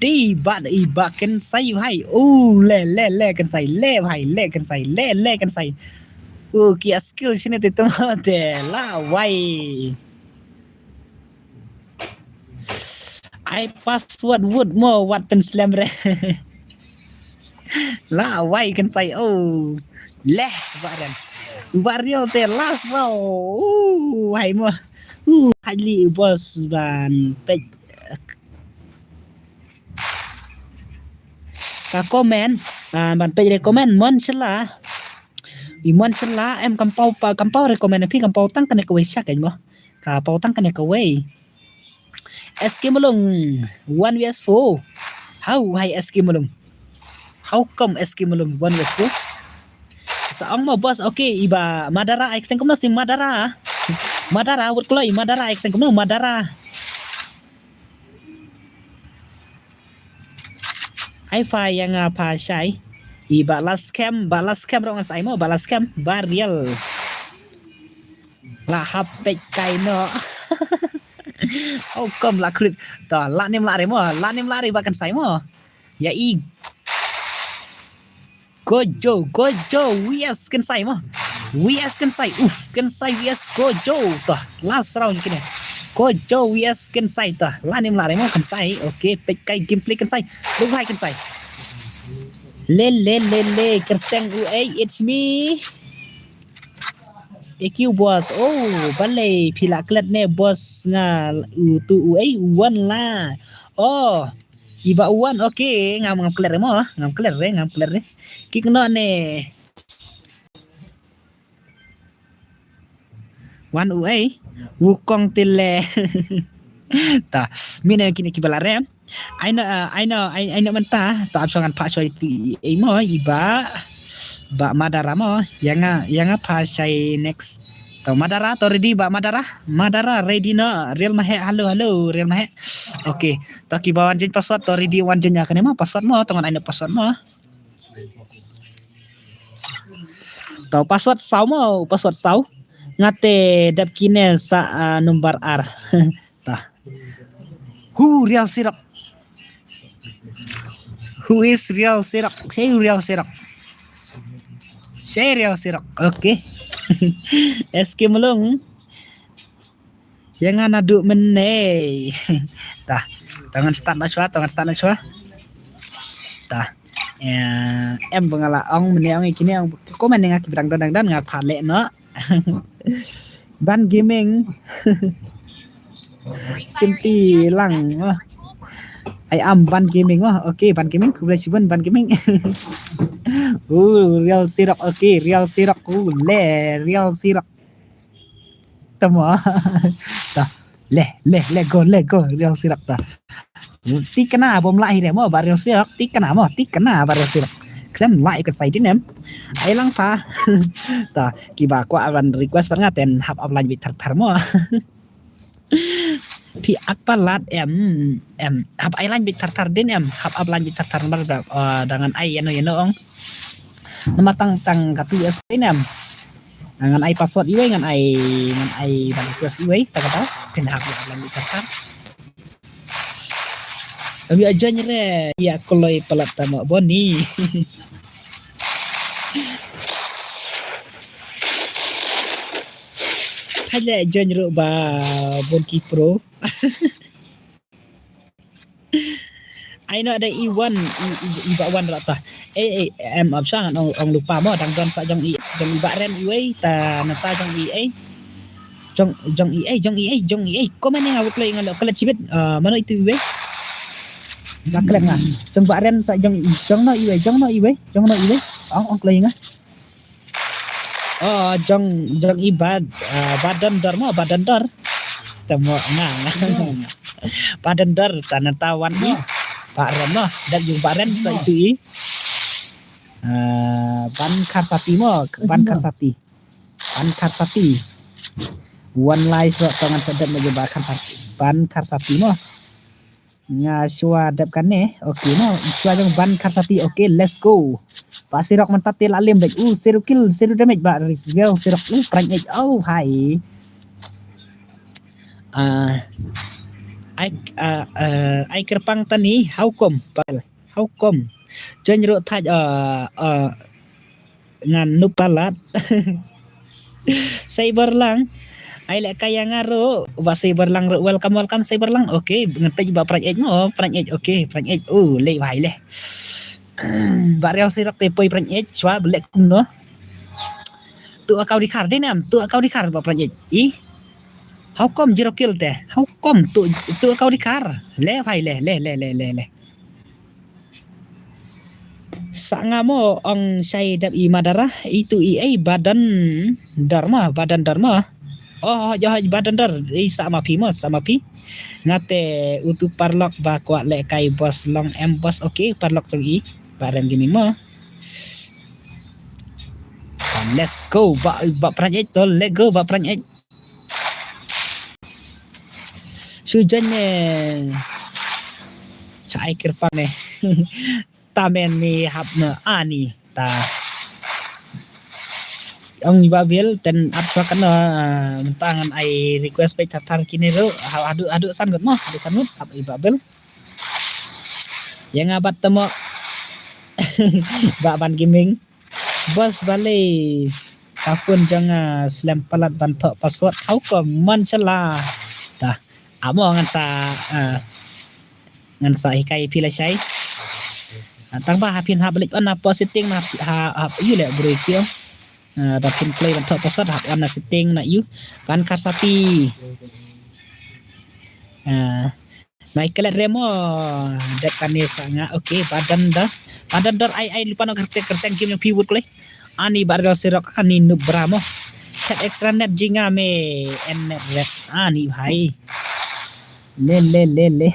đi bạn iba kan sai hai le kan sai le hai le kan sai le kan sai kia skill sini tu mate la wai I password wood mo what pen slam re la wai kan sai leh badan Vario te last row hay mo highly boss ban pe ka comment ban pe recommend mon sala imon sala em kampau recommend phi kampau tăng cái này cái sắc cái mo kampau tăng cái này cái Eskimolong 1vs4 how hay Eskimolong how come Eskimolong 1vs4 Saong mo boss okay iba Madara I think si Madara Madara word kloy Madara I think Madara I fa yang apa syai iba last cam rong sai mo balas cam barial la hapek kaino kom la krit ta la nim la re ba kan sai mo ya i Gojo yes kan sai mo yes kan sai kan sai yes Gojo tah last round kini Gojo yes kan sai tah lanim lare mo kan sai okay pek kai gameplay kan sai lu hai kan sai le kerteng it's me EQ boss balai pila klat ne boss nga tu one la iba uan okay ngam kler mo ngam kler kik no ne wan wukong tile ta mina kini kibalare aina menta ta absangan pak soy mo iba ba Madara mo yang apa say next to Madara to ready ba Madara ready no real mahe halo real mahe okay to ki bawan jen password to ready wan jen yakane mo password mo tongan aina password mo to password sau ngate dap kine sa number R ta real sirok who is real sirok say real sirok okay SK melung yang nadu meneh tah tangan start na chua tah em bangala ong meneh ong kini ang komen nga kibrang dan nga phale no ban gaming simpi lang I am ban gaming okay ban gaming congratulations ban gaming real sirok okay real sirok real sirok tamo ta le go real sirok ta tikana bom lại mo ba real sirok tikana ba real sirok klem lại cái sai tin em ai lang pa ta kiba kwa ban request ban ngaten hap offline bit thar mo pi apalat em hap ailan bit thar din em hap offline bit thar dengan ai yano ong nomor tang katu es em dengan ai password iwe dengan ai ban request iwe ta kata ken hap offline bit thar kami aja nyere ya koloi pelat tama boni Thale aja nyere ba bonki pro I know ada Iwan rata em absang ong lupa mo dang don sa jong iba ren iwe ta nata jong EA komen nga play nga kala chibet mano itu iwe naklet nga jong ba ren sa jong no iwe ong play nga jong ibad badan dor temo nga badan dor tanatawan mo Pak Ren mo dan yung Pak Ren sa itu ban karsati one lies tangan sedap mo ban karsati mo nga shua dap kan okay no shua jong ban karsati okay let's go pa sirok mentate lalim dek zero kill zero damage ba real sirok prank edge oh hai ai kerpang tani how come jenro thaj ngan nupalat cyber lang ai lek kaya ngaro ba cyber lang welcome cyber lang okay ngepej ba prank edge mo prank edge okay prank edge le vai le ba real sirok te poi prank edge chwa belek kum no tu akau di kar nam tu akau di kar ba prank edge how come zero kill te how come tu akau di kar le vai le sanga mo ang syai dap i madara itu badan dharma oh jahat badan dar sama pi ngate utu parlok ba kwa le kai bos long boss okay parlok tu barang gini mo let's go ba project to let go ba project sujan cai kerpang tamen mi hapna ani ta ông Babil dan absakan mentangan ai request page tar kini ro adu sangut mah adu sangut ab Babil yang abat temo ban gaming bos balik kafun jangan slam palat bantok password au ko man chala ta amo ngan sa hikai pilai sai tang ba hapin ha balik on apa setting na ha you le bro kio da pin play bantok password ha on setting na you ban karsapi Michael Remo dat kanesa nga okay badan dar ai lupa no kerteng game pivot kle ani bargal sirok ani nubramo chat extra net jinga me en net ani bhai le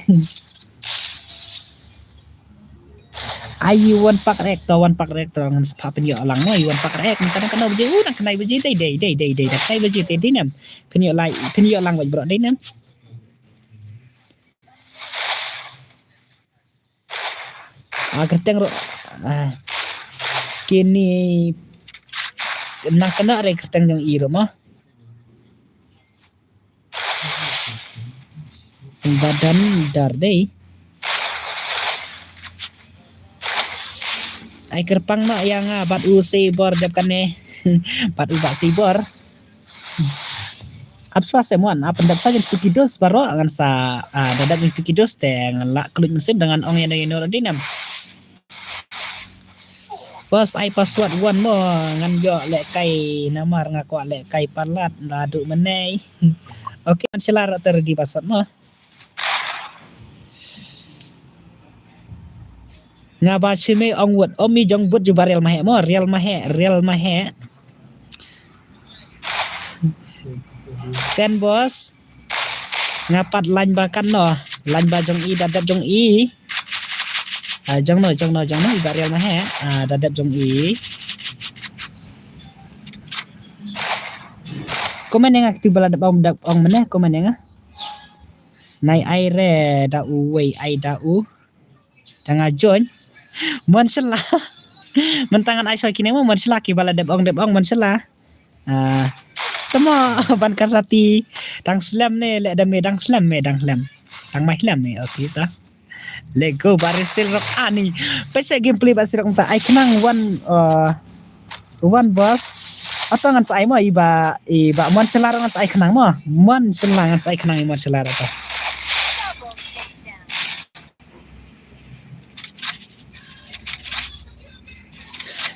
ai one pack rector ngan sapapin yo alang mo one pack rek kan kan beje nang kenai beje dai kai beje te dinam pin yo alang baj bro dinam kerteng ro kini kena re kerteng yang iro mah badan dar deh ai kerpang mak yang bat u sibor dep kan bat u bak sibor abswa semuan apa ndak saja tukidos baro ngan sa dadak tukidos teng la kelut musim dengan ong yang dinam bos ai password one mo ngan yo lek kai namar ngaku lek kai palat ladu menei okey selar terdi password mo ngaba chime ong wot omi jong but ju barel mahe mo real mahe kan bos ngapat lain bakan no lain ba jong i dadap jong i jong no barel mahe dadap jong i komen yang aktif bala dap ong meneh komen yang nai aire da u wei ai da u tanga join mon sela mentangan ai soi kini mo mon sela ki bala dap ong mon sela temo ban karsati dang slam ne lek dame dang slam dang mai slam ne okey ta lego barisil rock ani pese gameplay basir ta ai kenang one boss atau ngan sai mo iba mon sela ngan sai kenang mo mon sela ngan sai kenang mon sela ta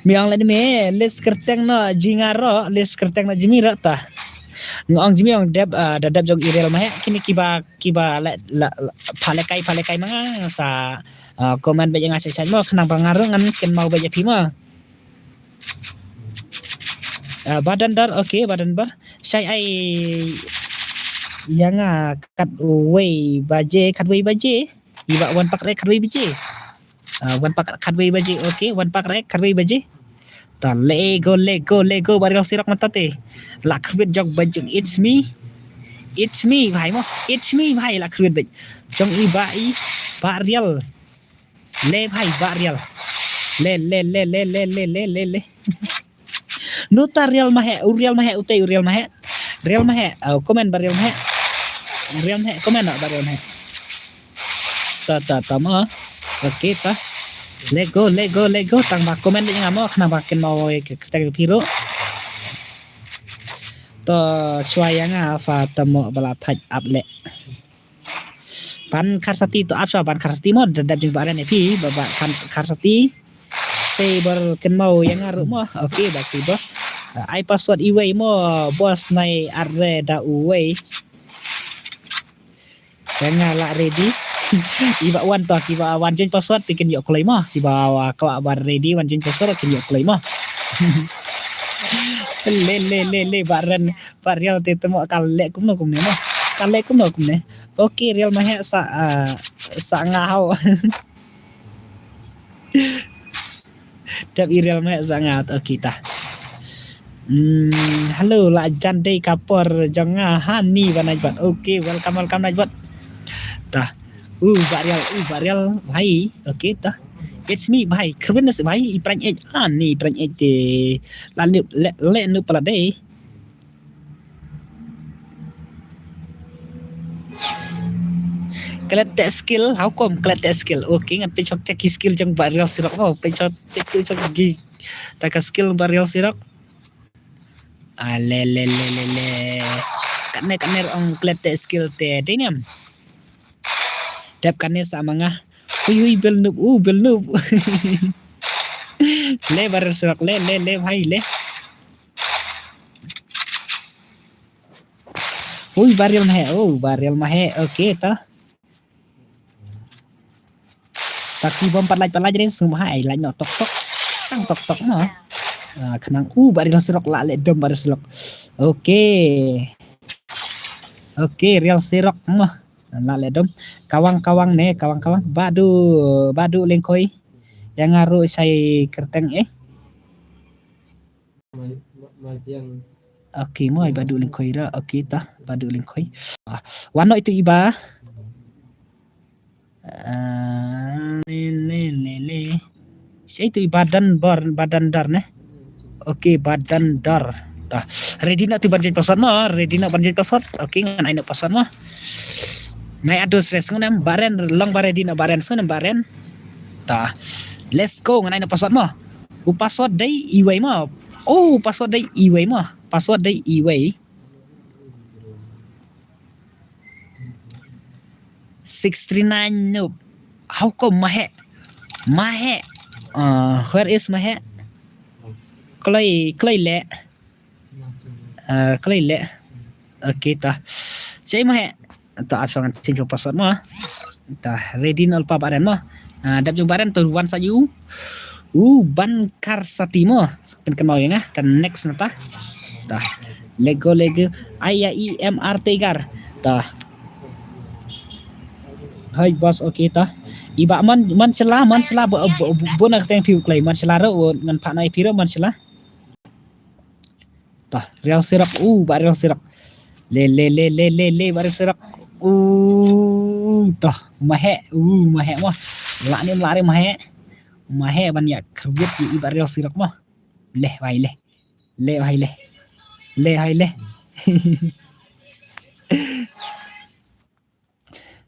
miang lagi me les kerteng no jingaro les kerteng no jimira ta ngong jimiong dadap jong irel mah kini kiba la palekai manga sa komen baje ngasih saya mo kenang pangaruh ngan ken mau baje pima badan dar okey badan bar saya ai yang kat way baje iba wan pak rek kat way baje wan pak kat way baje okey wan pak rek kat way baje ta lego baril sirok matate la khwit jog bajung it's me bhai mo it's me bhai la khwit baj jong i bai Barial. Le bhai barial. Le. Nuta real mahe, urial mahe ute urial mahe. Real mahe, komen barial mahe. Real mahe, komen nak barial mahe. Sata tama. Oke ta. Lego. Tang ba komen ni ngamo kenapa ken mau kita piro. To suaya nga fa tamo bala thaj up le. Pan karsati to apsa pan karsati mo dadap jeng baran epi baba kan karsati say bar ken mau yang ngaru mo oke basi ba ai password iway mo bos nai arre da uway yang ngala ready iba wan to kiba wan jeng password tikin yo klay mo kiba ka bar ready wan jeng password kin yo klay mo le baran parial te temo kalle kum no kum ne mo kalle kum no kum ne oke real mahe sa ngau tapi real mahe sa ngat oke ta halo la jande kapor jonga hani banajbat oke welcome najbat ta barial bhai oke ta it's me bhai kerbenas bhai prank ej ani prank ej le nu pala dei Kelete skill, how come kelete skill? Okay, ngan pencok tek skill jang barial sirok. Oh, pencok gi. Tak skill barial sirok. Le. Kane ong kelete skill te deniam. Dap kane sama ngah. Hui bel noob. Le barial sirok le bhai le. Hui barial mahe. Okay ta. Taki bom pat laj ren semua ai laj no tok tang tok no kenang barial sirok la le dom barial sirok oke real sirok mah la le dom kawang badu lengkoi yang ngaru sai kerteng oke moi badu lengkoi ra oke ta badu lengkoi wano itu iba le saya itu badan dar ne oke badan dar tah ready nak tu banjir password mah oke ngan aina password mah nai address res ngan baren long baredi na baren sun baren tah let's go ngan aina password mah password dai iway mah password dai iway 639 noob. How come Mahe? Where is Mahe? Clay le. Okay ta. Cai Mahe. Ta option change password mo. Ta ready nol pa baran mo. Dap jung baran tu one sayu. Ban karsati mo. Pen mau ya ta next na ta. Ta. Lego IMR Tigar. Ta. Hai bos oke ta iba man celah bona teng piu klai man celah ro ngan pak nai piro man celah ta real sirap barial sirap le barial sirap ta mahe mah lari mahe banyak kerjit di barial sirap mah le hai le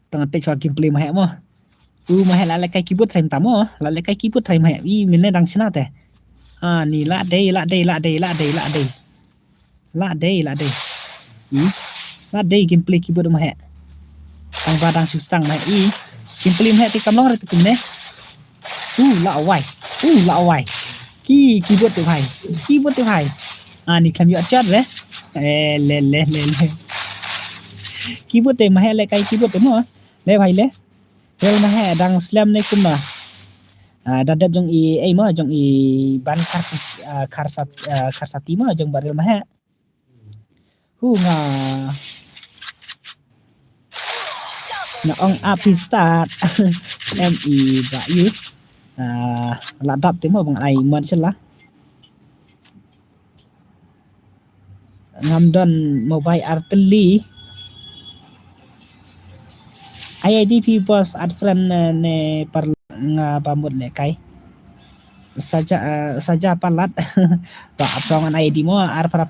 tengah page gameplay mahe mo mahe la kai keyboard time tamo la kai keyboard time mahe minne dang sina te ni la dei gameplay keyboard mahe tang badang sustang mahe gameplay mahe ti kamlong ret kumne la awai keyboard te bhai ni klam yo chat le le keyboard te mahe le kai keyboard te mo le bhai le rel mahe dang slam ne kuma dadap jong jong i ban karsati mo jong baril mahe nga ong api start mi ba yu ladap te mo bang ai man sela ngamdon mobile artillery IIDP bos ad friend ne par nga pamut ne kai saja palat to apsongan ID mo ar pra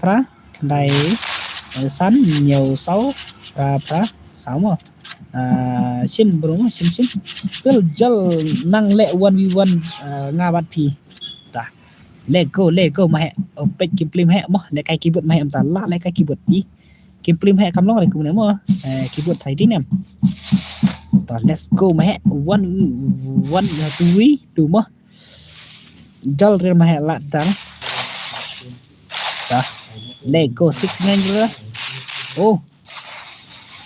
kendai san nhiều sáu pra sáu mo xin bro xin pel jal nang le 1v1 nga bat pi ta Lego ma he opet kim plim he mo le kai keyboard ma he ta la le kai keyboard đi kim plim he kam long re kum ne mo keyboard thai đi nem to let's go ma he one tu mo jal re ma he la ta Lego 6 ngan juga oh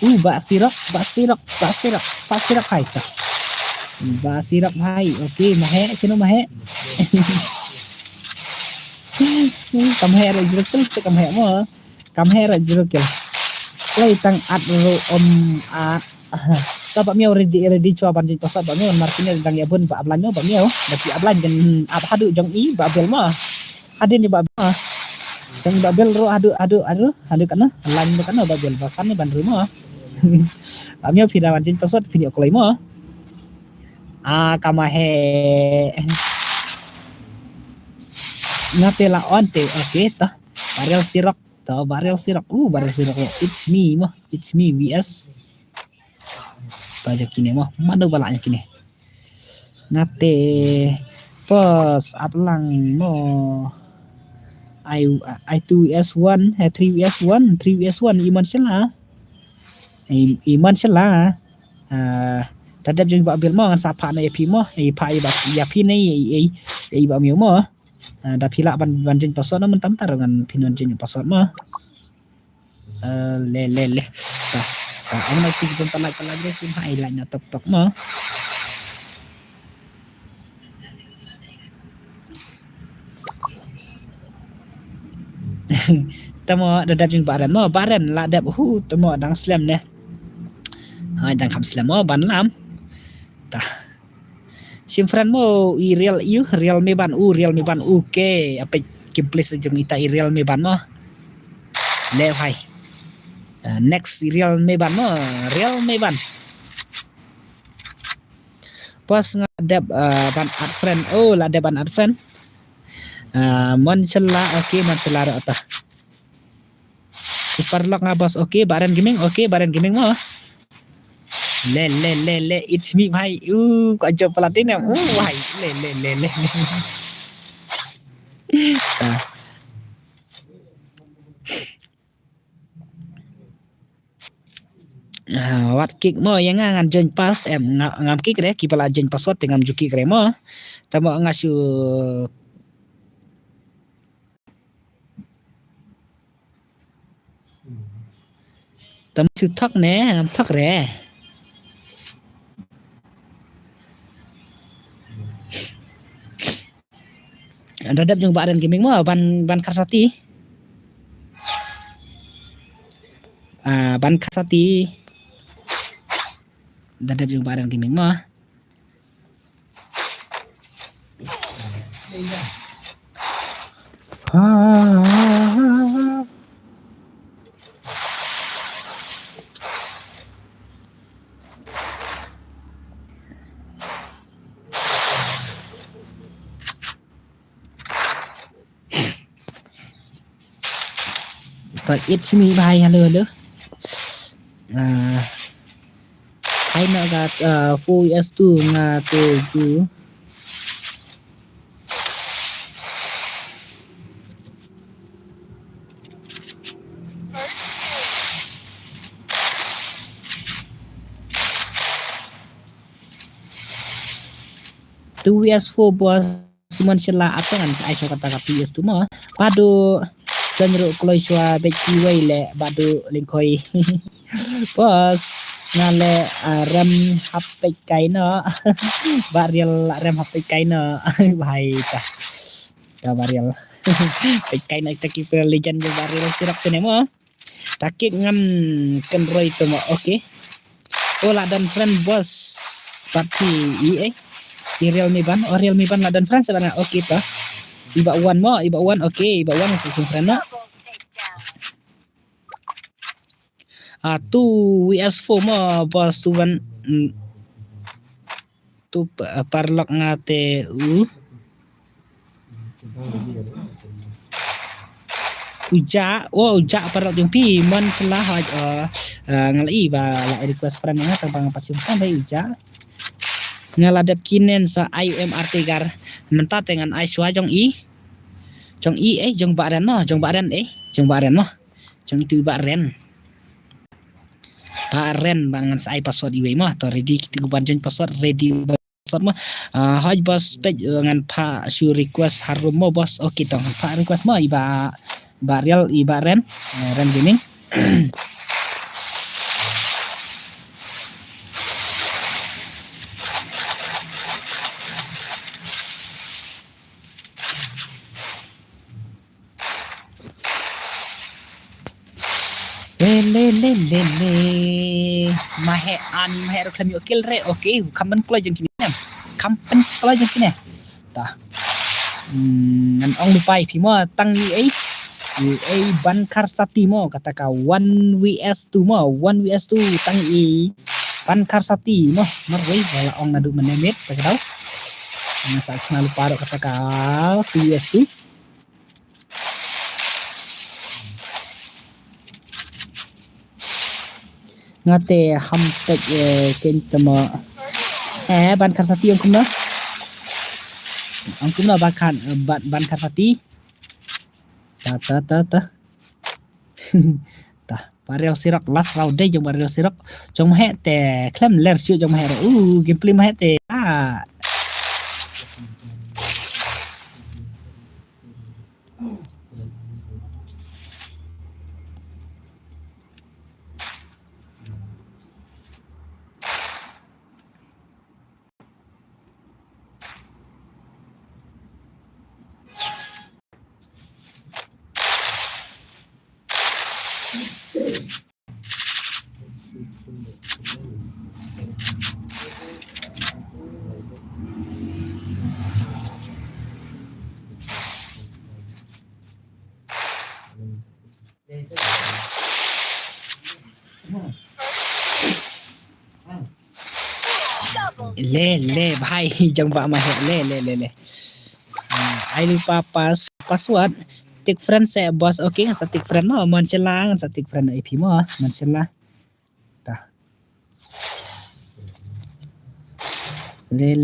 Bak sirap hai ta Bak sirap hai okey mahe sino mahe kam he ra jurkel kam he mo kam he ra jurkel lai tang at ro om at ta ba miao ready cho ban jin pasal ba miao markine dang ya bun ba ablanyo ba miao tapi ablan jan ab hadu jong i ba bel ma adin ni ba jong ba bel ro adu kana lan kana ba bel basan ni ban rumah miao phi ban jin pasal video ko lai mo kamahe ngatela onte okay ta barrel sirap it's me vs pada kini mah mana balanya kini ngate pos aplang mo I2s1 3vs1 iman sela tadap jeng ba bil mo ngan sapa na ep mo pa ba ya pi nei ba miu mo da pila ban jeng pasot na mentam tar ngan pinon jeng pasot mo le ta ang na ti pun pala sim hai la na tok mo tamo dadap jeng baran mo baran la dap tamo dang slam ne hai dang kham slam mo ban lam ta sim friend mo real me ban ke apa gameplay sejeng ita real me ban mo le hai next real me ban pas ngadap ban ad friend la ada ban ad friend mon sela man sela ra ta Superlock ngabos baran gaming mo le it's me bhai kok job platinum bhai le wat kick mo yang ngan join pass ngam kick re ki pala join password ngam juki kre mo tamo ngasu tam chu thak ne ngam thak re dadap jung baran gaming mo ban karsati dadap jung baran gaming mo to it's me bhai hello hai na ga 4s2 nga to ju tu vs4 bos simon sela apa kan ai so kata PS tu mah padu janro kloi swa beki wai le badu lingkoi bos ngale rem HP kai no baril rem HP kai no bhai ta baril kai na ta ki legend jo baril sirap sene mo takik ngam kenroi to mo okay ola dan friend bos party real me ban la dan friend sebenarnya okay ta iba one okay iba one sing friend no 2 vs4 mo bos tuan tu parlok ngate ujak parlok jong pi mon selah ngalai ba la request friend nga tang pasim kan dai ujak ngaladap kinen sa IUMRT gar menta dengan aiswa jong i jong baran mo jong baran mo jong itu baran bangan sa ai password iwe mo to ready kita guban jong password ready password mo haj bos page ngan pa su request harum mo bos oke tong pa request mo iba real iba ren gaming le mahe ani mahe reklam yo kill re oke kamen klo jeng kini kampen klo jeng kini ta ngan ong lupai pi mo tang ni ban karsati mo kata ka 1 vs 2 mo 1 vs 2 tang ban karsati mo marwei wala ong nadu menemit ta kau masa selalu paro kata ka 2 vs 2 ngate hamtek kentama ban karsati ong kumna ban karsati ta barel sirak las raude jong barel sirak jong he te klem ler chu jong he gameplay ma he te le bhai jong ba ma he le ai lupa password tik friend saya bos oke ngan sa tik friend mo mon celang sa tik friend IP mo mon celah ta le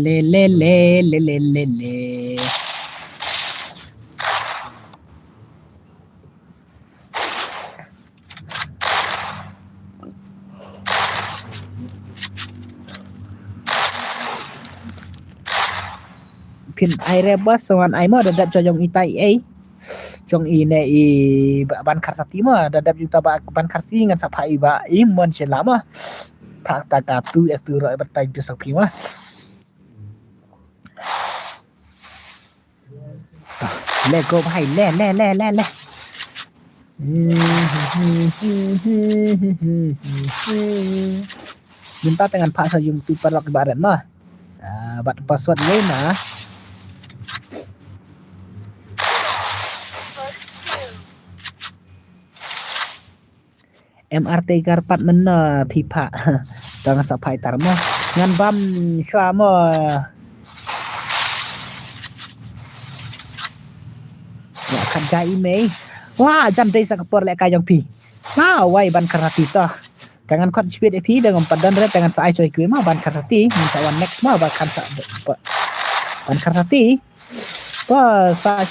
pin ai rebas soan ai mo dadap jong itai jong ine ban karsati mo dadap juta ban karsi ngan sapa iba mon selama pak takatu es tu roi bertai tu sapi mo le go bhai le minta dengan pak sayung tu perlok barat mo bat password lena MRT karpat mena pipa dengan sapai tarmo ngan bam shwa mo ya kerja email wah jam dei sakapor lek kayong pi wai ban karati to dengan kot speed pi dengan padan re dengan sai soi kui ma ban karati min sawan next ma ban karati pa sa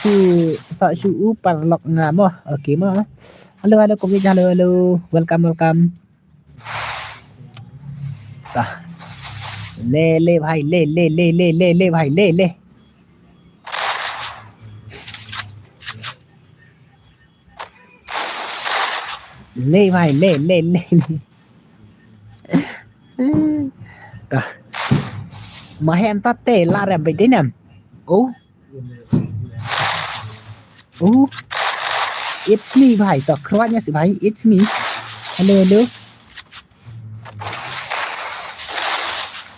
su parlok ngamo oke ma halo komik halo welcome ta le bhai le bhai le bhai le ta mahem tate la rem be dinam it's me bhai to khroanya si bhai it's me hello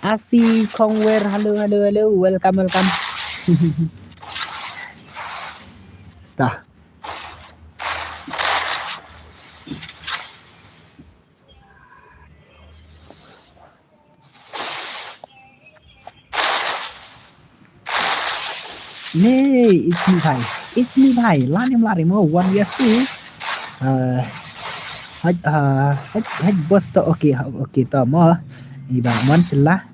asi kongwer halo welcome ta Nay, it's me bhai. It's me bhai. Lari mo 1vs2. Hết boss to okay to mo. Iba mon sila.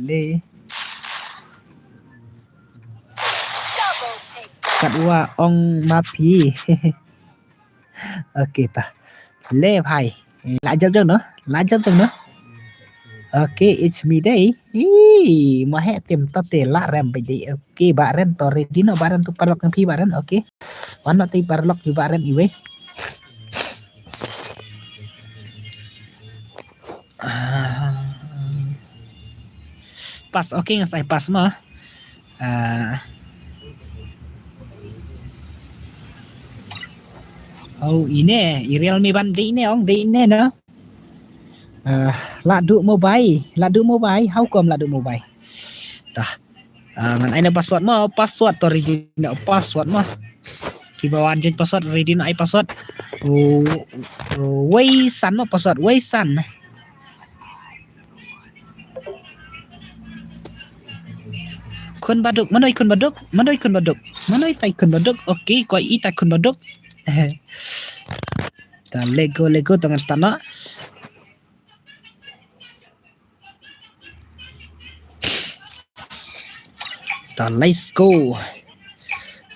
Le. Katwa ong mapi. Okay ta. Le bhai. Lại chấm nữa. Okay, it's me day. Mahe tim to te la remไปดี Okay, baren to ready no baren tu parlok ng pi baren. Okay. One not parlok ju baren iwe. Pas okay ngasai pas mah. Oh ini Realme bandi ini ong di ini no. Ladu mobile how come ladu mobile tah ngan aina password to ready na password mah di bawah anjing password ready na ai password wei san mah password wei san kun baduk manoi tai kun baduk okay koi i tai kun baduk ta lego tangan stana ta let's go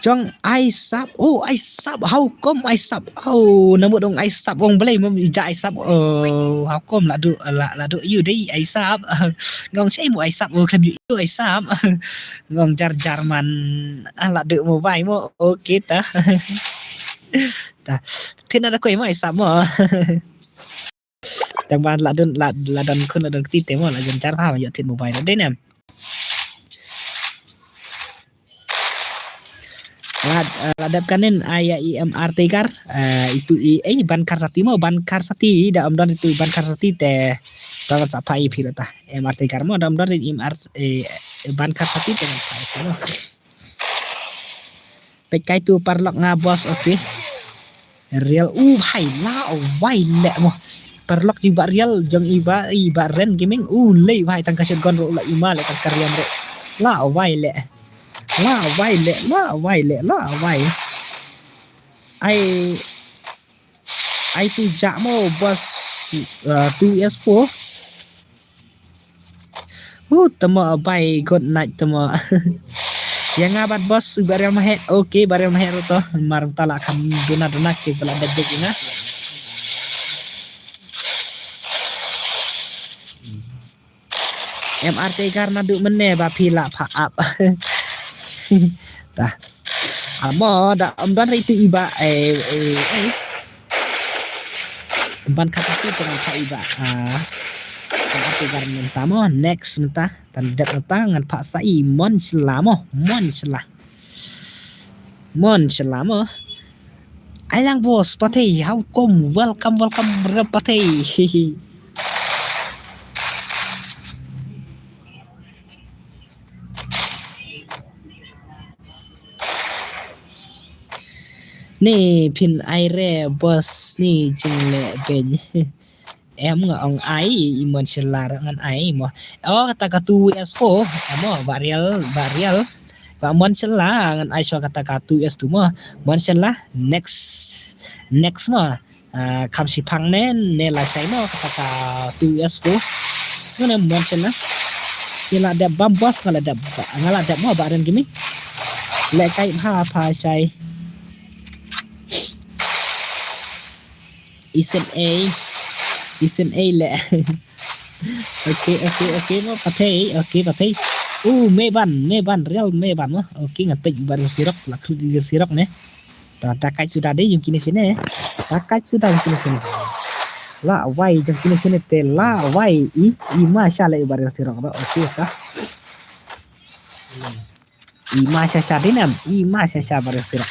Chong ai sap how come ai sap namu dong ai sap ong belai mem ija ai sap how come la du you dei ai sap ngong sei mo ai sap kan you ai sap ngong Jarman la du mo vai mo okay ta ta thiên ada koi mo ai sap mo tang ban la don kun la don ti te mo la jan jar pa yo thiên mobile đấy nè ladap kanin aya IMRT kar itu ban karsati mo ban karsati da amdan itu ban karsati te tangan sapai pilota MRT kar mo da amdan ban karsati te mo pekai tu parlok nga bos okay real hai la wai le mo parlok juga real jong iba ren gaming le wai tang kasih gon ro la ima le tang karyam ro la wai le ai tu jak mo bos 2S4 temo bai god night temo yang ngabat bos barel mahe okay barel mahe to mar tala kan dona ke bala bedek ina MRT karena duk mene ba pila pa up dah amo da amdan itu iba ban kapati dengan pa iba apa garmen tamo next mentah tandat tangan pak sai mon selamo ailang bos patei how come welcome patei ni pin aire bos ni jingle ben em ngong ai imon selar ngan ai mo kata katu S4 mo varial ba mon selar ngan ai so kata katu S2 mo mon selar next mo kam si pang ne la sai mo kata katu S4 sengana mon selar kila ada bambos ngala ada mo baran gimi le kai pa sai isen A le okay mo patay me ban real me ban mo okay ngatik bareng sirok laku di sirok ne takai sudah deh yung kini sini takai sudah yung kini sini la wai yung kini sini te la wai ima sya le bareng sirok do okay kah ima sya dinam ima sya bareng sirok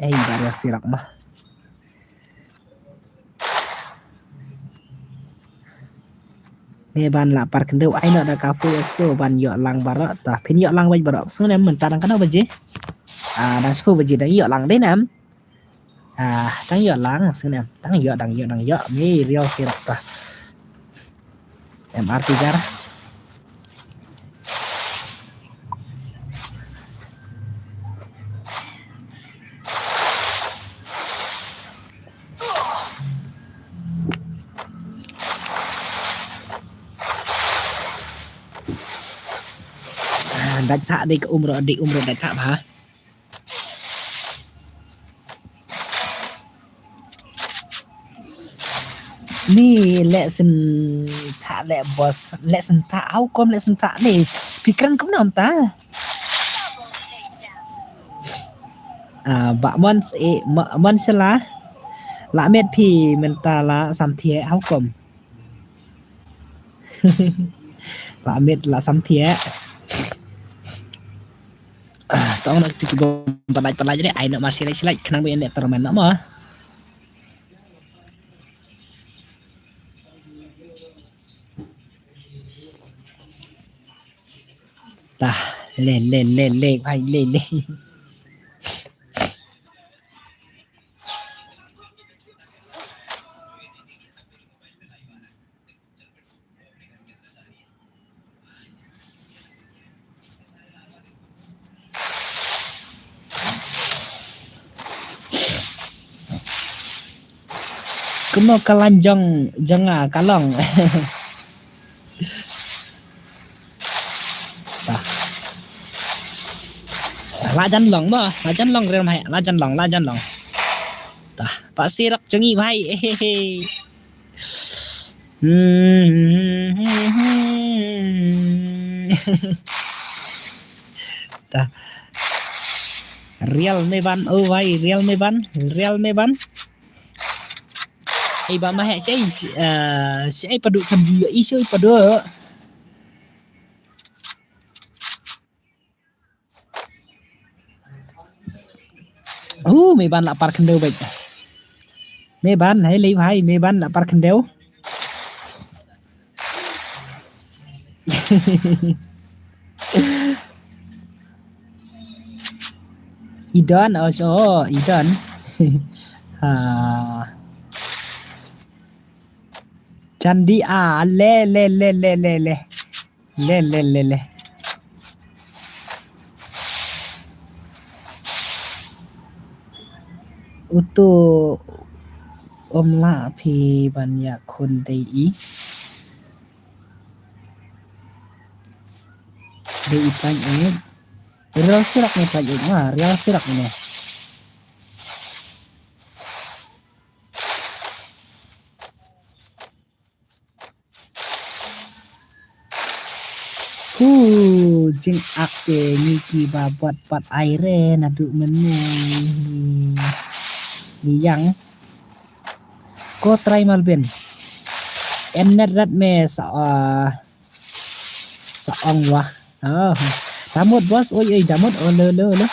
Baru sirak mah. Ban lapar kendau ai nak ada kafe tu ban yok lang barak tah pin yok lang baj barak so nem mentang kana baje dan sku baje dah yok lang deh nam tang yok lang so nem tang yok mi real sirak tah MRT jar Đạch thạ đi umroh đạch thạ hả ni lesson thạ lẹ boss lesson thạ áo com lesson thạ này pikiran cũng nam ta bak mon sela la met pi mentala sam thie áo com la met la sam thie tao nak tiba pada jadi ai nak masih lagi kenang be net termen nak mah tah le bhai le Kuno kalanjong janga kalong tah lajan long ba lajan long rem hai lajan long tah pak sirak jongi bhai tah real me ban bhai real me ban ba ma hẹ sẽ padu kan dia isu padu me ban lapar kendeu baik me ban hai li bhai me ban lapar kendeu Idan Idan Candi le untuk la pi banyakคนdei banyak real sirak ni banyak mah real sirak ni jing akte niki babat pat aire nadu menu ni yang ko try malben enet rat me sa ong wah damut bos oi damut le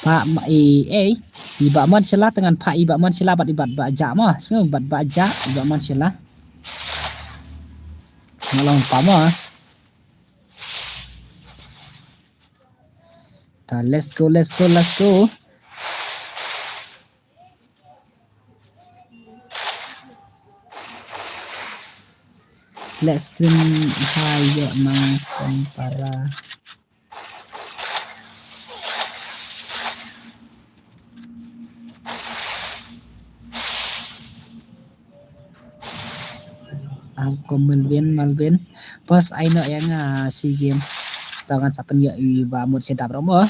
pak iba man sila dengan pak iba man sila bat ibat baja mah so bat baja iba man sila malong pama ta let's go let's stream hayo nang para aku Melvin pas aino yang si game tangan sapen ya iba mut sedap romo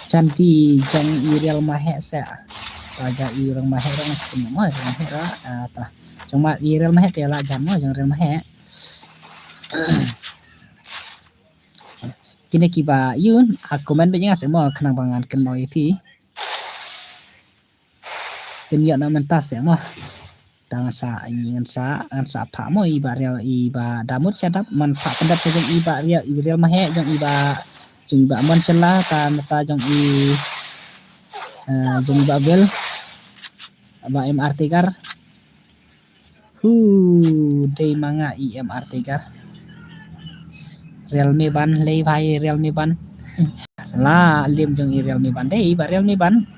canti jang real mahe sa taja irang mahe rang sapen mah hera ta cuma real mahe tela jamo jang real mahe kini kiba yun aku main banyak semua kenang bangan ken mau ip Kenyat nak mentas ya mah. Tangan sa pak mo iba real iba damut sadap man pak pendap sa jong iba real mahe jong iba man sela ta mata jong iba bel aba MRT kar day manga MRT kar real me ban lei vai real me ban la liam jong real me ban day iba real me ban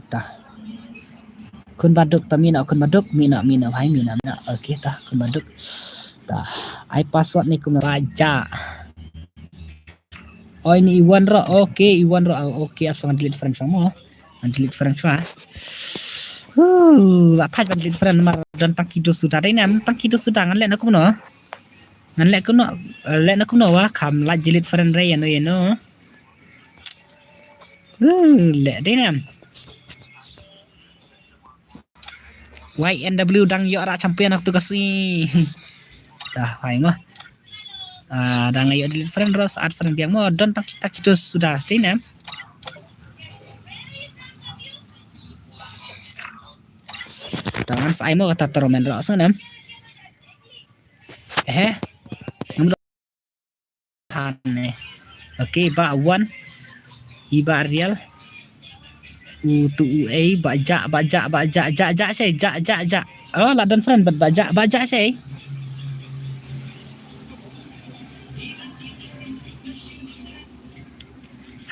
ta kun baduk ta mina kun baduk mina bhai mina oke ta kun baduk ta ai password ni kun baca oh ini Iwan ro oke abang delete friend sama delete friend semua lah thaj ban delete friend mar dan tak kido sudah dai nam tak kido sudah ngan lek nak kuno wa kham la delete friend re no lek dai nam YNW dang yo ara champion aku kasih dah hai mah dang yo delete friend ros add friend biang mo don tak kita sudah stay nam tangan saya mo kata teromen ros nam han oke ba one iba real tu baja saya ja oh lah dan friend baja saya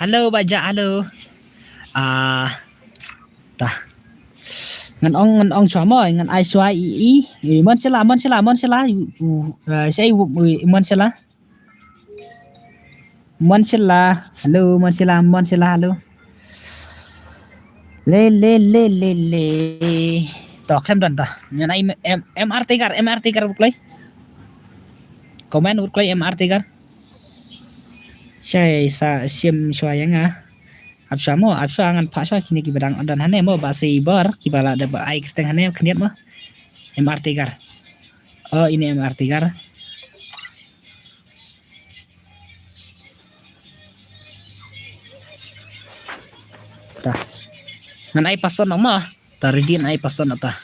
halo baja halo tah ngan ong chua mo ngan ai chua mon sela saya mon sela halo mon sela halo le to khem dan ta ngan ai MRT kar buklai komen buklai MRT kar saya sim chua yang absa ngan pa chua kini ki badang dan hane mo ba sei bar ki bala da ba ai keteng hane khniat mo MRT kar oh ini MRT kar ta ngan ai password nama ta ready ngan ai password ta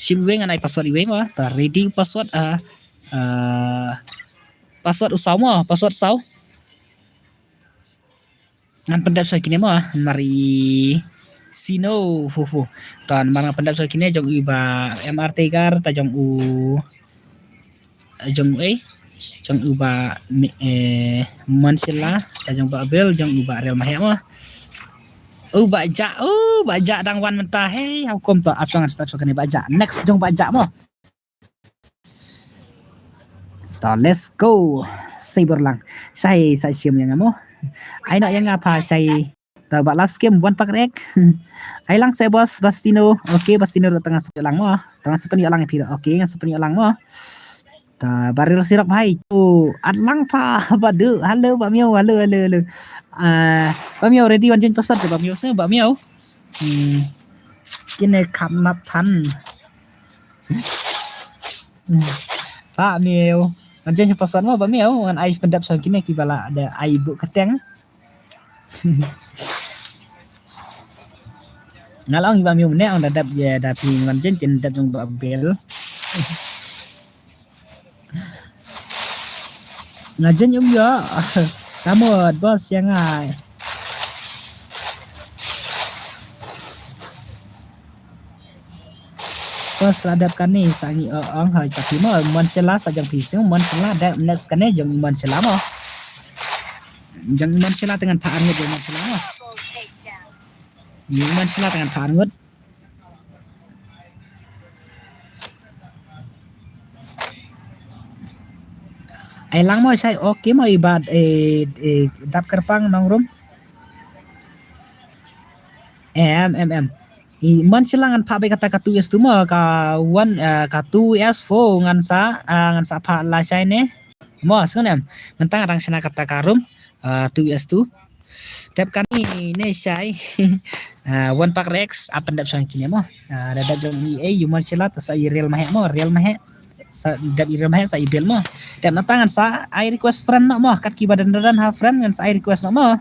sim we ngan ai password we ma ta ready password password usama password sau ngan pendap sa kini ma mari sino fufu tan marang pendap sa kini jong iba MRT kar ta jong ba mansela ta jong ba bel jong iba real mahe ma baja dang wan mentah hey hukum to absangan start kene baja next jong baja mo ta let's go cyberlang saya siam yang mo ai nak yang apa saya ta ba last game one pack rek ai lang saya bos Bastino oke Bastino tengah sepelang mo tengah sepeni lang pira oke ngan sepeni lang mo ta baril sirap hai tu adlang pa badu halo ba miao halo ba miao ready wan jin pesan ba miao se ba miao kini kham nap than ba miao wan jin pesan mo ba miao ngan ai pendap sa kini ki bala ada ai bu keteng ngalang ba miao ne ang dadap ya dapi wan jin dap jong ba bel ngajen yung ya kamot bos yang ai bos adap kani sangi ong hai sakimo mon sela sajang pisung mon sela da next kane jong mon sela mo jong mon sela dengan paan ngut mon sela mo yung mon sela dengan paan ngut ai lang mo sai oke mo ibad dap kerpang nongrum man silangan pa be kata katu es tu mo ka one ka 2s4 ngan sa pa la sai ne mo sunem mentang rang sana kata karum 2s2 dap kani ne sai one pack rex apa dap sang kini mo ada jong human silat sa real mahe dap iram hai sa ibel mo dan tangan sa I request friend nak mo kat ki badan ha friend ngan sa I request nak mo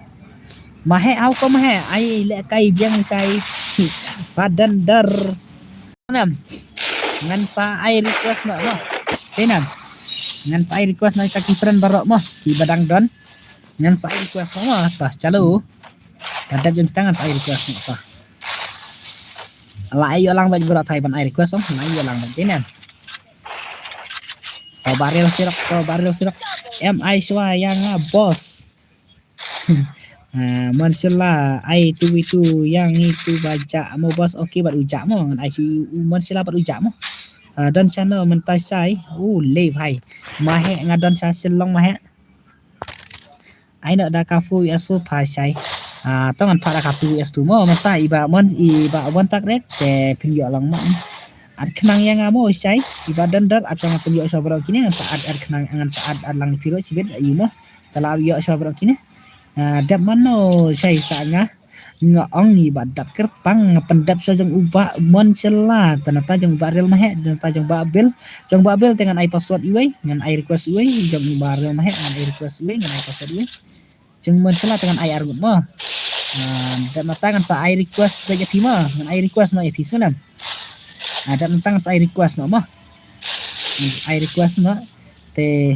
Mahe au ko mahe ai le kai biang sai padan dar nam ngan sa ai request no mo tenam ngan sa ai request na ka friend barok mo ki badang don ngan sa ai request mo tas chalo ada jeng tangan sa ai request mo ta lại yo lang baj berat thai ban ai request om lại yo lang baj tenam to barrel sirok em ai swa yang bos Mansilla ai tu itu yang itu baca mo bos okey bat ujak mo ngan ai su Mansilla bat ujak mo dan sana mentai sai le bhai mahe ngadon sa silong mahe ai nak da kafu asu phai sai tongan phara kafu as tu mo mata iba mon pak rek te pin yo lang mo ad kenang yang amo sai iba dandar at sangat pin yo sa bro kini saat ad kenang ngan saat ad lang piro sibet ayu mo tala yo sa bro kini dap mano sai sanga ngaong ni badat kerpang pendap so jong ubah mon sela tanata jong barel mahe tanata jong babel dengan ai password iwe ngan ai request iwe jong barel mahe ngan ai request iwe ngan ai password iwe jong mon sela dengan ai argut mo dan matangan sa ai request baja pima ngan ai request no episode nam ada tentang sa ai request no mo ai request no te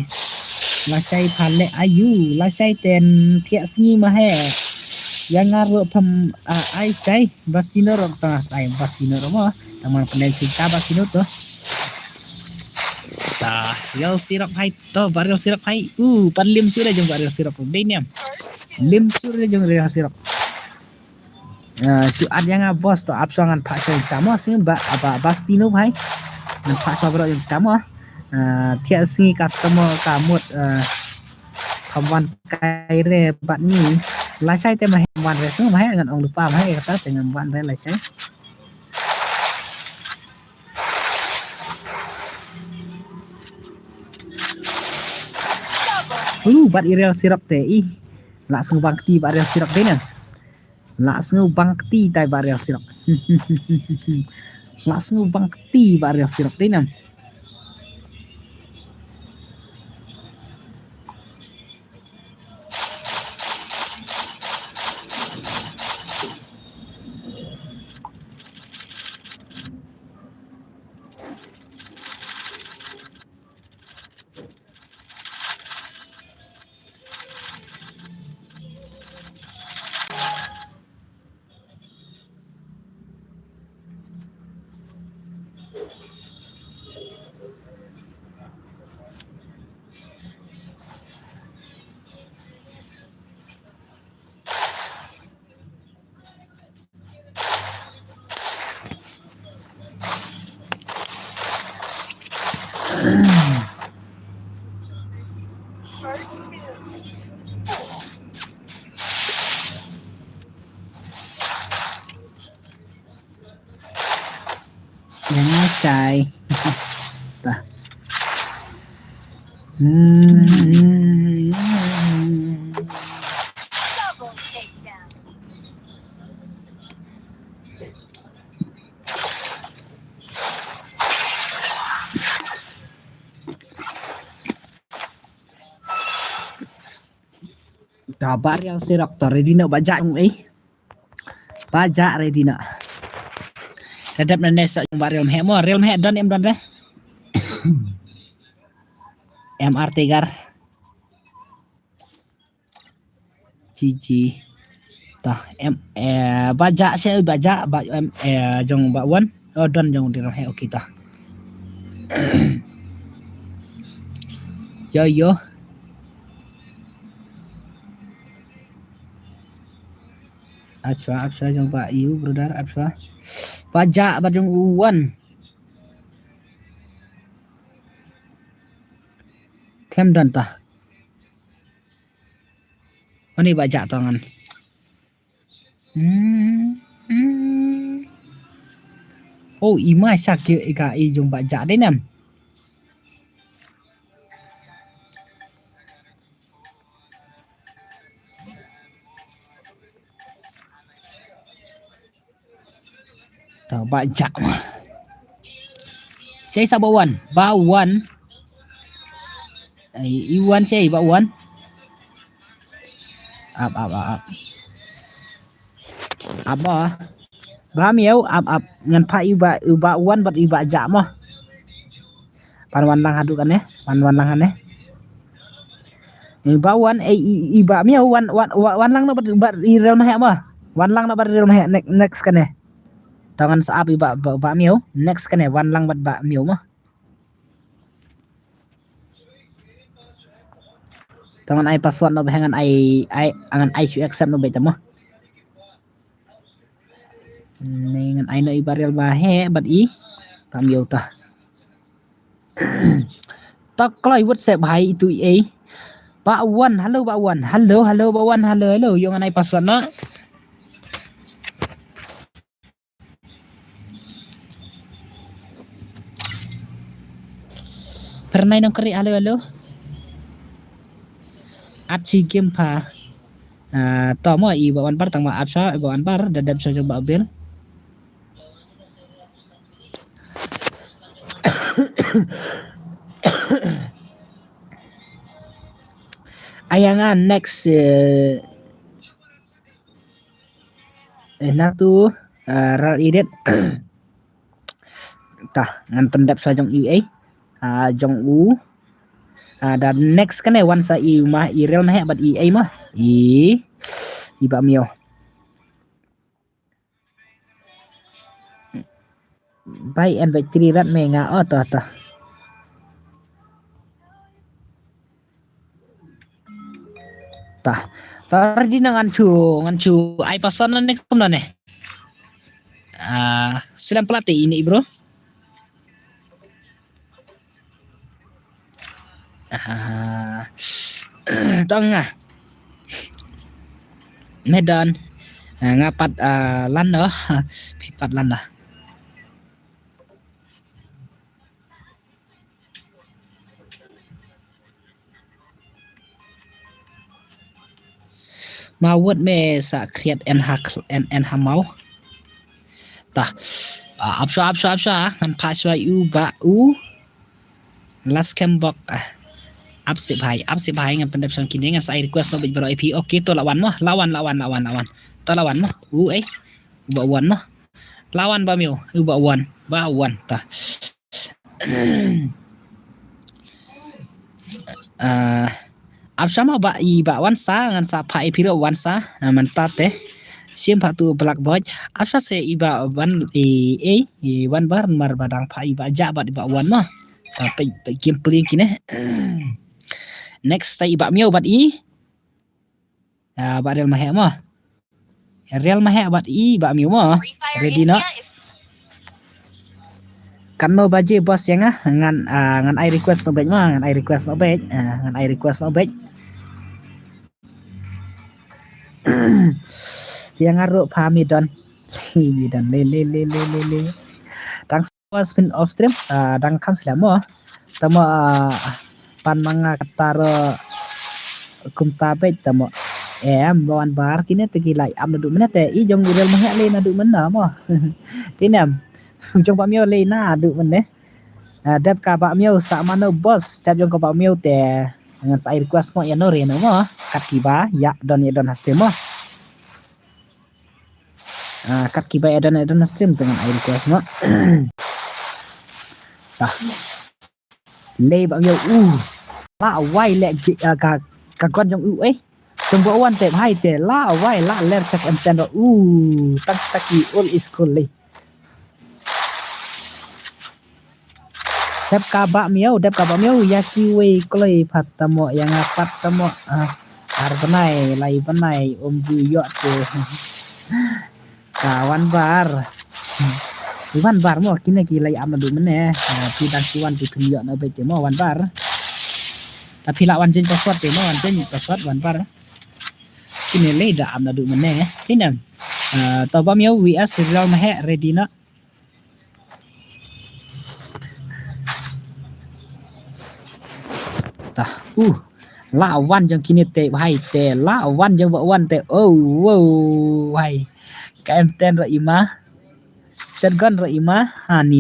lasai phale ayu lasai ten thia singi mahe yang ngaruh pem ai sai bastino rok tengah sai bastino mo taman pendel cerita bastino to ta real sirap hai to barrel sirap hai panlim sudah jong barrel sirap deniam lim sudah jong real sirap su ad yang bos to apsangan pak sai tamo sing ba apa bastino hai nan pak sabro yang tamo thia singi katamo kamut kawan kaire bat ni lai sai te mahe wan re sung mahe ngan ong lupa mahe kata dengan wan re lai sai bat irel sirap te langsung bangti bat irel sirap dena langsung bangti tai bat irel sirap langsung bangti bat irel sirap dena Jangan sai. Tah. Kabar yang si doktor ready nak bajak bajak ready nak Kadap na nesa yung baril mo real me don em don re MR Tegar Cici tah bajak saya bajak jong bakwan don jong di he oke tah yo Abswa jong Pak Yu brother Abswa pajak bajong uwan kem dan tah ini bajak tangan oh ima sakit ika jong bajak deh nam bajak saya sabawan bawan iwan saya bawan up Apa? Ba miêu up ngan pa iba wan bat iba ja mo. Pan wan lang hadu kan wan lang kan iba wan iba miêu wan lang na bat irel mah mo. Wan lang na bat irel mah next kan tangan saap iba ba miêu next kan wan lang bat ba miêu mo. Tangan ai password no behangan ai angan ai chu accept no beta mo. Ngan ai no ibarel ba he bat i pam yo ta. Ta kloi WhatsApp hai itu Pak Wan, halo Pak Wan. Halo Pak Wan, halo. Yung anai password no. Pernah nong keri halo. Aci game pa. Tomo i Pak Wan par tang maaf sa Pak Wan par dadap sa coba bel. Ayangan next natu ral idet tah ngan pendap sa jong UA jong u dan next kan wan sa i mah i rel mah bat i mah i ba mio by and by 3 rat menga ta tah tar di ngan cu ai pason nek kum ne silam pelatih ini bro tengah Medan ngapat lan dah pipat lan dah mawat me sa create and hamau tah apsa kan paswa u ba u last cambok up sip hai ngan pendap sang kini ngan saya request no bro IP oke to lawan mah lawan to lawan mah ba wan mah lawan ba mio ba wan ta Absama ba i ba wan sa ngan sa pa IP ro wan sa mantat sim pa tu black boy absa se iba wan wan bar mar badang pa iba ja ba wan mah pe gameplay kini next tay iba mio bat i ba real mah mah real mah bat i ba mio mah ready no kano baje bos yang ngan I request no mah ngan I request no yang ngaruh pahami don le tang spin off stream dang kam selama tamo pan manga kataro kumtabet tamo bawan bar kini tegilai am nadu mana te i jong urel mah le nadu mana mo tinam jong pa mio le na adu mana dap ka ba mio sa mano bos dap jong ka ba mio te ngan sa request mo ya no re no mo kat kiba ya don hastem mo kat kiba ya don stream dengan air request mo tah le ba mio la wai le ka kon jong u jong bo wan te hai te la wai la ler sak em ten tak taki all school le dap ka ba mio yaki we kloi phat tamo yang apat tamo ar banai lai banai bu yo te kawan bar wan bar mo kini ki lai am du mene pi dan suwan pi pin yo na be te mo wan bar tapi la wan jen password te mo wan jen password wan bar kini le da am du mene tinam to ba mio vs real mah ready na tah la wan jong kini te hai te la wan jong ba wan te wow hai ka em ten ro ima shotgun ro ima ni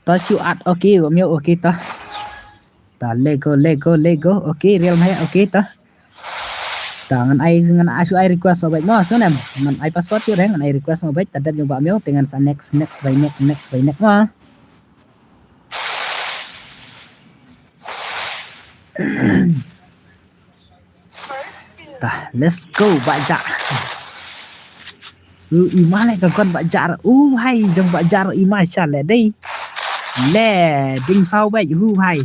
to siu at okay ba mio okay ta ta Lego okay real mai okay ta ngan asu ai request so baik mo so nem ngan ai password chu ngan ai request so baik tadap yung ba myo dengan sa next by next mo ta let's go baca ima lại con baca hay dòng baca ima cha lẹ đây lẹ đinh sau vậy hay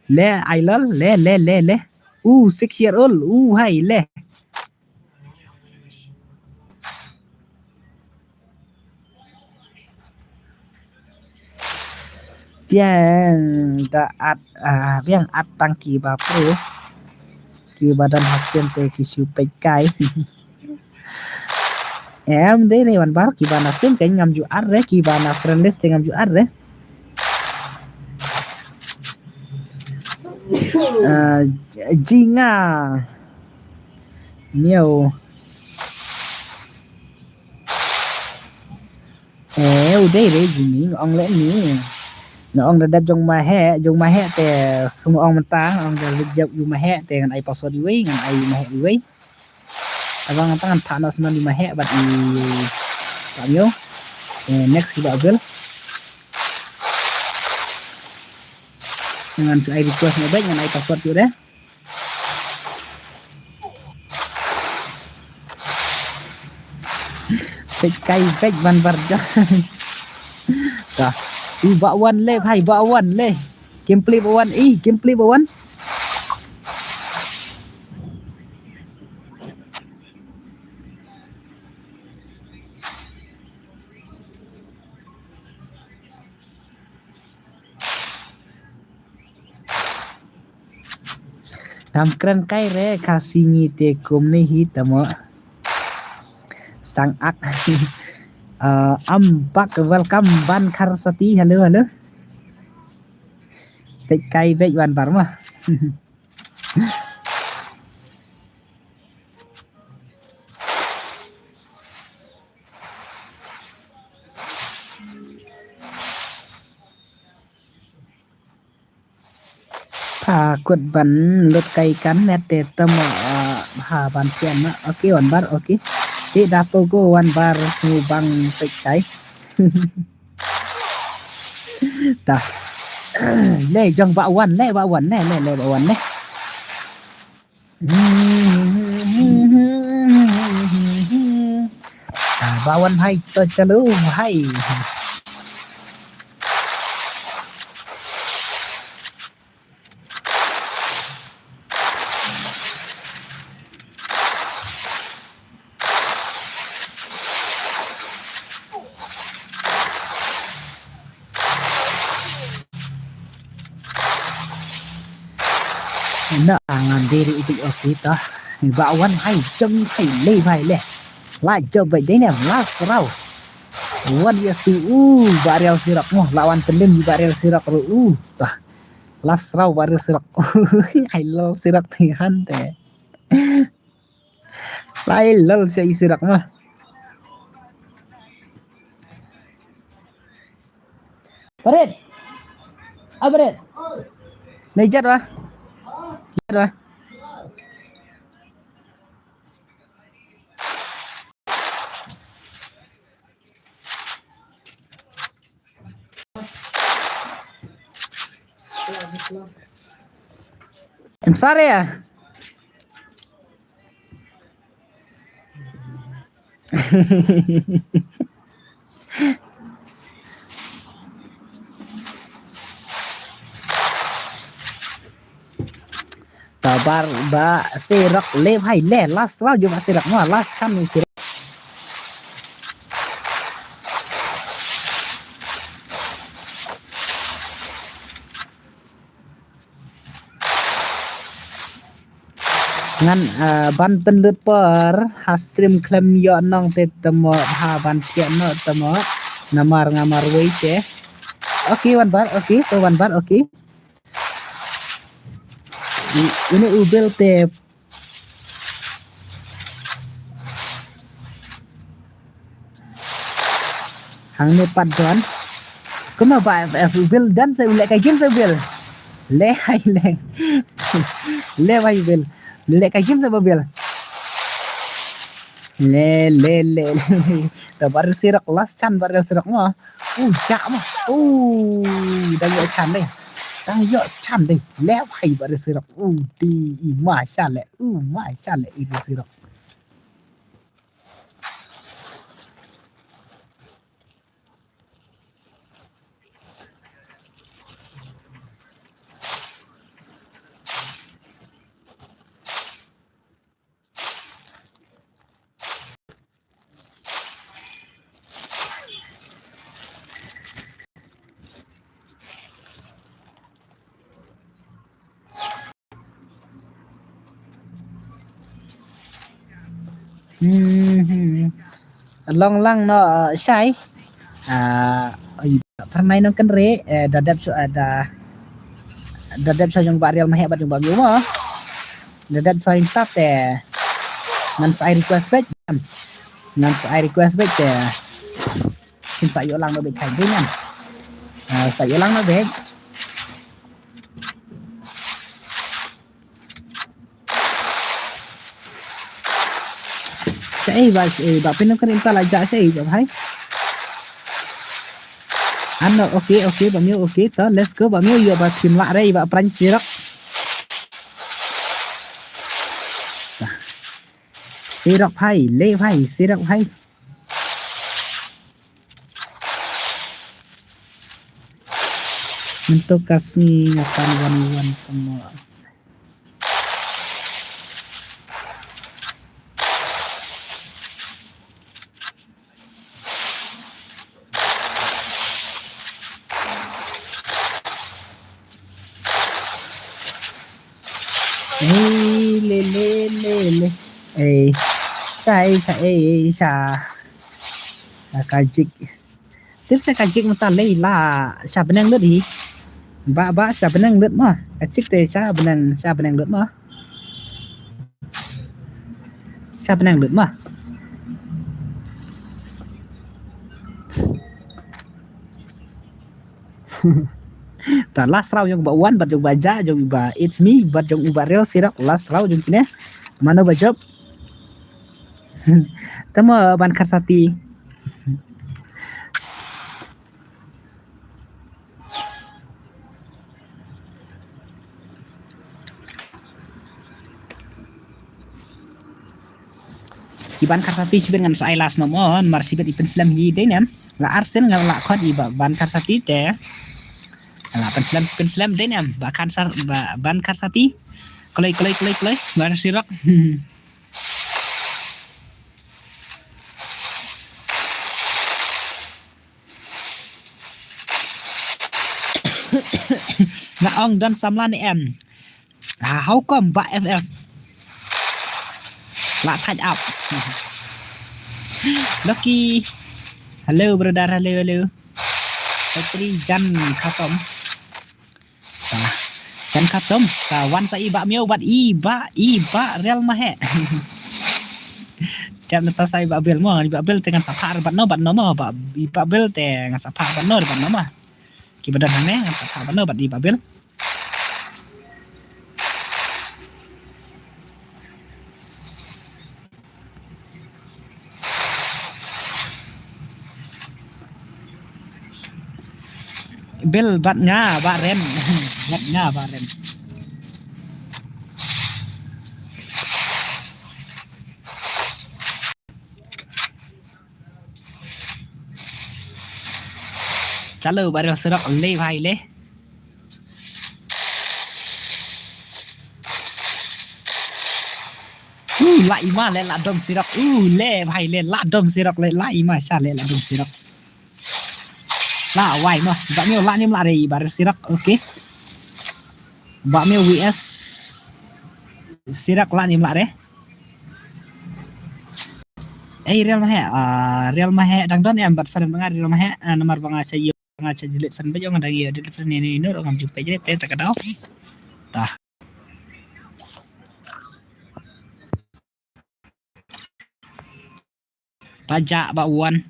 lẹ ai lớn lẹ 6 year old hay lẹ biang at tangki bapro ki badan hasil te ki supay kai em đấy này bạn bảo kỳ bà nào xem cái ngầm dụ ắt đấy kỳ bà nào friend list ngầm dụ ắt đấy Jinga nhiều đây gì nhỉ ông lẽ nhỉ ông đã đặt trong mà heแต่không ông mình ta ông đã lịch dùng mà heแต่ngày password đi với ngày mà he đi với abang tangan panas na lima he bat i panyo next si babel dengan su ID request na baik dengan ID password tu dah fake ban barja ta bakwan le hai bakwan le gameplay bakwan Nam keren kai re kasih ngite kumni hitamo stang ak ambak welcome ban karsati halo tek kai bek ban barma kut ban lut kai kan net te tamo ha ban pian na okay one bar okay ti dapo go one bar subang tek kai ta le jong ba wan le ba wan ne ba wan hai to chalu hai na ngan diri ubi okita bawan hai chân hai lê vai lẹ lại cho vậy đấy nè last round one yes to barrel sirak mo lawan pelim barrel sirak ru ta last round barrel sirak hai lo sirak thì han te lại lol si sirak mo Baret Baret lấy chất ba rồi em sorry à Tabar ba sirak le hai le last round juga sirak mo last time sirak ngan ban penlut per hastream klem yo nong te temo ha ban kia no temo ngamar wei te okay one bar okay to one bar okay ini ubel te hang ne padon kuma ba ubel dan saya ulek kayak game saya ubel Le hay le. Le vai bel. Le kai kim sa bel. Le. Da bar sirak last chan bar sirak ma. Chạm mà. Đang yo chan đây. Đang yo chan đây. Le vai bar sirak. Di mashallah. Mashallah ini sirak. Long lang no sai pernah nong kan re dadap so ada dadap sa yung baril mahebat yung bagyo mo dadap sa yung tap nan sa request back nan sa request back kin sa yo lang no big din yan sa yo lang no big sẽ và bên cái ta lại sẽ được thấy anh ok bao nhiêu ok tớ let's go bao nhiêu giờ và tìm lại đây và prank sirak sirak hay lê hay sirak hay untuk kasih akan wan semua le sai kajik tiếp sẽ kajik mà ta lấy là sa benang lướt đi ba sa benang lướt mà kajik teh sa benang lướt mà ta last round yung ba one bat yung baja yung ba it's me bat yung ba real sirak last round yung kine mana bajab tama ban karsati iban karsati sibin ngan sa ilas nomon mar sibin ipen slam hi denam la arsen ngal la khot iba ban karsati te la pen slam denam bahkan ban karsati klei ban sirak là ông dan samlan em how come ba ff la touch up lucky hello brother hello Petri Jan Khatom Jan Khatom wan sa iba miêu bat iba real mahe jam nata sa iba bel mo dengan sapar bat no mo ba iba bel dengan sapar bat no mah kibadan hane dengan sapar bat no bat iba bel bel bat nga ba rem bat nga ba rem chalo ba serak le bhai le lại mà lên là đom sirak le bhai le la đom sirak le lại mà sa le la đom sirak la why mà bạn miêu la nim la đây bar sirak ok bạn miêu vs sirak la nim la đấy real mahe dang don em bat fan mengar real mahe nomor banga sayo banga delete fan ba jong dagi delete fan ini no ngam jumpa jadi te takadau tah pajak ba wan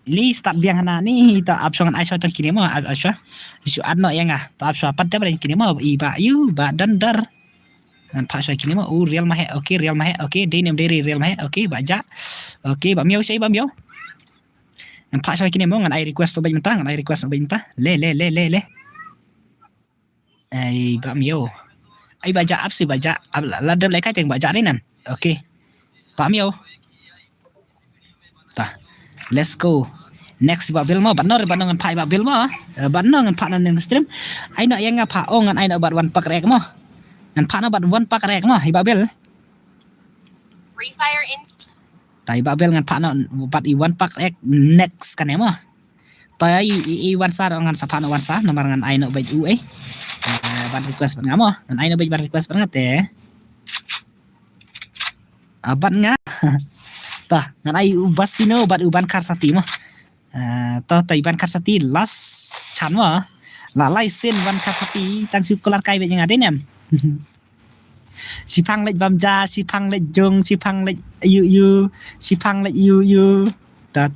Li start biang hana ni ta option ai so tan kini mo asha isu adno yang ta option pada pada kini mo iba yu ba dandar ngan pa so kini mo real mahe okay real mahe okay day name dari real mahe okay baja okay ba miau sai ba miau ngan pa so kini mo ngan ai request to ba minta ngan ai request ba minta le ai ba miau ai baja up si baja la dem lai kai teng baja ni nam okay ba miau ta let's go next ba bil mo banor banongan pai ba bil mo banongan pa nan stream ai no yang pa ongan ai no bat wan pak rek mo ngan pa no bat wan pak rek mo hi ba bil Free Fire in tai ba bil ngan pa no bat i wan pak rek next kan mo tai i wan sa ngan sa pa no wan sa nomor ngan ai no ba u ban request ban ngamo ngan ai no ba ban request ban ngate aban nga ta ngan ai bastino bat uban karsati mo to iban karsati last chan mo la license ban karsati tang su kolar kai be yang ade nem si phang lech bamja si phang lech jong si phang lech yu si phang lech yu ta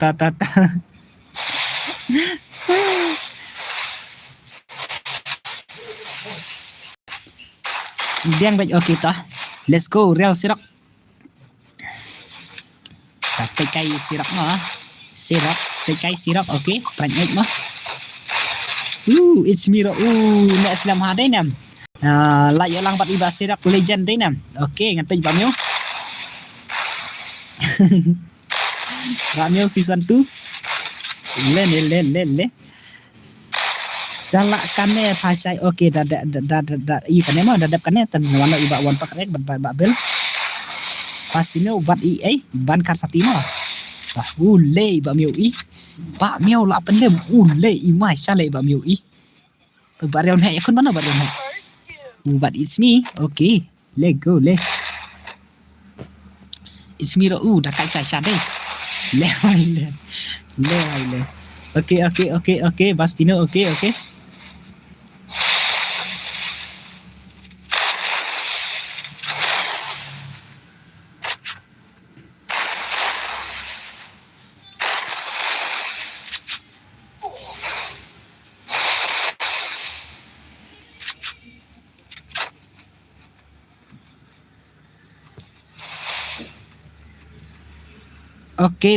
biang baik okay ta let's go real sirok ta kai sirok mo sirok kai sirok okay prank mo it's me na islam ha dai nam lại ở lang bat iba sirok legend dai nam okay ngan tai bamyo Ramyo season 2 lên jalak kane phasai okay da i kane mo dadap kane tan wala iba wan pakrek ba bel pastino bat i ban karsati mo bah ule ba miu i ba miu la pendem ule i mai sale ba miu i barel he kun mana barel he but it's me okay let go le it's me ro da kai cha sha dei le okay pastino okay okay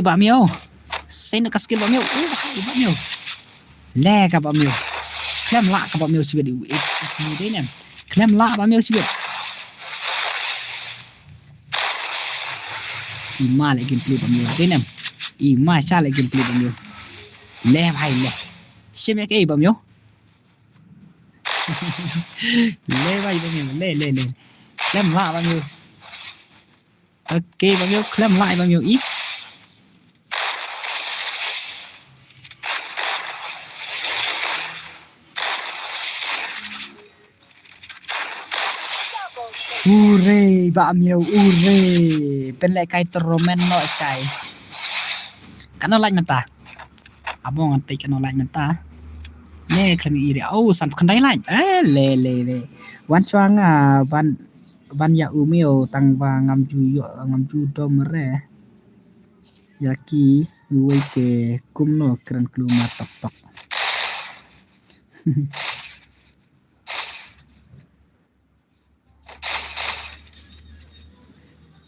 ba miu sai nak skill ba miu hai ba miu le ka ba miu klem la ka ba miu sibet it's me dei nem klem la ba miu sibet ima le gameplay ba miu dei nem ima cha le gameplay ba miu le hai le sim ke ba miu le ba miu le klem la ba miu okay ba miu klem lại ba miu ít ure ba miu ure pen lại kai tromen no sai kan no like menta abong an pe kan no like menta ne kami iri au san kan dai like le wan swang ban ya umio tang ba ngam ju dom re yaki uwe ke kumno kran kluma tok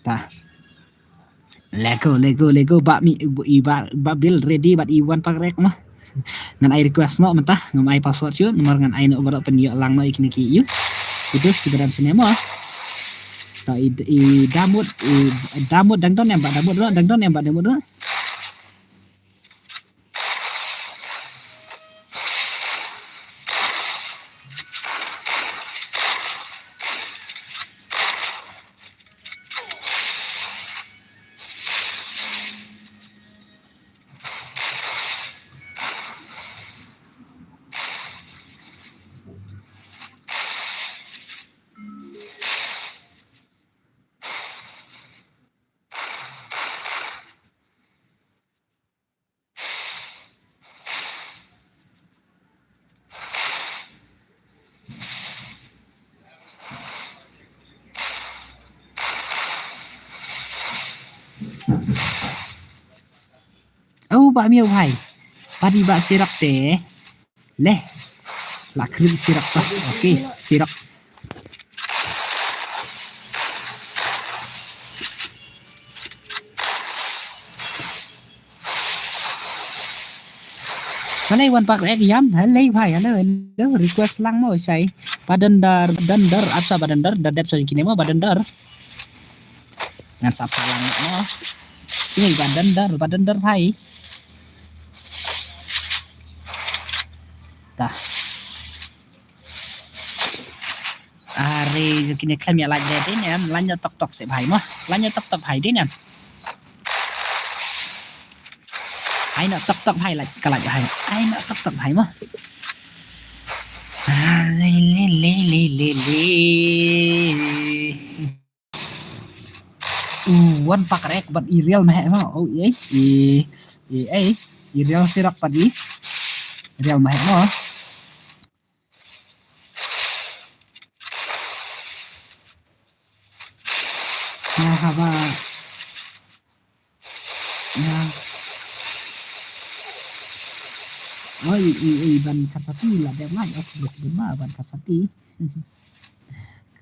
ta lego ba bil ready bat iwan pakrek mah ngan ai request no mentah ngam ai password chu nomor ngan ai no baro pen yo lang no ikni ki yu itu sekedar sinema ta i damut dangdon yang ba damut do bak miu hai. Padi bak sirak teh. Leh. Lah krim sirak tah. Okey, sirak. Mana wan pak ek yam halai bhai halo request lang mo sai badandar apsa badandar dadap sa kini mo badandar ngan sapa lang mo sing badandar bhai tah are kini kami laj de nem lanya tok se bhai mo lanya tok bhai de nem ai nak tok bhai laj kalaj bhai ai nak tok bhai mo le wan pakrek bat irial meh mo oh irial sirak padi irial meh mo nah haba nah ban karsati lah dia mai aku boleh sebut mah ban karsati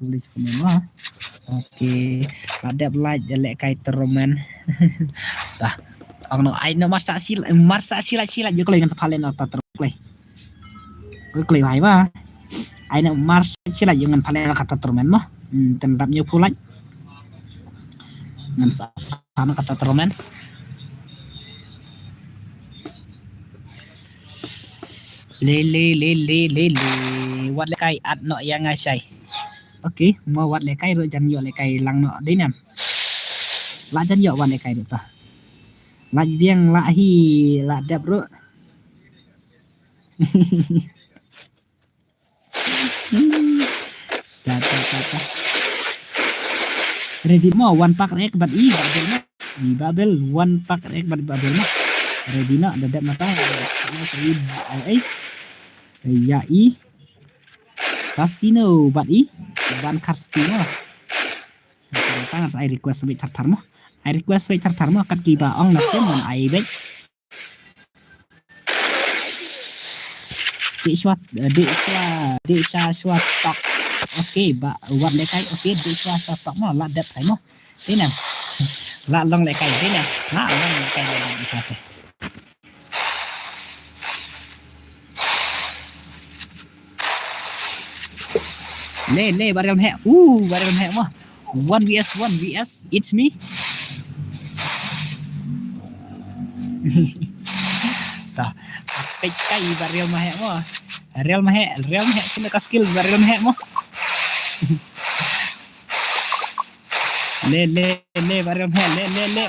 boleh sebut mah oke ada belaj lek kai teroman tah ang no ai no marsa silat jo klei ngan palen ta terklei klei hai mah ai no marsa silat jo ngan palen kata teroman mah tendap nyo pulaj ngan sana kata teroman le wat le kai at no yang ngai okay mau wat le kai ro jan yo le kai lang no đấy nè la jan yo wat le kai ta la biang la hi la dap ro ta ready mo one pack rek bat i babel one pack rek bat babel mo ready na dadap mata ai ya i Castino bat i ban Castino tangan saya request sampai tartar mo I request sampai tartar mo kat kiba ong nasen mon ai bet de swat tok oke ba wat le kai oke de swat tok mo la dat kai mo thế nào la long le kai thế nào la long le kai bisa teh le barel he mo 1vs it's me tah kai barel mah he mo real mah he sini ka skill barel mah he mo le barel mah le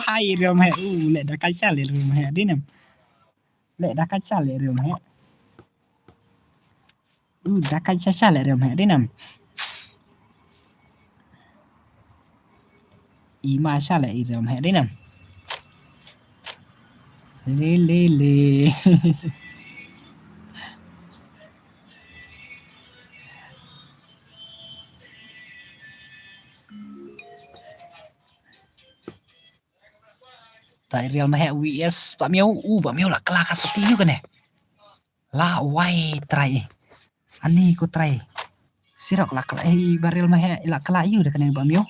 hai real mah le da kacha le real mah di nem le da kacha le real mah da kacha le real mah di nem i ma sha le real mah di nem le tại real mah vs Pak Miu lah kelakar setiu kan ya lah wai try ani ko try sirok lah kelai barel mah lah kelayu dah kan Pak Miu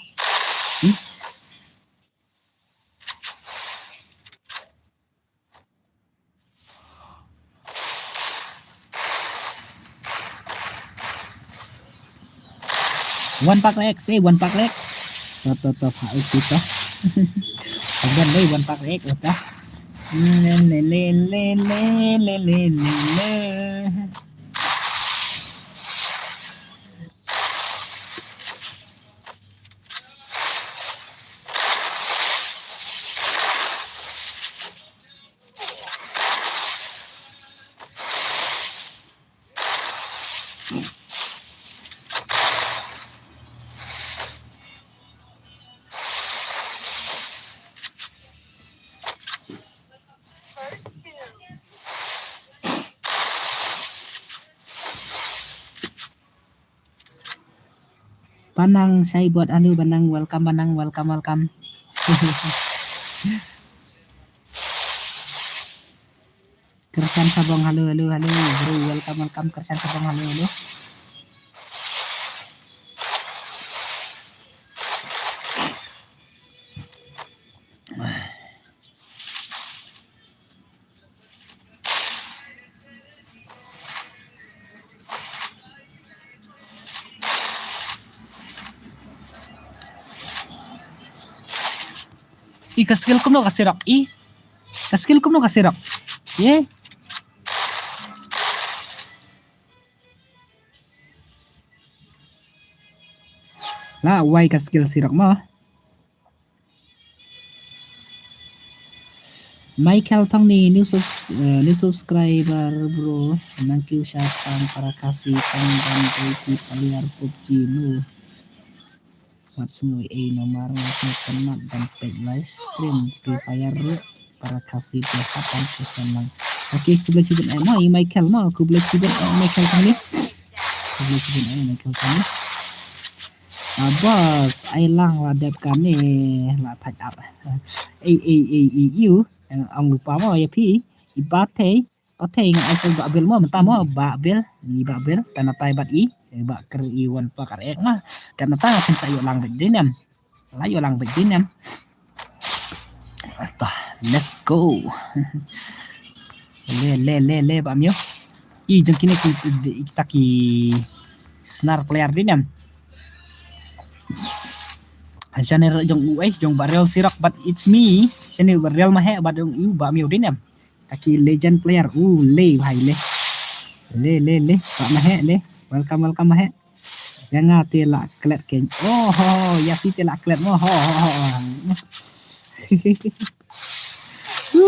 one pack lek to phải kita dan đây one pack lek ta le Banang saya buat anu Banang welcome Kersan Sabang, halo bro, welcome Kersan Sabang, halo. Kaskill ko no kasirak kaskill ko no kasirak ye lah why kaskill sirak mo Michael Tong nih new subscriber bro, thank you syatang para kasih dan bagi paliar PUBG nu what's new nomor masih kenal dan page live stream Free Fire para kasih berhatan kesenang. Oke, aku boleh cipin mo Michael mo, aku boleh cipin Michael Tong nih, aku boleh cipin Michael Tong nih. Bos, ai lang wadap kami lah thạch up you ông lupa mo ya pi ibate pate ngai ai ba bel mo menta mo ba bel tanah tai bat ba ker wan pakar mah dan ta kan sayo lang bedinem layo lang bedinem tah let's go le ba mio jeng kini kita ki snar player dinem Channel jong barrel sirak but it's me channel barrel mah but you ba miu din em taki legend player le bhai le pak mah le welcome mah jangan tela klet ken ya fi tela klet mo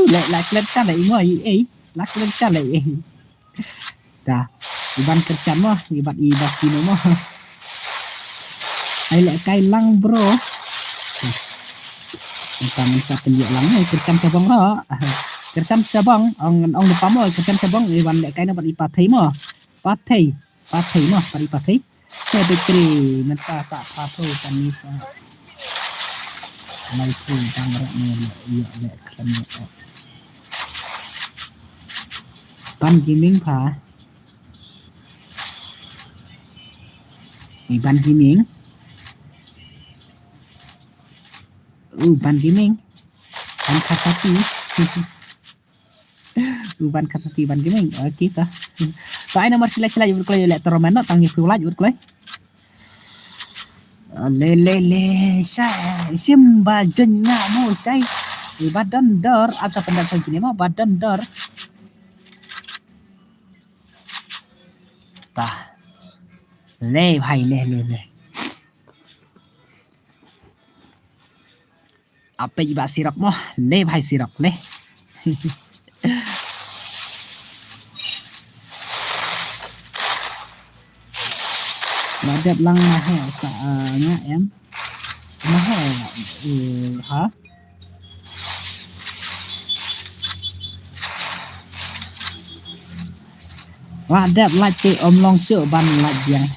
la klet sa lai mo la klet sa lai ta iban kerja mo ibat ibastino mo ai lại cay lăng bro Taman sa penjak lang kerjam sabang ha kerjam sabang ông lupa mo kerjam sabang iwan lại cay nó bật ipathay mo pathay mo pari pathay saya bekri nanta sa patho kanisa lai pun tangrak ni le klan ban gaming pa ban gaming ban gaming ban kasati ban kasati ban gaming kita tại nomor sila berkelai le tormeno tangi pula berkelai le saya simba jenya mo saya badan dor apa pendat saya gini mo badan dor tah le bhai le apa iba sirak mo le bhai sirak le Badap lang mahe sa nga em mahe ha Badap like te om long sữa ban like yang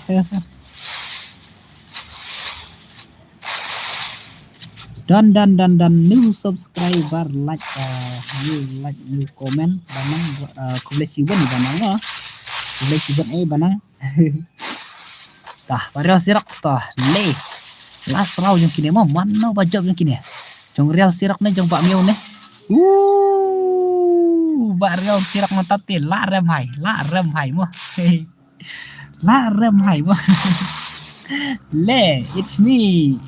dan new subscriber like new comment banang kublesiban banang kublesiban banang tah barel sirak tah le las raw yang kini mo mana bajab yang kini jong real sirak ne jong pak miu ne barel sirak matate la rem hai mo la rem hai mo le it's me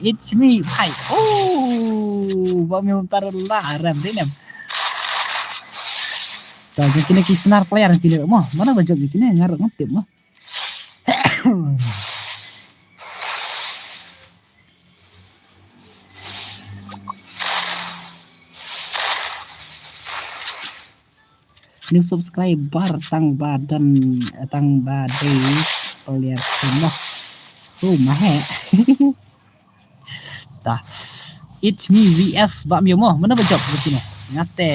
hai ba miu tar la rem dinem tah yang kini kisnar player kini mo mana bajab yang kini ngarep ngotip mo new subscriber tang badai player semua mahe tah it's me vs bak miu mo mana bajab begini ngate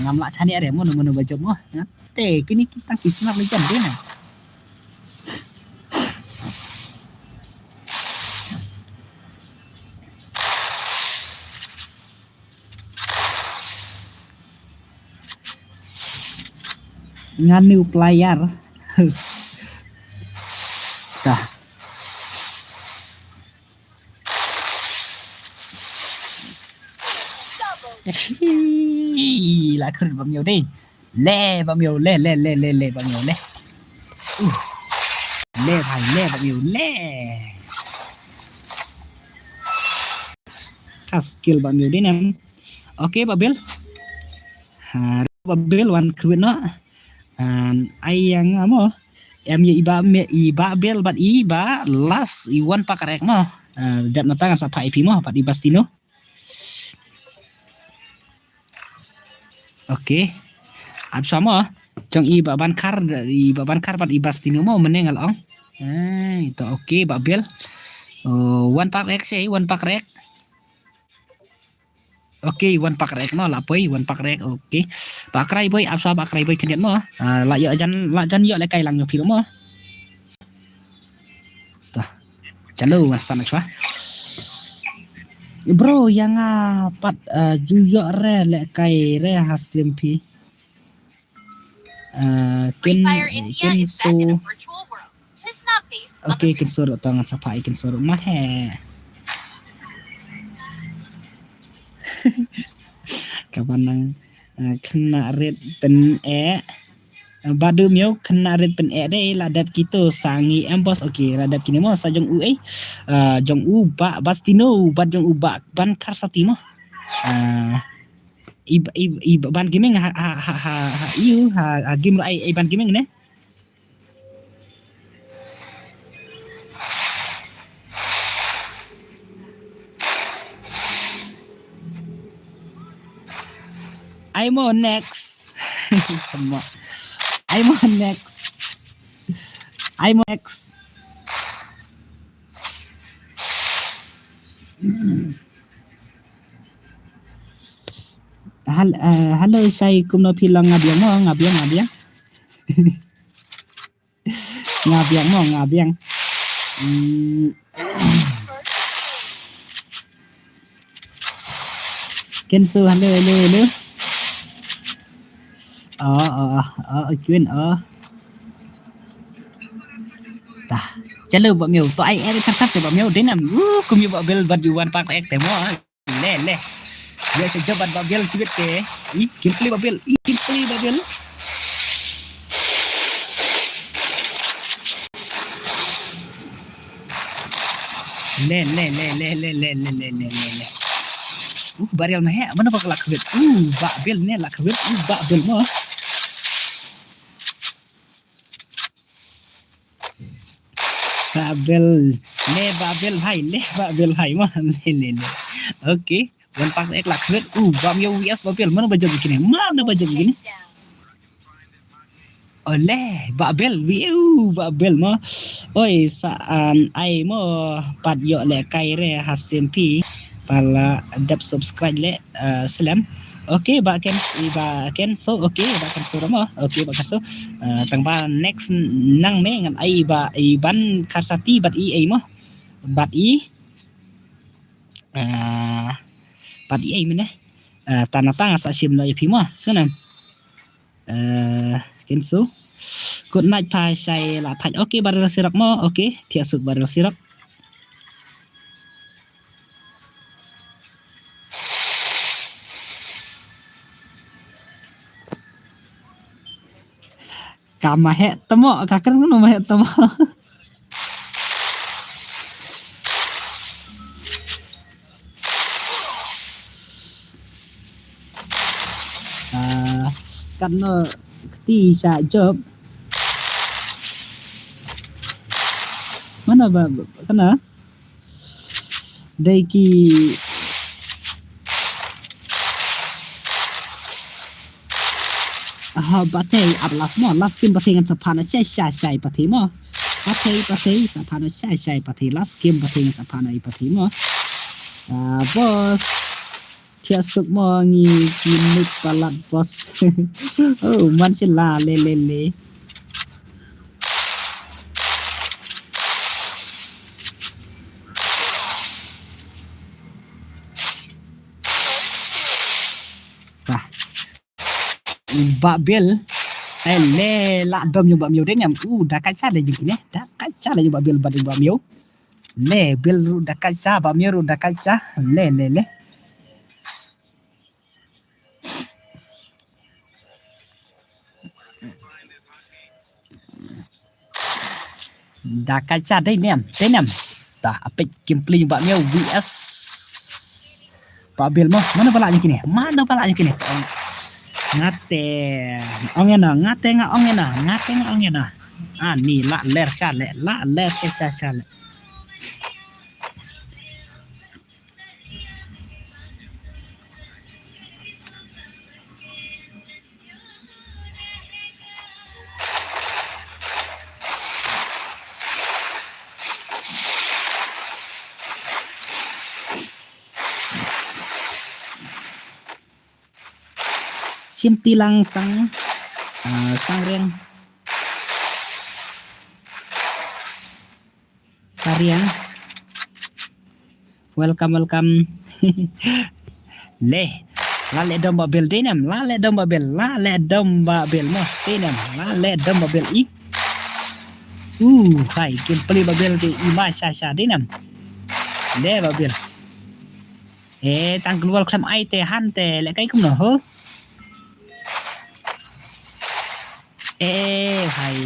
ngamlak chani are mo mana bajab mo ngate kini kita kisnar legend deh nganu player. Tah. Lại khơi bao nhiêu đi. Lê bao nhiêu lê bao nhiêu lê. Lê thầy lê bao nhiêu lê. Skill bao nhiêu đi em. Ok Babil. Babil one crew nó. Ai yang amo. Em iba bel bat iba last iwan pakarek mo. Dat natangan sa pa IP mo pat ibastino. Oke. Absa mo trong iba bankar pat ibastino mo menengal ong. Itu oke Babel. One pakarek sih, one pakarek. Oke, one pakarek mo lapoi, one pakarek. Oke. Pakrai boy absa pakrai boy keniat mo. La jan yo le kai lang yo piro mo. Chalo mas tanah chua. Bro yang pat juyo re le kai re haslim pi. Free Fire India is set in a virtual world. It is not based on Okay, kin soro tangan sapai kin soro mahe. Kapan nang kena red pen badu miau kena red pen deh ladap kita sangi embos. Okay, ladap kini mo sa jong u jong u ba bastino ba jong u ba ban kar sati mo. Iba ban gaming game ai ban gaming ne. I'm on next. Come on. I'm on next. Halo saya kumno pilang ngabiang mo ngabiang. ngabiang. Kensu halo. Chuyên tah chalo bọn miêu to ai khát sẽ bọn miêu đến nằm cùng như bọn bel vật yuan pak ek temo le ya sẽ cho bọn bel sibet ke kim pli bọn bel le barial mah mana bakal lakbet ba bel ne lakbet ba bel mo Babel hai mah le. Oke, one pack ek lakbet bam yo yes Babel mana baju begini oleh Babel Babel mah oi saan ai mo pat yo le kai re hasempi pala dap subscribe le slam. Oke, baken so oke baken so mo oke baken so tang ba next nang me ngan ai ba ban karsati bat ai mo bat ai mene tanah tang sa sim lo pi mo sunam ken so good night pa sai la thaj oke barel sirak mo oke thiasuk barel sirak kamahe temo kakak nu mahe temo karena ti sa job mana ba kana dai ki batay ablas mo last game batay ngan sapana sai patay mo batay sapana sai patay last game batay ngan sapana patay mo bos thiasuk mo ngi kinit palat bos man sila le Babel le lạ đom như bạ miêu đấy nhầm đã cách xa đây như thế đã cách xa đây như bạ miêu le bil đã cách xa bạ miêu đã cách xa le đã cách xa đây nhầm ta apa gameplay bạ miêu vs bạ bil mana balanya kini ngate ongena ni la ler sale sim tilang sang riang sariang welcome le la le domba bel denam la le domba bel mo denam la le domba bel i hai gameplay babel di ima sha denam le babel tang keluar klaim ai te han te le kai kum no ho hai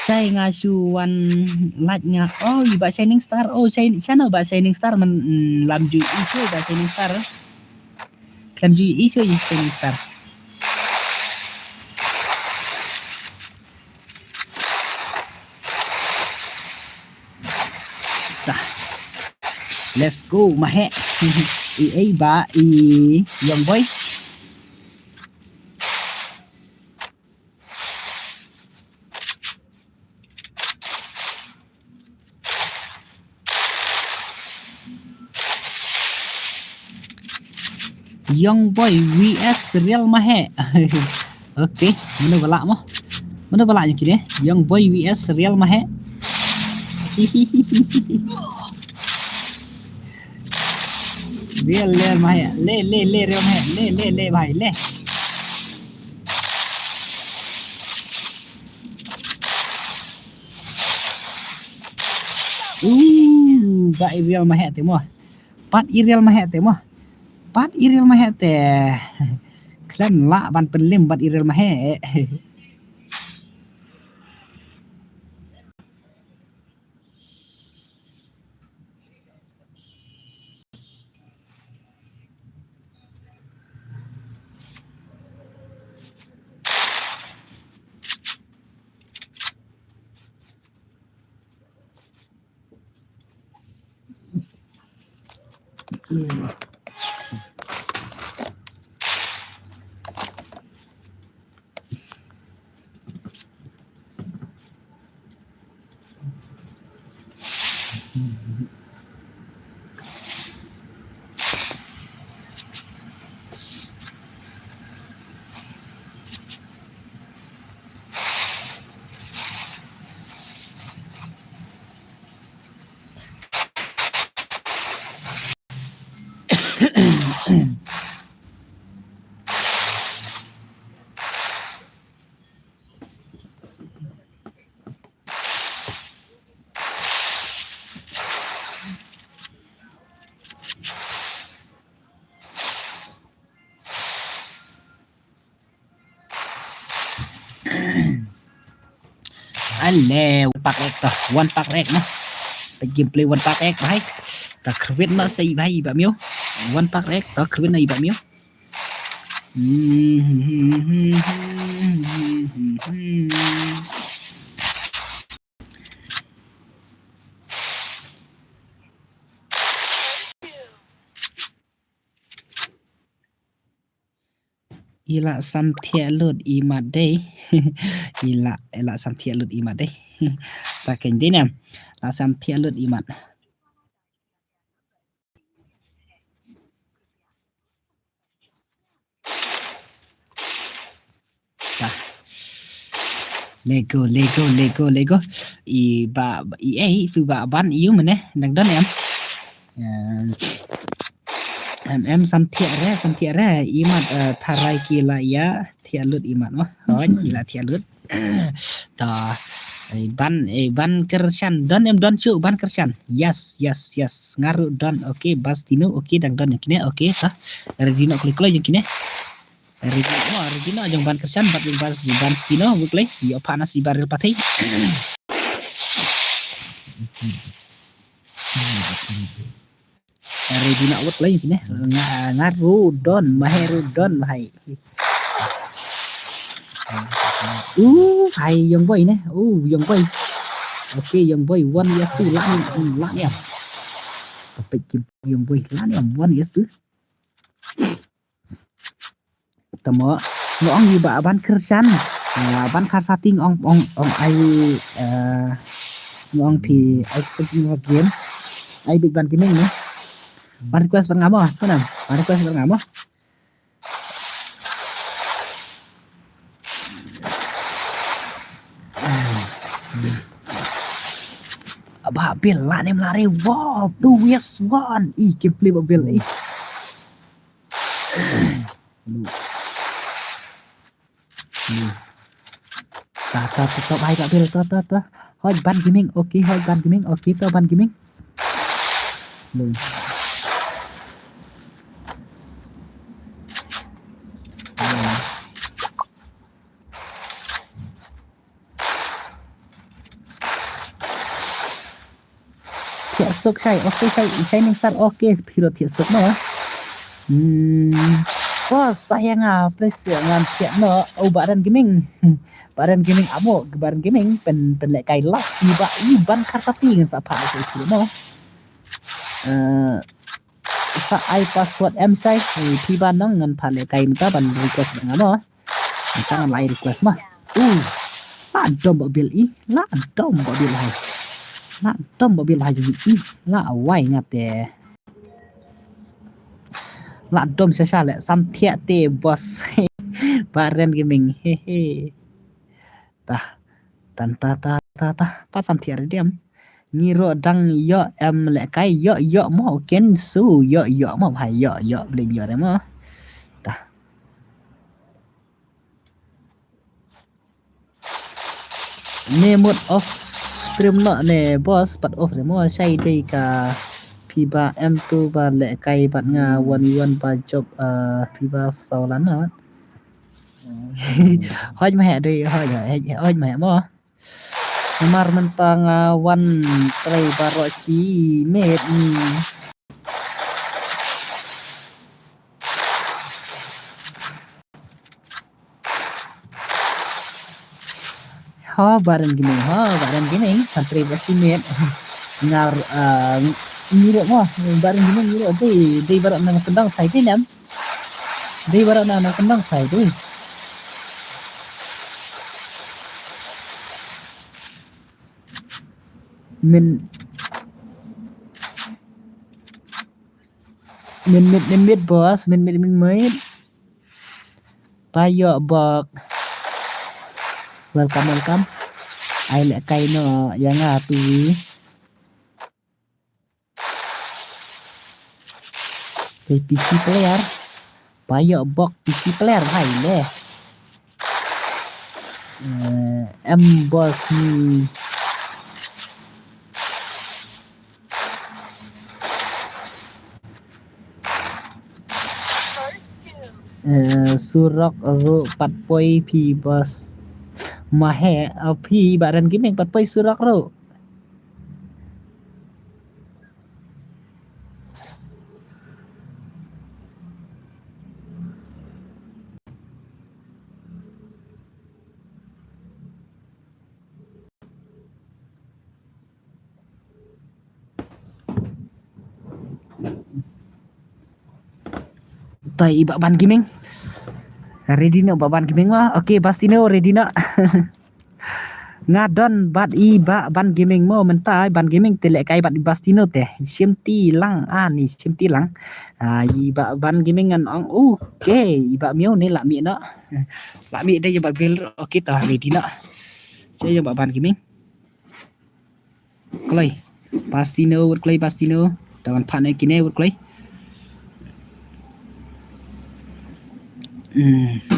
saya ngasuan like nga ba shining star channel ba shining star mình làm gì isu ba shining star làm gì isu shining star let's go mahe ba young boy Young Boy vs Real Mahe. Oke, mana balak yang kini? Young Boy vs Real Mahe. Real Mahe, le Real Mahe, le bhai le. Ba Real Mahe temo. Pat Real Mahe temo. Bat Iril Mahe teh klaim la ban penlim bat Iril Mahe ale one pack rek nó gameplay one pack rek bhai ta khvit nó sei bhai ba miêu one pack rek ta khvit này ba miêu ila sam thia lut i mat đây ila sam thia lut i mat đây ta keng din em la sam thia lut i mat ta Lego itu ban yêu mình đang đó em em sam thiệt ra imat tharai kila ya thiệt lướt imat mà hỏi là thiệt lướt ta ban kersan don em don cu ban kersan yes ngaru don okay bastino okay đang don yang kini okay ta redino klik yang kini Redino jong ban kersan ban stino buklay yo panas di baril patay Redino awat lagi kini ngaru don maheru don mahai hay young boy nè young boy ok young boy 1 years tu lát em topik young boy lát em 1 years tu tamo ngong như bà ban kersan ban karsating ong ai ngong pi ai game ai big ban gaming nih ban request ban ngamo senam ban request ban ngamo bà bil lát em lari wow 2 years 1 gameplay bà bil ta bay Pak Bil ta hoi ban gaming ok ta ban gaming luôn thiệt sức ok shining star ok pilot thiệt sức nữa wah sayang please ngan thiệt nữa badan gaming amo badan gaming pen lek kai las si ba i ban kartati ngan sapa itu no sa ai password em sai pi ban nang ngan phan lek kai mta ban request ngamo mta ngan lai request mah la dom bil hai i la awai ngate la dom sa lek sam thiat te bos badan gaming hehe ta pas sam thiat diam ngiro dang yo em lek kai yo mo ken su yo mo hai yo blim yo mo ta ne mode off stream no ne boss pat off re mo sai dei ka pi ba em tu ba lek kai bat nga 1 ba job pi ba sau lan no hoi ma đi hoi ma mo mar mentang wan trai baroci met ni baran gini trai baroci met ngar ngiro mo baran gini ngiro dei barat nang kendang sai dei nam dei barat nang kendang sai dei min bos min payo bok welcome ai lek kai no yang api PC player payo bok PC player hai le em bos ni surak ru patpoi pi bos mahe pi baran gaming patpoi surak ru tai ban gaming ready no ban gaming mah okay pastino ready no ngadon bat i ban gaming mo mentai ban gaming telek kai bat pastino teh simti lang ni simti lang i ban gaming ngan ong okay i miu ni lak mi no lak mi dei ba bil okay ta ready no chơi cho bạn cái mình clay pastino wood clay pastino taman pan này kine wood clay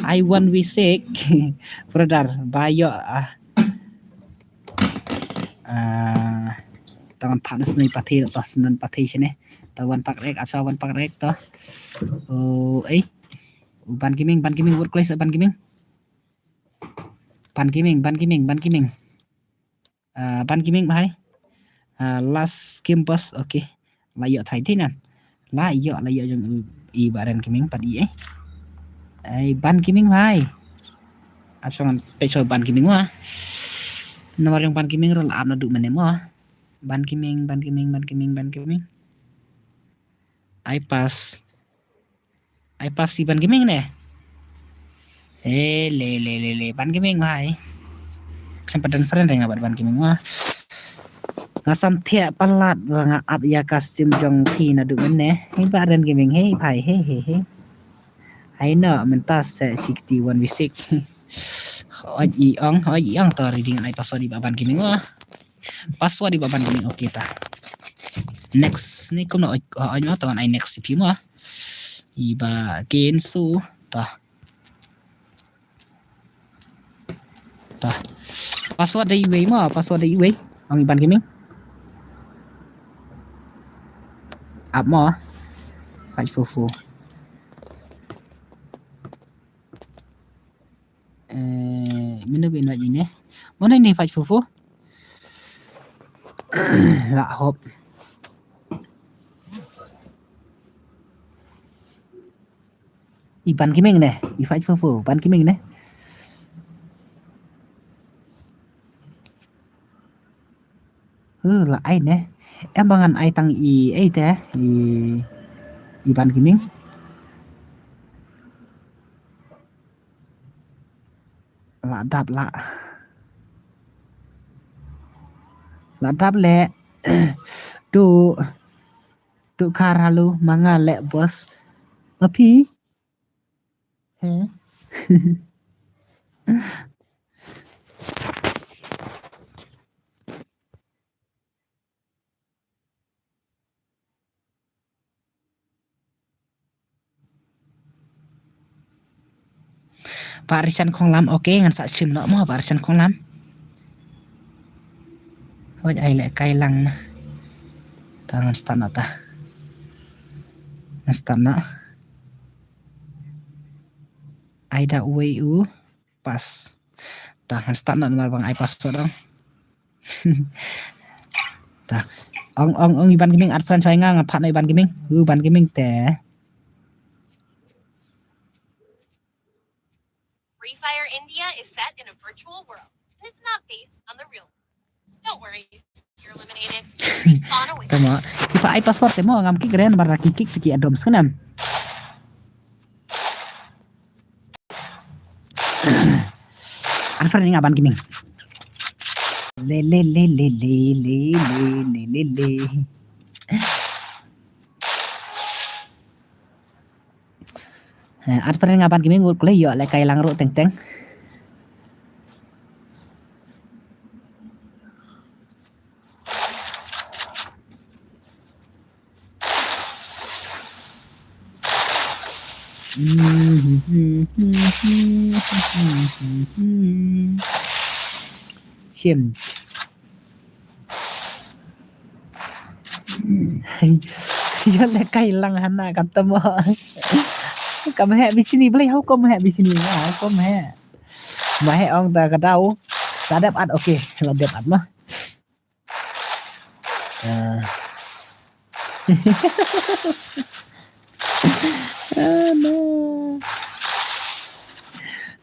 I want we sick brother bayo taman pan seni pati atau senen pati sini tawan pak rek apsawan pak rek toh ban kiming wood clay ban kiming ban kiming bahai last campus okay layo thai thế nè layo yang i baran kiming padi ban kiming bahai apsangan peso ban kiming wah nomor yang ban kiming rol am na du mene mo ban kiming I pass si ban kiming nè le ban kiming bahai kan padan friend yang ban kiming wah ngasam thia palat nga ap ya custom jong phi na du mene hey baran kiming hey pai hey I know mentas 61 visik Oi ong to reading ai password di baban kiming wah password di baban kiming okay ta next ni ko no oi ma tawan ai next cpu ma iba gensu ta password di way ma password di way ong iban kiming up ma 544 mina bina ini mana ini 544 lah hop iban kiming nè i 544 ban kiming nè là ai nè em bangan ai tang i ai te i ban kiming là đạp lẹ đủ karalu manga lẹ bos api Parisan Khong Lam okay ngan sa sim no mo Parisan Khong Lam hoi ai lại cay lăng tangan stana ta stana ai da way pas tangan stana nomor bang ai pas dong ta ong iban kiming ad friend ngang phat iban kiming ban kiming te Free Fire India is set in a virtual world, and it's not based on the real world. Don't worry, you're eliminated. Spawn away. Tama, ipa ai password mo ngam kikren barra kikik tiki adom senam. Anfar ni ngaban kiming. Le. Anfar ni ngaban kiming ngul klay yo le kay lang ro teng. Sim Yo le kay lang hana katamo kam he di sini beli hau kom he di sini hau kom he ma he ong ta kadau kadap ad okay lo dep ad mah no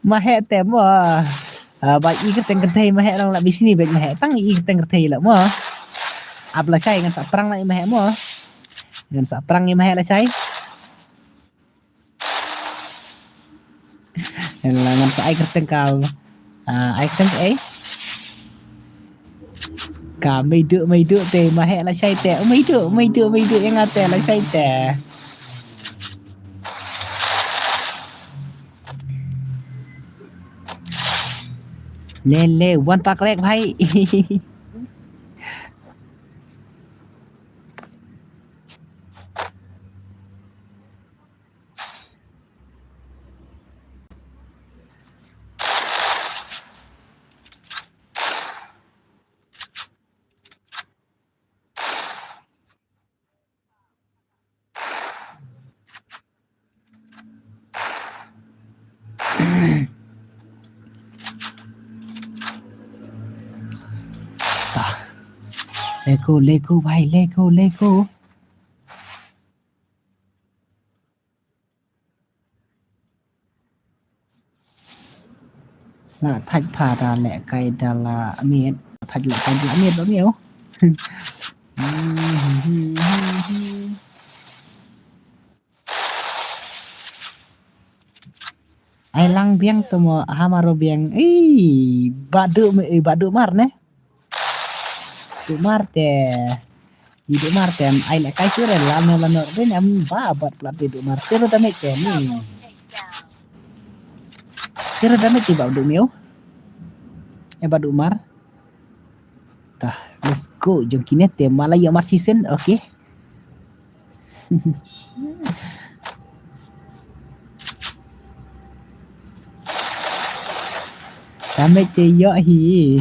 ma he tem ba i cái teng thei ma he long la di sini bet ma he tang i teng thei la mo ab la sai ngan sa perang la ma he mo ngan sa perang ma he la sai là ngan sa ai kerteng kal ai kerteng ấy cả mấy đứa tè mà hẹ là say tè mấy đứa em tè là say tè ले वन पाक लेक भाई Lego भाई Lego là thạch phà đà lẹ cây đà là miệt thạch lẹ cây là miệt đó miêu ai lang biang temo hamaro biang badu mar ne tu mar te idu mar tem ai lẹ cây sure la no den em ba bat plat idu mar sero dame te ni sero dame ti badu miu badu mar tah let's go jom kini te Malaya mar season okay dame te yo hi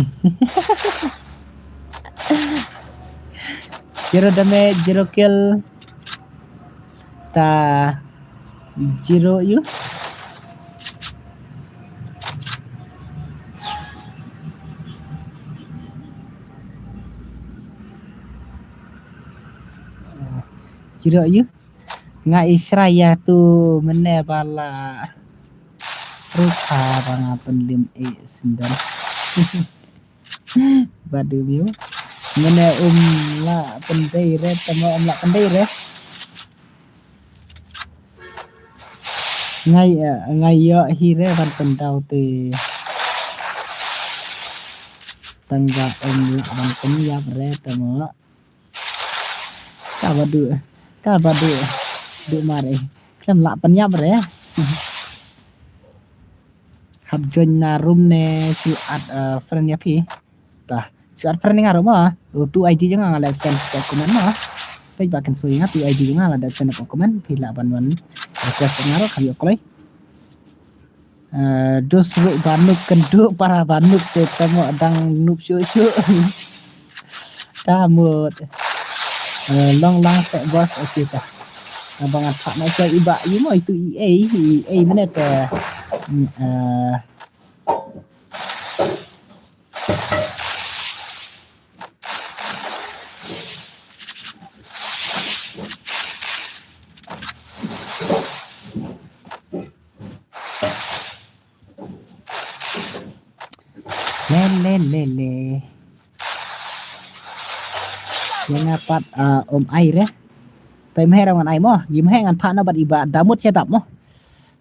Jero kill ta Jero you Jero you nga Israya tu mene bala rupa banga penlim sendan badu biu mene la pendai re tamo la pendai re ngay yo hi re ban pendau te tangga la ban penyap re tamo ka badu du mare kem la penyap re hab join na room ne si at friend ya pi tah suat friend nga roma tu ID jangan ngala send dokumen mah page bakan so ingat tu ID ngala ada send dokumen pila ban request ngaro kali oklay dos ru banuk kenduk para banuk te temo adang nup syu tamut long lang se bos okay ta abangan pak mai so iba mo itu EA mana te le yang apat ai re tem he rangan ai mo yim he ngan pha na bat iba damut sedap mo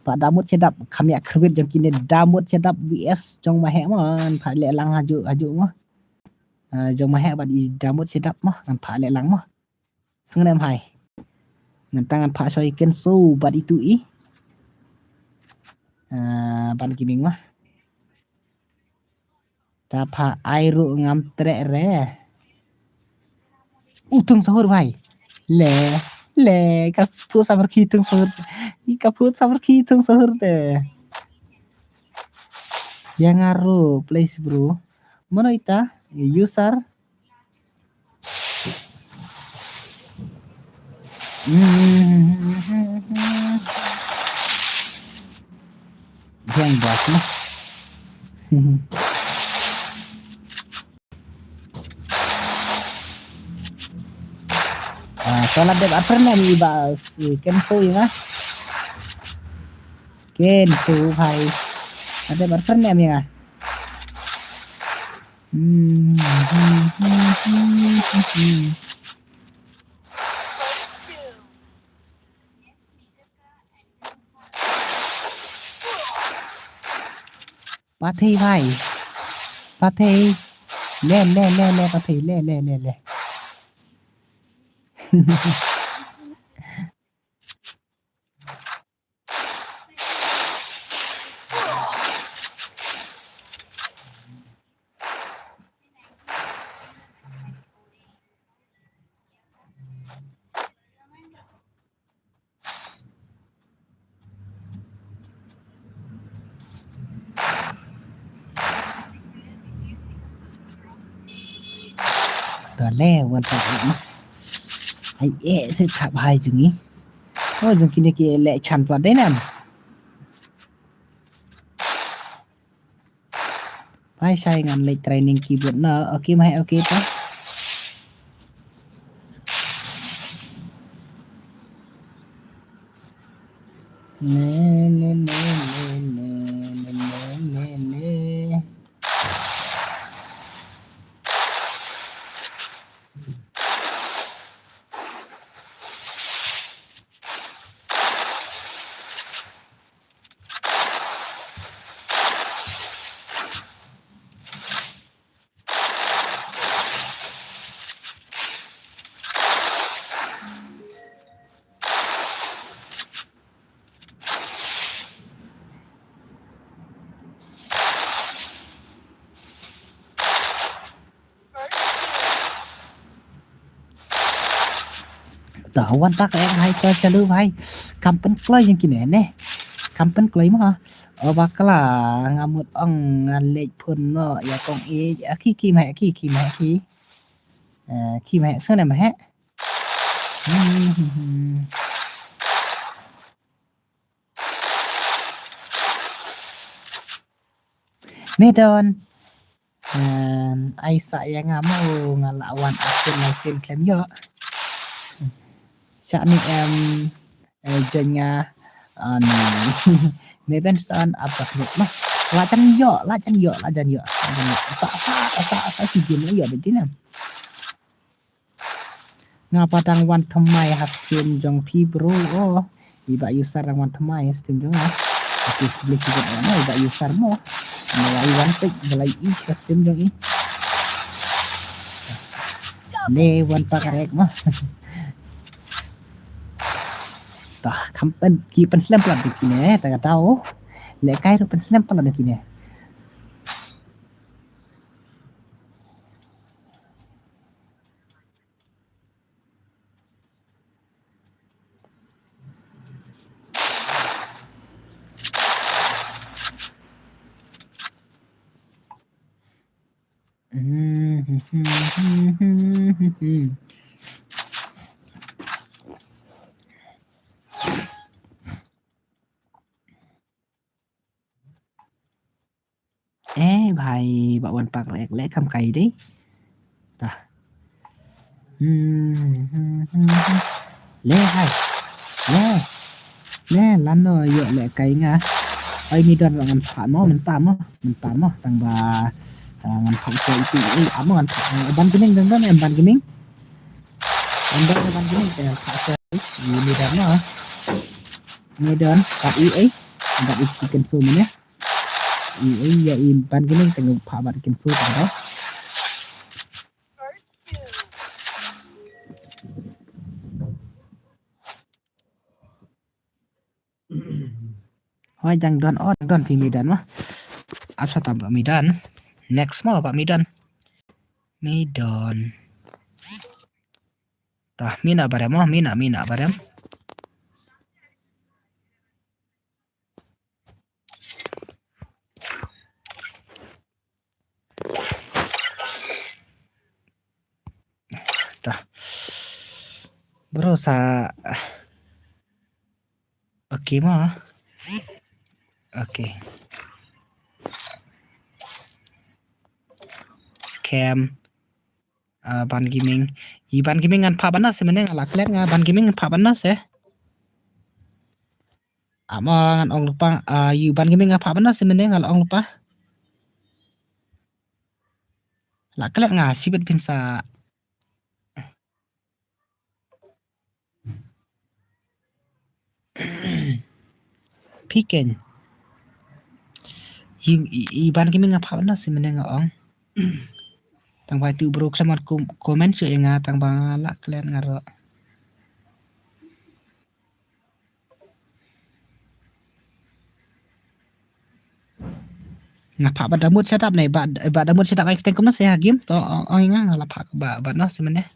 pak damut sedap kami akrwit jong kini damut sedap vs jong ma he mo pha le lang haju mo jong ma he bat i damut sedap mo ngan pha le lang mo sung nem hai ngan tangan pha so iken so bat itu ban kiming mah ta pha ai ru ngam tre re tung sahur bhai le kapu samar khi tung sahur te yang aru place bro mono ita user yang bos mah kalau ada apa nih bahas kenso ya kenso hai ada apa nih ya Pathei bhai Pathei le Pathei le le wan pa ma ai se thap hai jungi jung kini ki le chan pla de nam pai sai ngam le training keyboard na okay mai okay pa ne tawan pak hai to chalu bhai kampen kloi yang kini ne kampen kloi ma bakala ngamut ong le phun no ya kong ki mai ki mai sơn này mà hết Medon ai saya ngamau ngalawan asin klaim yo saat ni jenya Meben san abak nik mah lajan yo sa si game yo betul nam ngapa tang wan thamai haskin jong pi bro iba user rang wan thamai steam jong aku beli sikit mana iba user mo mulai wan pek mulai steam jong ne wan pakarek mah tah kampen ki pen slam pala begini tak tahu le kai ro pen slam pala begini भाई bạn bạc lẽ cầm cày đấy ta lẽ hay lẽ lăn rồi dựa lẽ cày ngà ai mi đơn là ngàn phá mó mình tạm mó tăng bà ngàn phá sợi tị ấm ngàn phá ban cái mình đang đó em ban cái mình em đó ban cái mình ngàn phá sợi mi đơn nó mi đơn đặt ý ấy đặt ý cần số mình nhé iya ban gini tengok pak bat kinsu tau hoi jang don pi midan mah asa tambah midan next mah pak midan tah mina barem mina barem bro sa okay mah okay scam ban gaming ban gaming ngan pha banas sebenarnya ngalak lihat nga ban gaming pha banas ama ngan ong lupa ban gaming nga pha banas sebenarnya ngal ong lupa lak lihat nga sibet pinsa piken ban gaming nga pha banas sebenarnya nga ong tang vai tu bro klamat comment syo nga tang ba lak lihat nga ro ngapa ba damut setup này ba damut setup ai ten komnas ya game to ong nga ngala ba no sebenarnya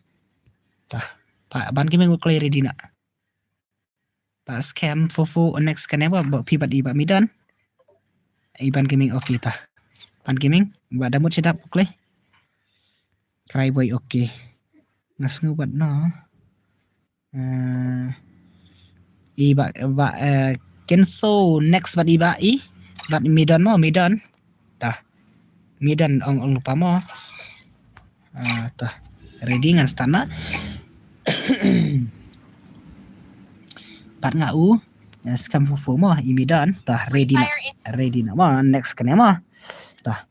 tah pak ban game ngo clear di na pa scam fofo next kan ba pi ba di ba midan ban gaming okay tah ban gaming ba damut setup clear cry boy okay ngas ngubat no iba Kenso next bat iba bat Medan mo Medan tah Medan ong lupa mo tah ready ngan stana bat ngau skam fufu mo i Medan tah ready na mo next kene mo tah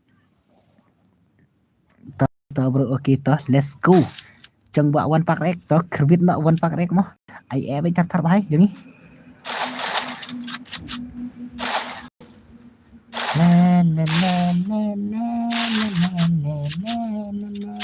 bro okay tah let's go chang ba one pack rek tah kervit na one pack rek mo ai bên tar bahai jangi la la la la la la la la la.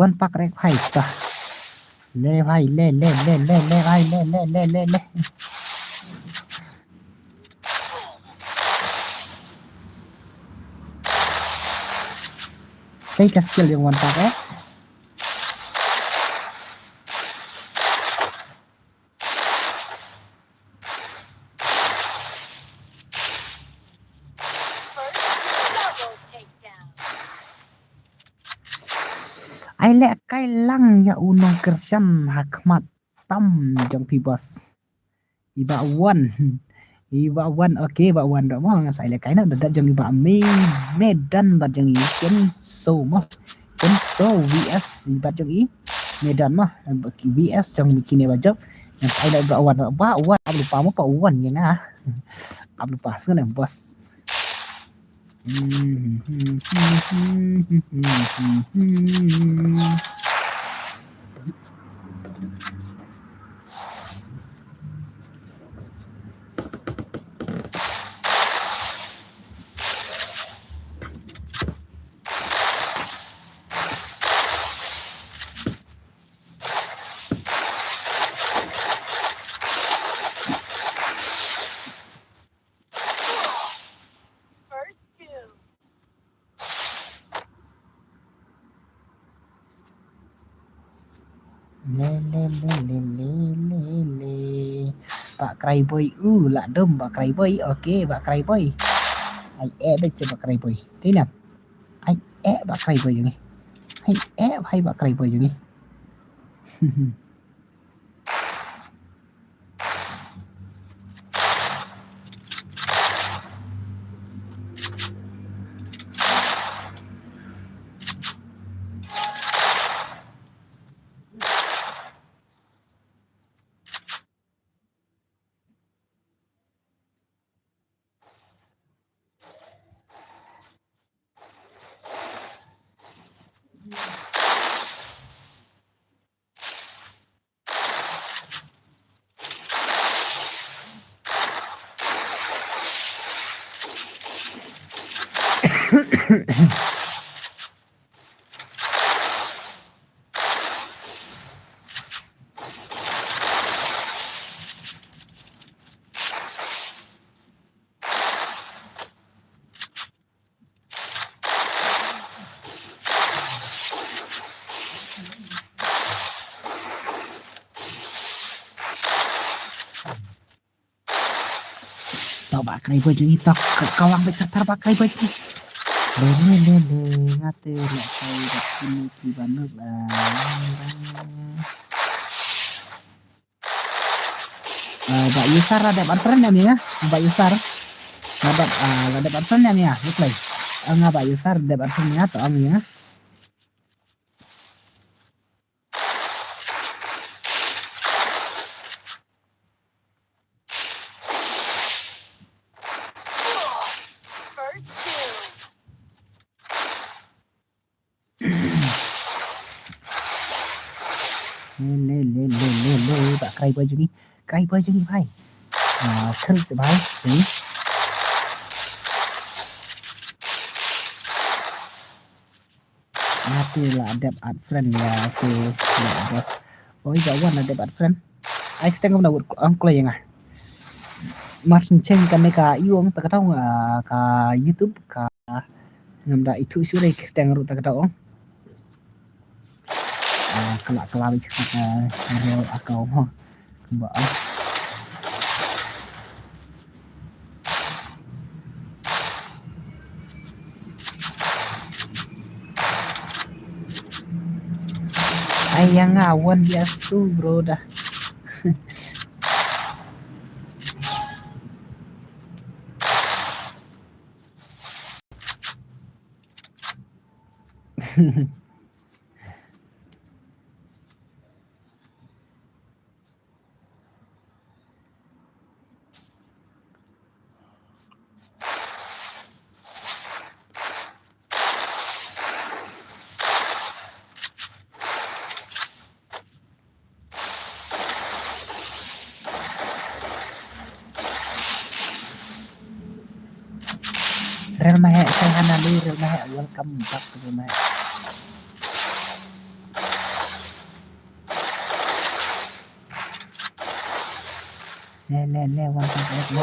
One pack rek bhai tah le bhai le bhai le say ka skill yang one pack ai lẹ cái lăng ya unong kerjan hakmat tam jong pi bos iba one okay ba one đó mo sai lẹ cái nó đặt jong iba Medan bat jong i Kenso mo Kenso vs bat jong i Medan mo vs jong bikini bajak yang sai lẹ ba one ab lupa mo pa one yang ab lupa sekarang bos le Pak Cryboy lạ đâm Pak Cryboy ok Pak Cryboy ai bên sẽ Pak Cryboy thế nào ai Pak Cryboy như hay Pak Cryboy như tao pakai baju ini tok kawang betar pakai baju le ngate lek kai dak sini ki banget Mbak Yusar ada friend ya Mbak Yusar ada friend ya look like Mbak Yusar ada friend ya to ang ya le Pak kai baju ni bhai Chris bhai ni lah adapt add friend ya okay ya bos oi bawan adapt add friend ai kita ngam dawut angkla yang martin chen kan ka iwang ta ka ka YouTube ka ngam da itu sure kita ngaru ta ka kelak kelawik real akau ha mbak ayang awan bias tuh bro dah Real Mahe saya Hanali Real Mahe welcome back to Real Mahe le welcome back le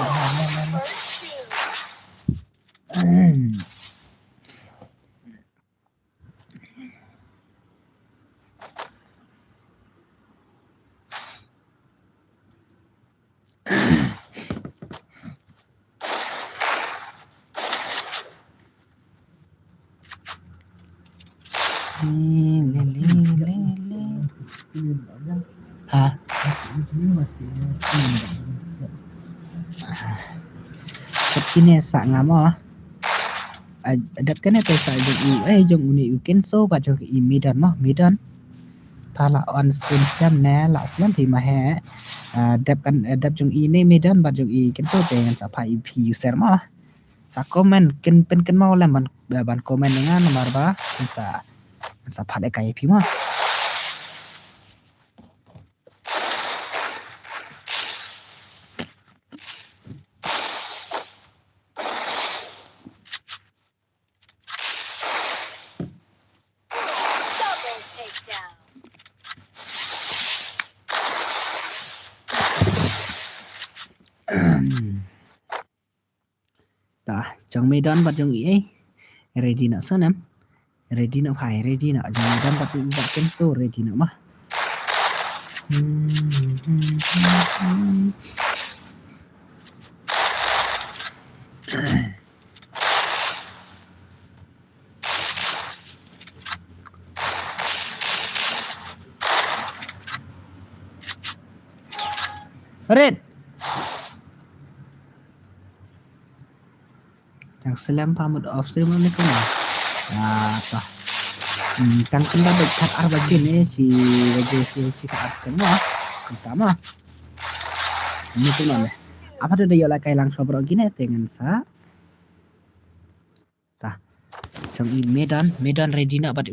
hả kini sa ngamo adat kan itu sa jong uni Kenso ba jong i Medan pala on stream siam na la siam thì mà he dap jong i ne Medan ba jong i Kenso dengan sa pa ip user ma sa komen ken mau lah ban komen dengan nomor ba sa pa de kai ip ma Double takedown. ta jong Medan ba jong i ready nak sanam ready nak hai ready nak jong Medan ba Kenso ready nak mah Red yang selam pamut off stream ni kan apa tang kena dekat arbajin ni si kat setengah pertama ini tu mana apa tu dia lah kailang sobro gini dengan sa tah trong i Medan ready nak bat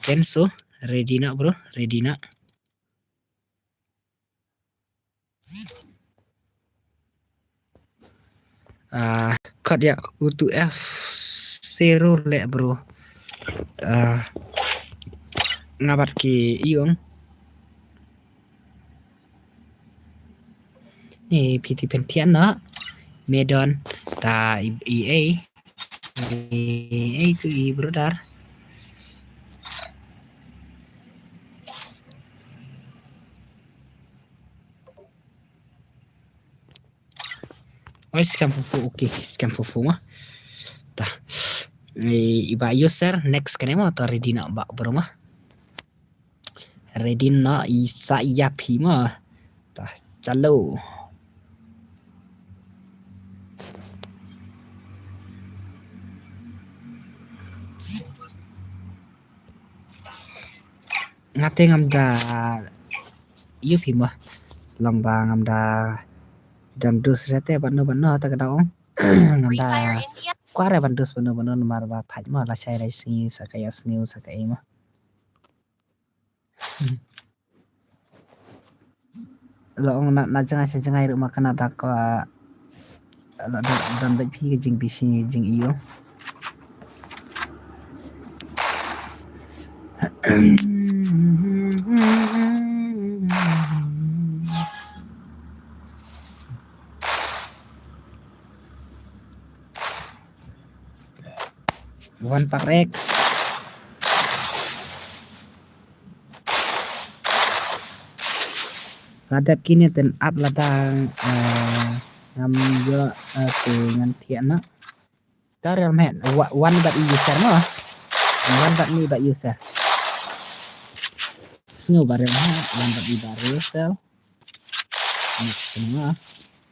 Kenso ready nak bro ready nak cut ya untuk F0 le bro ngabat ki iong ni PT Pentian na Medan ta EA itu i brother scam fufu mah tah iba user next kene mah atau ready nak bak bro mah ready nak isa iya pi mah tah chalo ngate ngamda iyo pi mah lomba ngamda dan dus rete bano ta kadaong Free ngamda Fire India. kware bandus bano nomar ba thaj ma la chai rai singi sakaya sniu sakai ma lo na jangai ru makana ta ko lo dan bai phi jing bi si jing iyo One Pak Rex. Ladap kini ten up ladang ngam yo ngan thiện nó. Ta real man one but user no. One but me but user. Snow bareng one but me user. Next kena.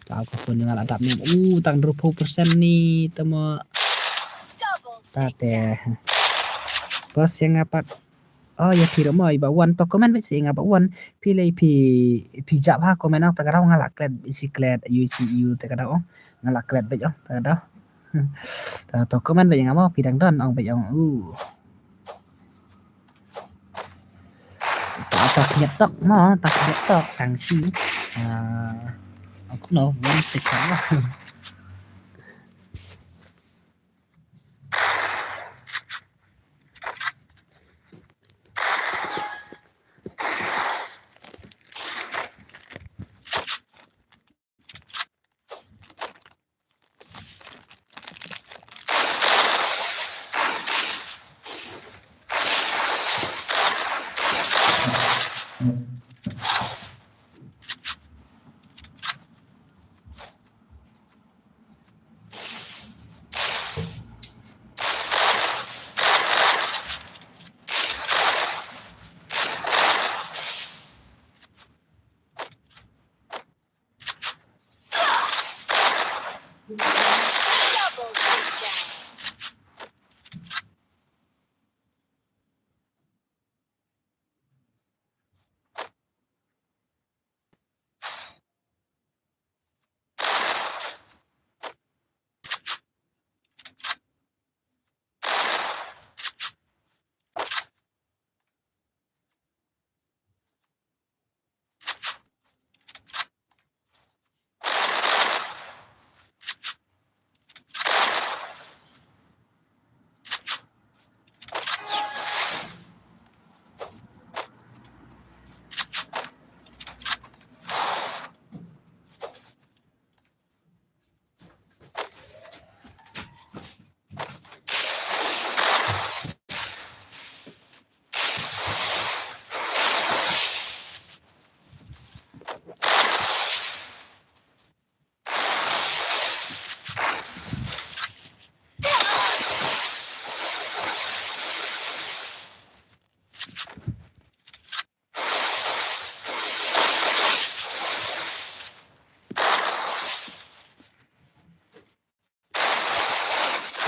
Tahu ko dengan adap ni. Tang 20% ni temo tate. Bos yang apa? Oh ya pira mo iba one to comment bit sing apa one pilih pi jap ha comment ang takarau ngalak klet isi klet UCU takarau ngalak klet bit yo takarau. To comment bit yang apa pidang don ong bit yang tak nyetok mo tak nyetok tang si aku no one second lah.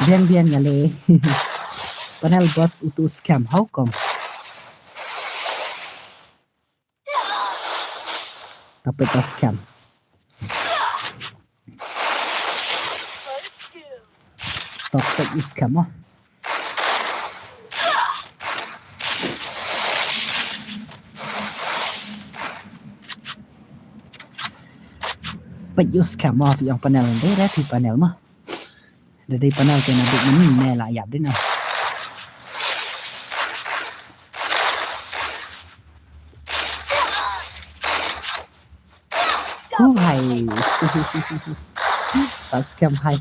Bian ngale. Panel bos utu scam how come? Tapi pas scam. Top scam ah. Pejus scam ah yang panel đây ra thì panel mah. Dari panel kena duk ini mela yap din ah. Hai. Pas scam hai.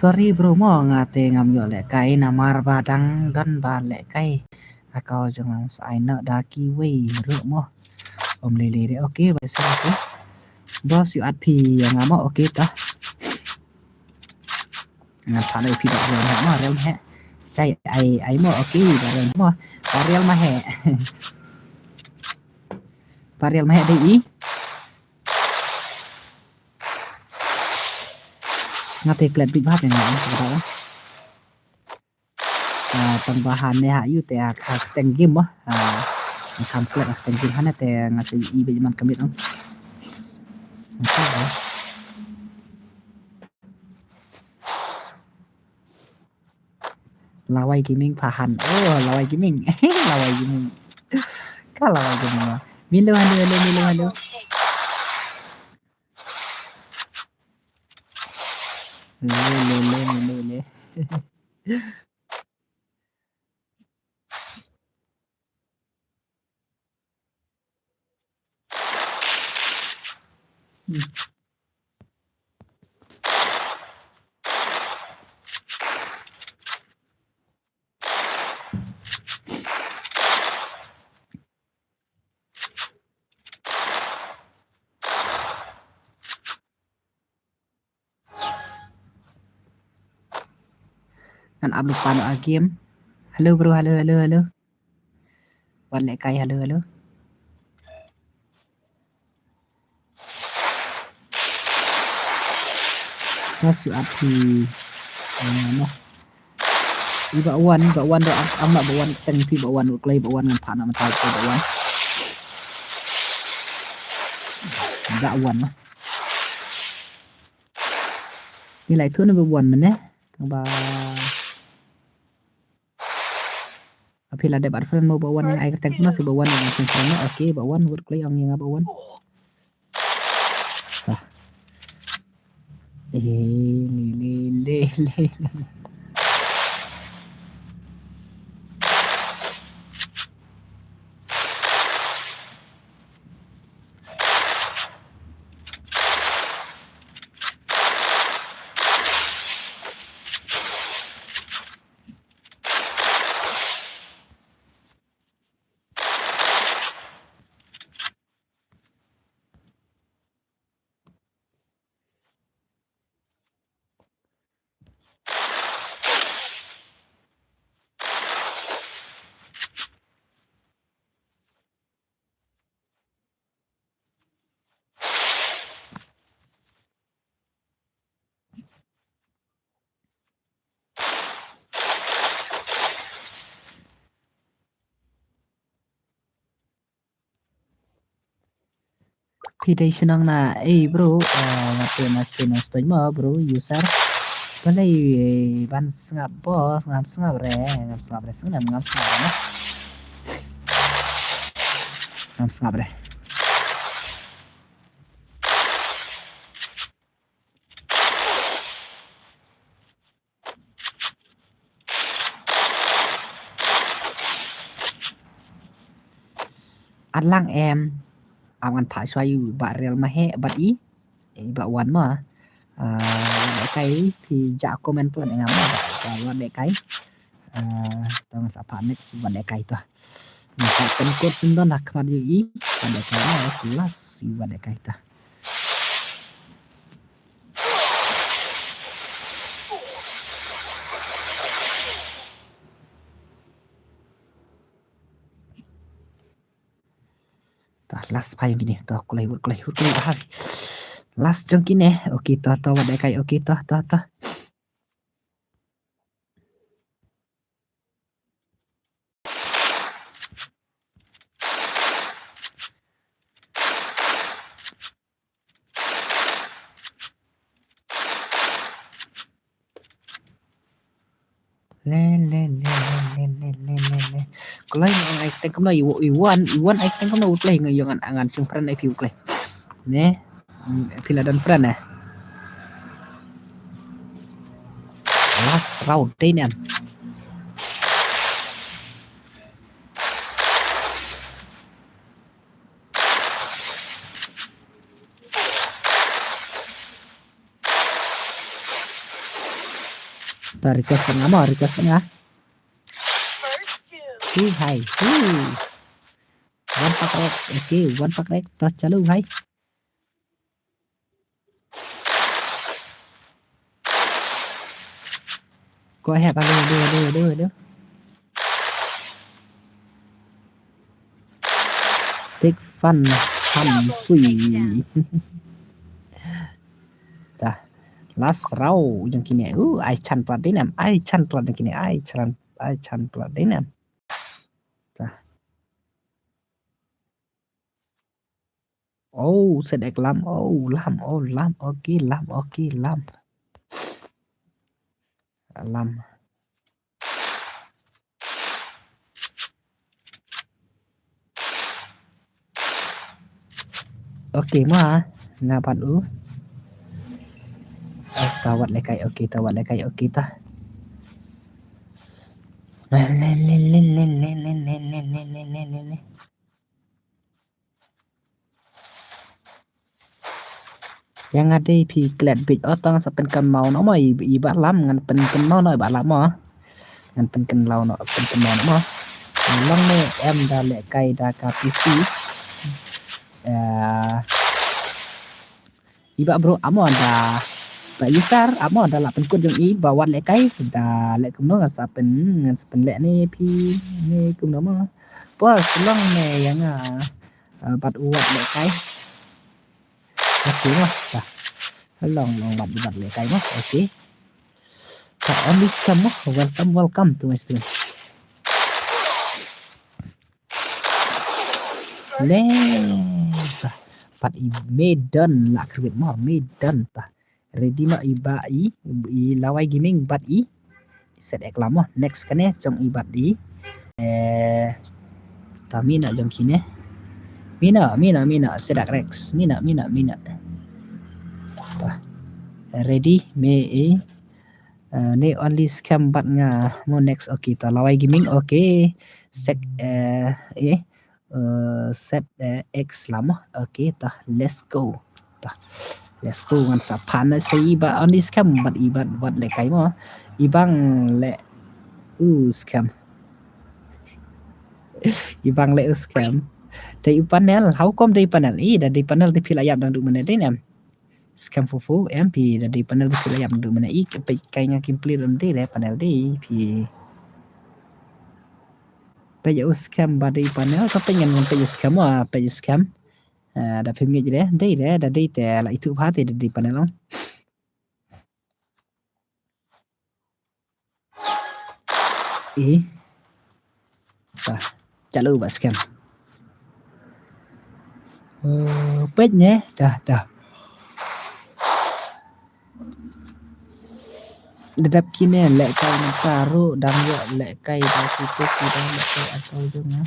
Sorry bro mo ngate ngamyo le kai namar badang dan bale kai akau jangan saina daki wei ru mo om lele de oke bahasa oke bos yu at pi yang ngamo oke ta ngat thale pi dak yo mo rel he sai ai mo oke bareng mo parel ma he parel ma he dei ngate klet big bat yang ngamo tambahannya hayu teh teng game mah kamplet teng game hana teh ngasih ibe jaman kamit on Lawai gaming pahan. Oh, lawai gaming. Lawai gaming. Kah lawai gaming mah. Milo halo. Le. Kan upload pano game. Halo bro, halo. Wan lek kai halo. Masuk api. Mana? Iba wan do amak ba wan teng pi ba wan klei ba wan ngan phana matai ko ba wan. Ba wan mah. Ni lại thua nó ba wan man thằng ba. Apila ada bar friend mau ba wan yang ai teng puna si ba wan yang sing friend oke ba wan word klei ang yang ba wan. Tah. Le. Pidai senang na bro ngapain stay mah bro user balai ban sengap bos ngap sengap re senang ngap sengap re ăn lang em awan phá xoay bạ real mà he bạ ý bạ wan mà để cái thì dạ comment tuần ngắm mà bạ wan để cái tong sapa next wan để cái to masa penkot sindon nak madu i wan để cái nó selas si wan để cái ta last payung gini toh kulai bahas last jong gini oke toh wadai kai oke toh le kulai ang ai teng kam lai iwan ai teng kam lai kulai ngayon angan sing friend ai piu kulai ne pila dan friend last round đây nè ta request nga hai one pack rex okay one pack rex ta chalo hai có hẹp đưa take fun suy ta last round yang kini ai chan plat đấy nè ai chan plat yang kini ai chan plat đấy nè ta sẽ đẹp lắm lam ok lam Okey ma ngapat u. Tawat lekai okey tawat lekai okey tah. Yang ada pi klet bit otong sa pen kan mau no mai i ba lam ngan pen mau no ba lam mo. Ngan pen kan lau no pen kan mau no mo. Long ne em da lekai da ka PC. Iba bro amo da ba isar amo da la pen kut jong i ba wan lekai da le kum no sa pen le ni pi ni kum no mo. Bos long ne yang bat uat lekai. Okey mah dah. Long bat lekai mah okey. Tak on this cam mah welcome to my stream. Le tah pat i medan la krevet mah medan tah. Ready nak iba i lawai gaming bat i set ek lama next kan jong i bat i tami nak jong kini mina sedak rex mina tah ready me ne only scam bat nga mo next okay ta lawai gaming okay set set x lama okay tah let's go ngan sa pan say ba on this scam bat ibat wat le kai mo ibang le scam ibang le scam dari panel how come dari panel dari panel di pilayap dan du mana din em scam fufu mp dari panel di pilayap du mana pe kai nga kimpli dan di le panel di pi pe yo scam ba di panel ka pengen pe yo scam pe yo scam ada phim nghe đấy đấy đã đi tè lại thử phá thì đi panel không ý trả lời bạn scam page nhé ta Dedap kini lek kai taruh dan ya lek kai dah cukup sudah lek kai atau jengah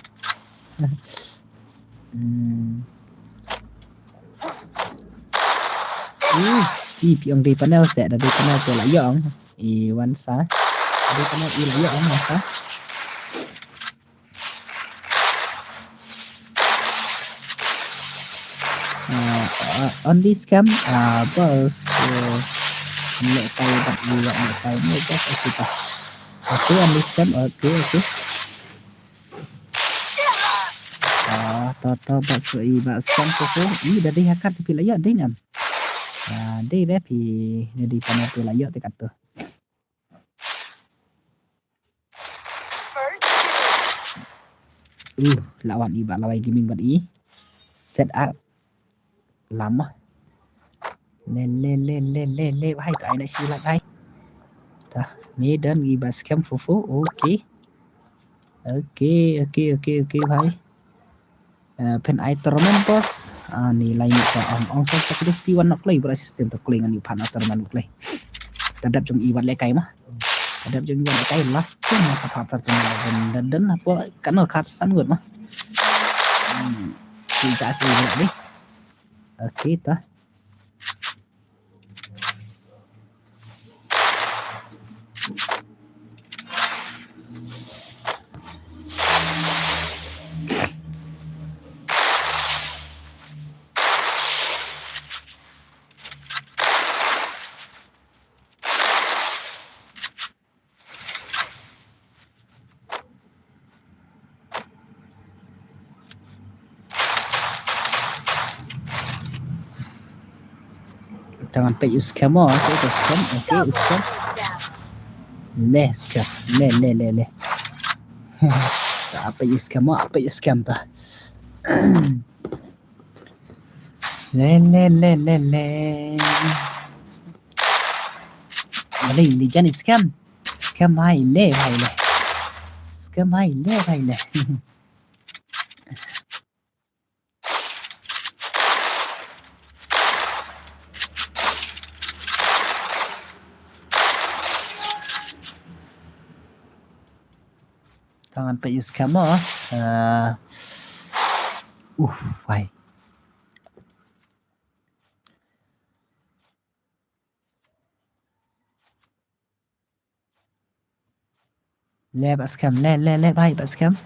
yang di panel set dari panel tu lah yang wan sa dari panel lah yang masa on this scam bos lek kai bat juga lek kai ni bos kita okay on this scam okay tata bat soi bat sam fufu dari hakat tapi lah ya ding am đây đấy thì đi panel tu lah ya te kat tu lawan iba lawai gaming bat i set up lama le hai cái này xí lại đây ta ni dan iba scam fufu okay bhai pen ai tournament bos ni lain ka ong so tak terus piwan nak play ber system tak play ngan pan tournament play tadap jong iwan le kai mah tadap jong iwan le kai last kan masa phap terjun dan apa kan khat san ngut mah kita sih ni okey ta jangan pay scam saya tu scam okay scam le scam le tak apa scam ta le Malay ni jangan scam hai le scam hai le tangan pe use camera phải Le bascam, le bhai bascam.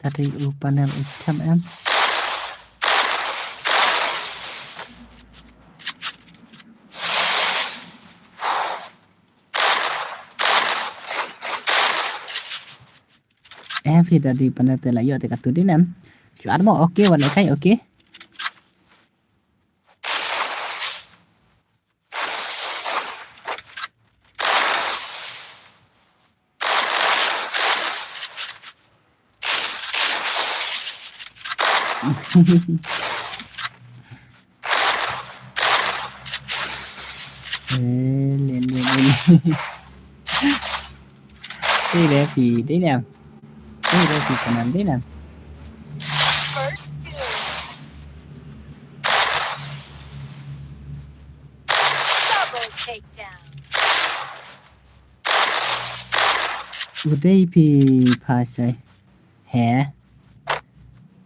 Tadi panel scam em. Em thì tadi panel tela yo te katudin em. Chuan mo okay wala kai okay. Lên đây là thì đấy nào, đây thì còn làm đấy nào. Udah pi pasai, he,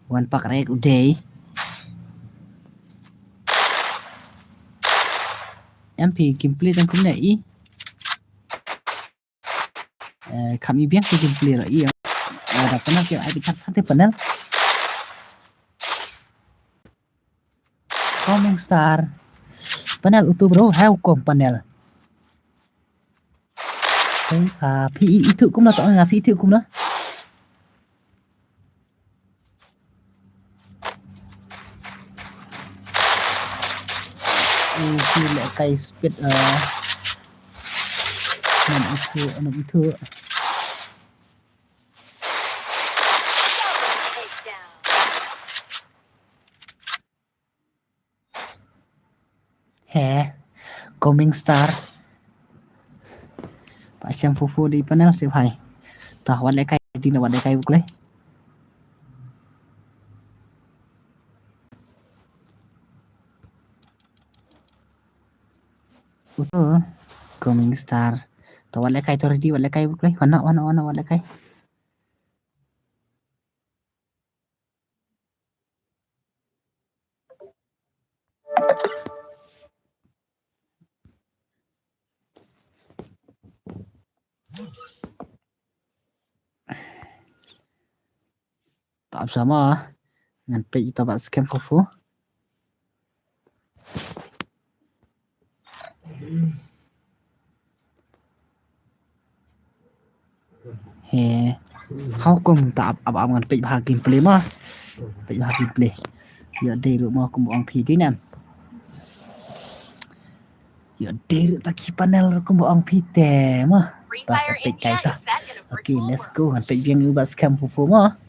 wan pak rek udah. Em thì gameplay đang cũng này kami biang ke gameplay rồi iya ada pernah kira ai bitar tante panel comment star panel utuh bro how kom panel pi itu cũng là tao là pi itu cũng đó khi lại cây speed nó itu he coming star pasang fufu di panel sih hai tah wan lai kai di na wan lai kai buk lai coming star tah wan lai kai to ready wan lai kai buk lai wana wan lai kai tak sama ngan pe kita buat scam fufu he kau cũng tak apa ngan pe bah gameplay mah pe bah gameplay giờ đây lu mau cũng ông phi đấy nè giờ đây lu tak panel cũng ông phi tè mah ta sẽ pe kai ta okay let's go ngan pe biang buat scam fufu mah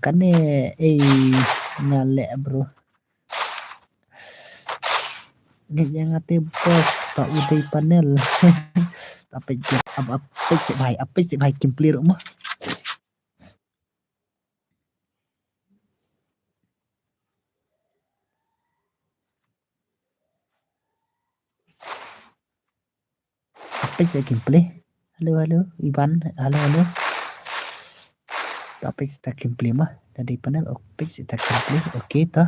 kan nyale bro yang ngate bos tak udah panel tapi apa sih baik gameplay rumah apa sih gameplay halo Ivan halo tapi kita gameplay mah dari panel oke kita gameplay oke toh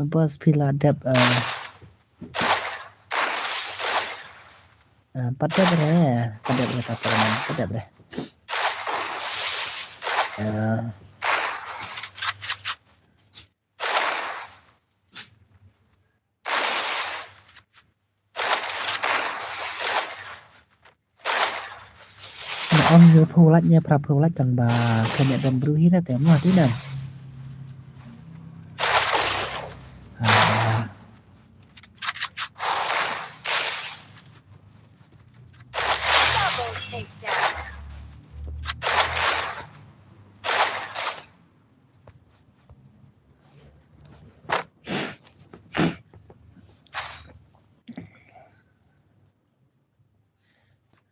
bos pila dap pada bre Uh, ông nhớ phô lách nha, pra phô lách chẳng bà kena dan beruhi na temo di nan. Double takedown.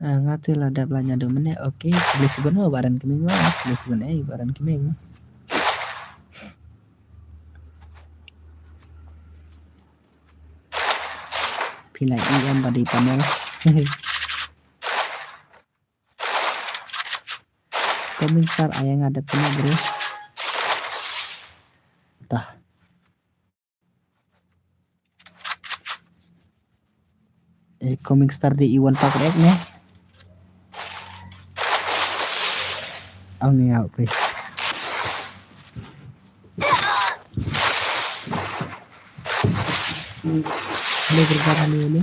Ngatu lah ada belanja domennya. Oke, beli sebenarnya baran keming mah, beli sebenarnya baran keming. Pilih IM pada panel. Coming star ayang ada punya bro. Tah. Coming star di Iwan Pakrek nih. Ang niya okay. Halo berjalan ini.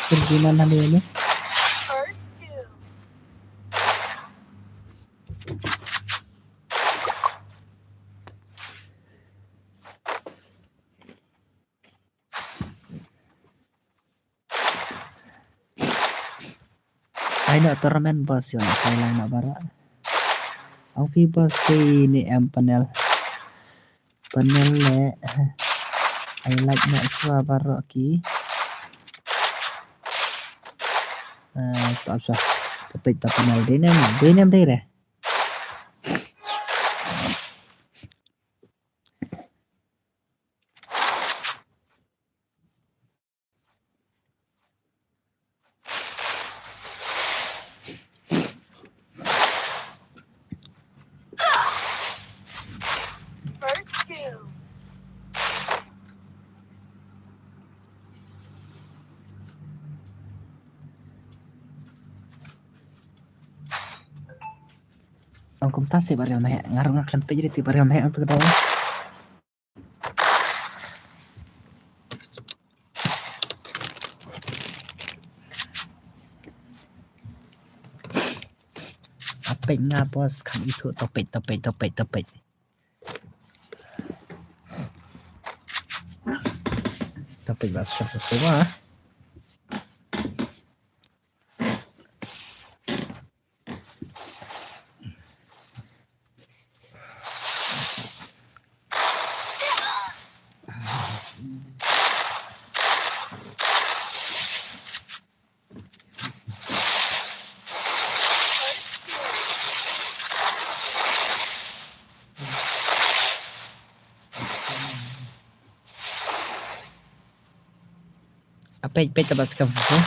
Perjunan hal ini. First two. Ay no turnamen boss yun. Kailang na bara. Ang fee boss ni M panel. Panel le. I like na iswa baro ki. Top sa. Tapit ta panel din em day re. First two. Ang kumtas si baril maya. Ngarong akan jadi ti baril maya untuk daw. Topik nga bos kan itu topik. Topik basket itu mah. Pej basket itu.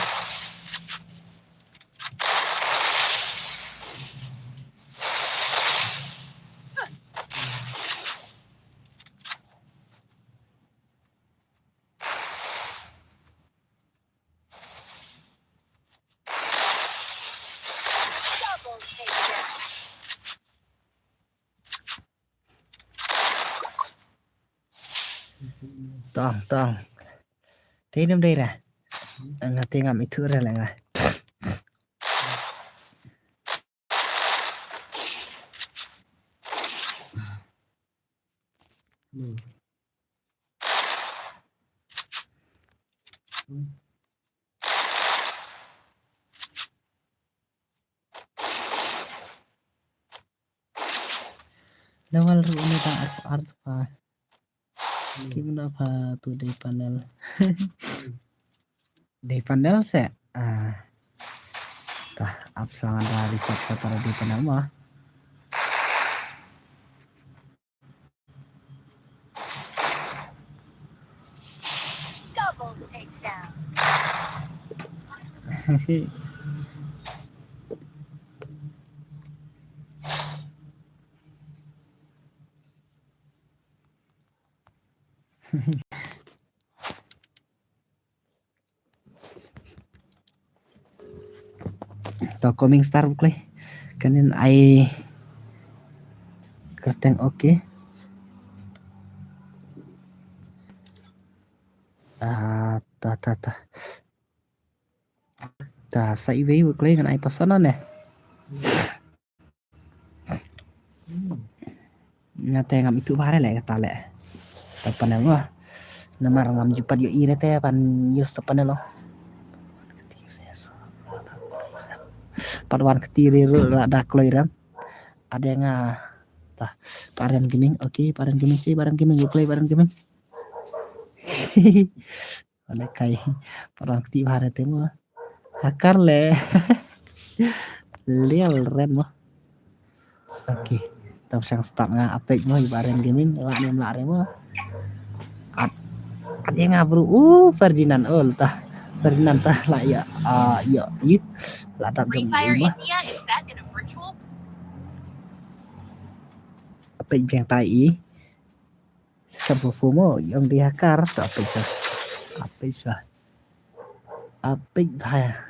Double takedown. Tong. Thế năm đây là ngati ngam itu ra là nga. Lawal ru ni ta art pa. Gimana pa tu day panel. Day panel se. Tah absangan dari paksa para day panel mah. Double takedown. To coming star buklay. Kanin ay Kerteng oke. Ta sai với vực lấy cái này pasal nè. Nyata ngam itu bare le kata le. Tapan lo. Namar ngam jupat yo ire te pan yus tapan lo. Parwan ketiri ada kloiram. Ada yang tah paren gaming oke paren gaming sih paren gaming you play paren gaming. Oleh kai parwan ketiri bare te mo. Hakar le. Lial ren mo. Oke. Tao sang start nga update mo ibaran gaming la nem la mo. Ada nga bro Ferdinand tah Ferdinand tah la ya ya la tak Free jom Fire mo. India is set in a virtual Update yang tai skam mo yang dihakar tak update hai.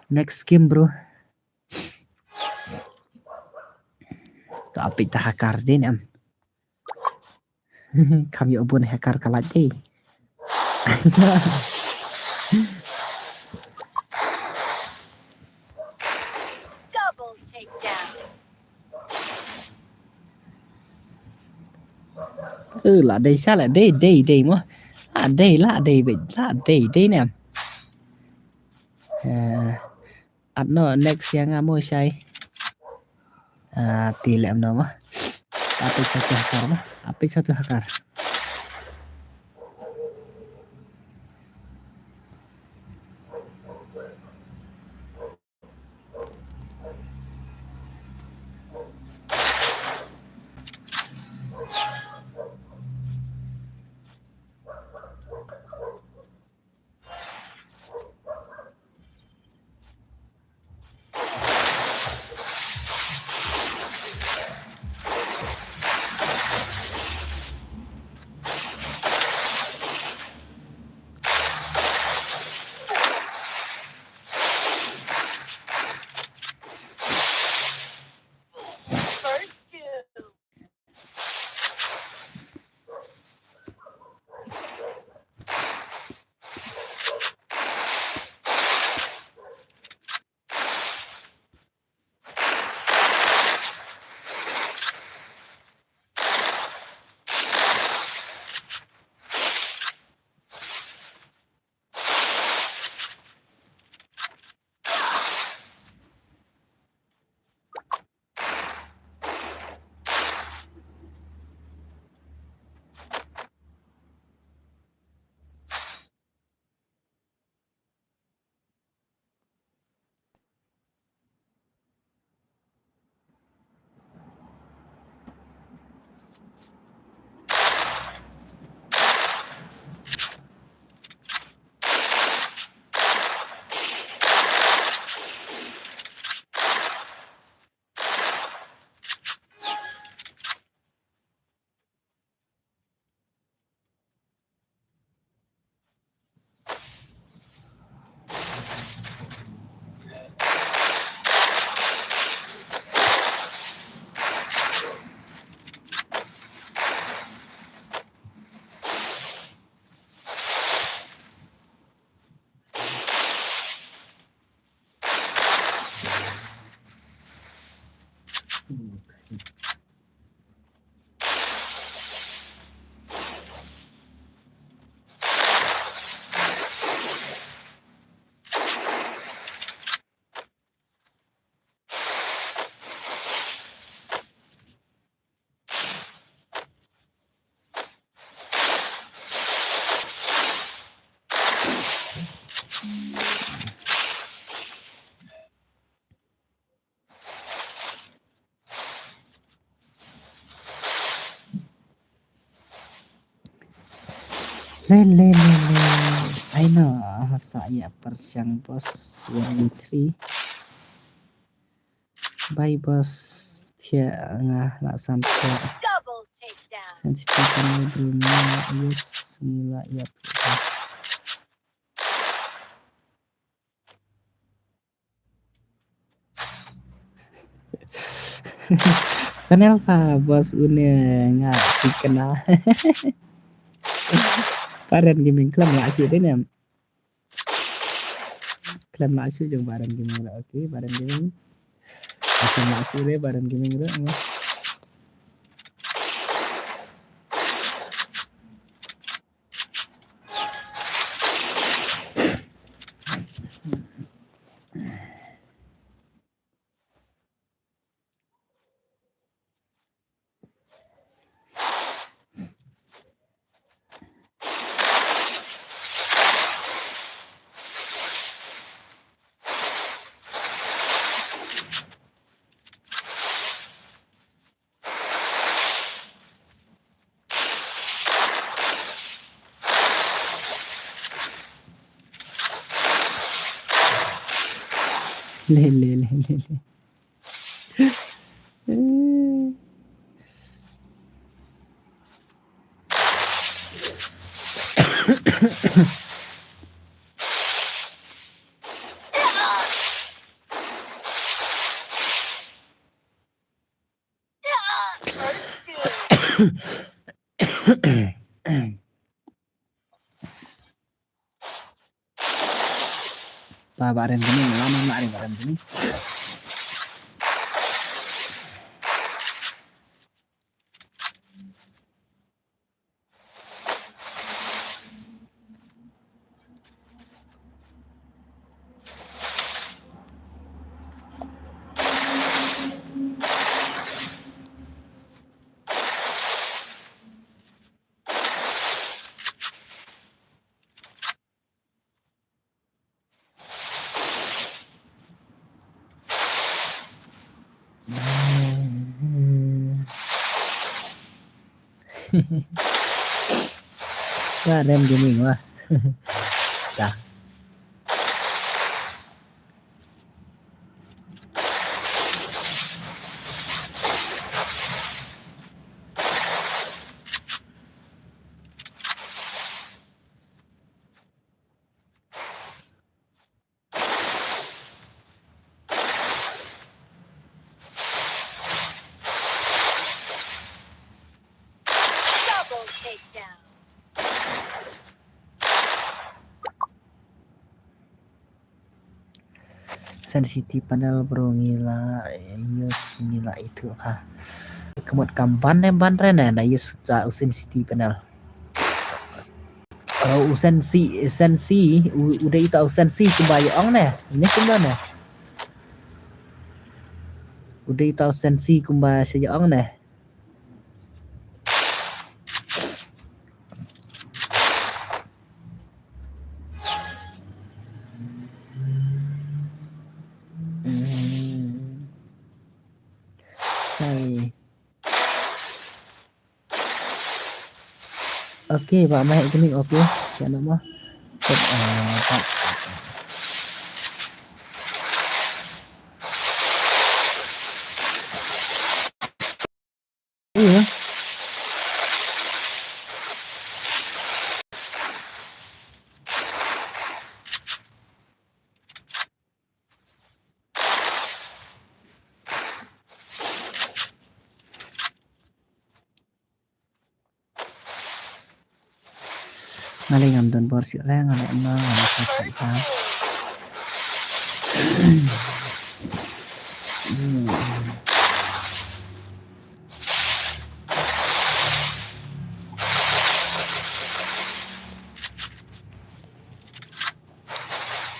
Next game bro. Tak update hakar din am. Kami ubun hakar kalat deh. double takedown. Là đây sao lại đây mà đây nè. Ano next yang mo siya tilem no mah. Apit satu hakar. First two. Le. I know saya persiang bos 1v3 by bos dia ngah nak sampai Double takedown. sensitif kan dunia yes mila ya Kenapa bos Une nggak dikenal? Baran gaming klaim masuk deh nih. Klaim masuk jeng Baran gaming lah. Oke, Baran gaming. Oke masuk deh Baran gaming lah. Le. Baran gaming lama nggak Baran gaming. Baran gaming wah. Dah. Double takedown. Sensitif panel bro ngila yus ngila itu ha. Kemut kampan ban rena na yus sensitif panel. Usensi udah itu usensi kembali ong nè ini kembali nè udah itu usensi kembali saja ong nè saya oke Pak Mike gini oke ya nama Pak iya ngalih ngamdan porsi reng ngalih emang ngalih sakit kan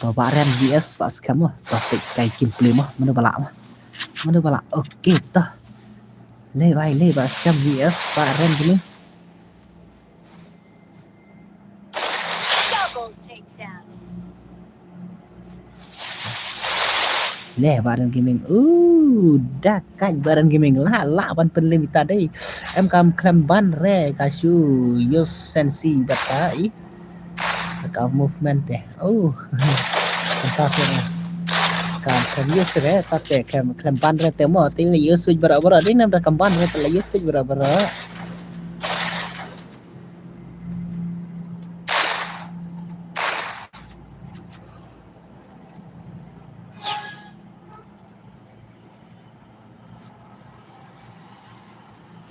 Tàu Pak Ren VS Pak Scam mah topik kayak gameplay mah mana balak oke toh le Pak Scam VS Pak Ren gini Double takedown. le Baran Gaming dah kan Baran Gaming lah ban penlimita deh em kam klam ban re kasu yus sensi datai ka movement deh fantastic kan yus re tate kam ban re temo tin yus switch berabar ini nam kam ban re tala yus switch berabar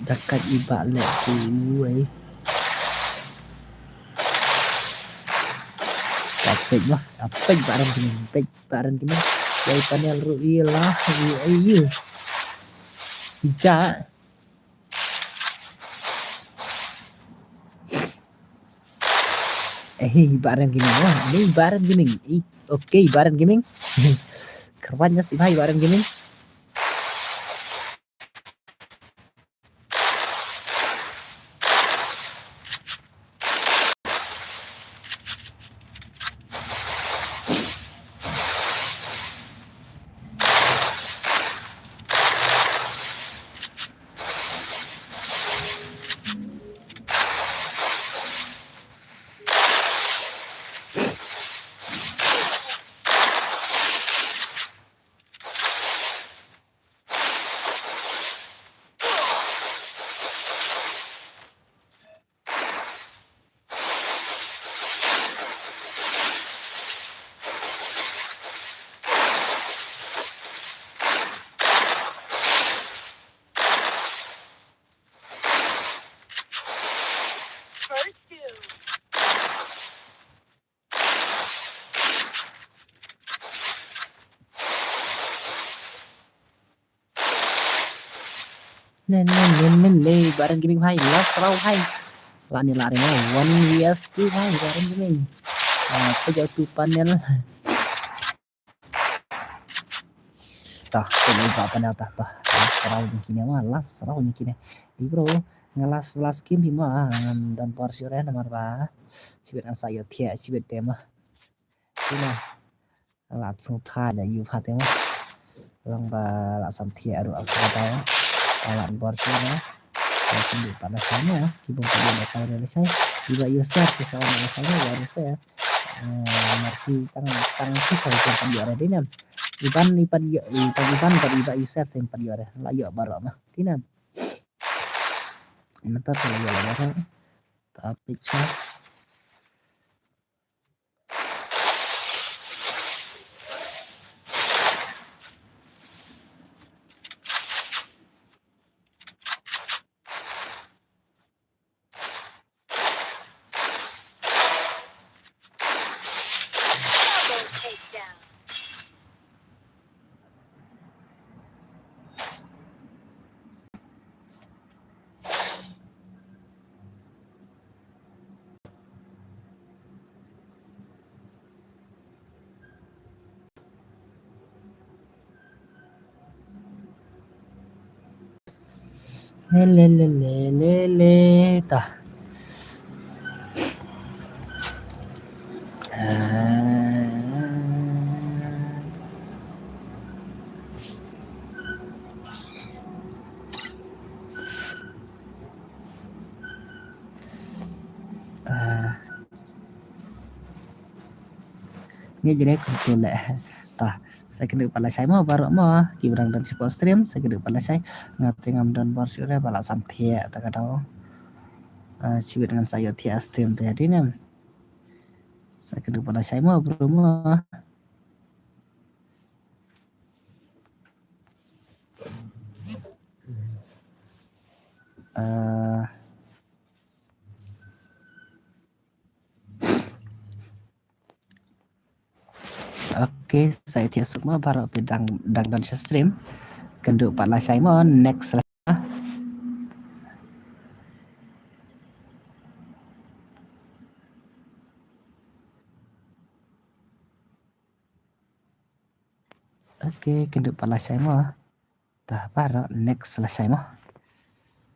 dekat ibak lek kuwe. Apik mah, apik bareng gini. Dari panel ruilah, iya. Ija. Bareng gini wah, ini bareng gini. Oke, bareng gini. Kerennya sih भाई bareng gini. First two. Le bareng gini भाई. Last round भाई. Lari mau 1vs2 भाई bareng gini. Apa jatuh panel. Tah, ini apa panel tah. Last round gini. Bro, ngelas game mah dan Porsche nomor ba. Cibiran saya tia cibit tema. Ini langsung tanya you tema. Lang ba langsung tia aduh aku tahu. Alat Porsche na. Mungkin di pada sana kibung pada kalau dari saya juga user bisa orang saya baru saya marki tang kita yang di area dinam iban iba user yang pada area layak baru mah dinam nanti kalau ya tapi cah Double takedown. le tah ini jadi kontrol tah saya kena kepala saya mau baru mau kibrang dan support stream saya kena kepala saya ngati ngam dan Porsche bala sampai tak tahu cibit dengan saya tia stream tadi nih saya kena kepala saya mau bro mau Oke, saya tia semua baru pedang dan stream kenduk pala saya mau next lah. Oke, kenduk pala saya mau tah baru next selesai mau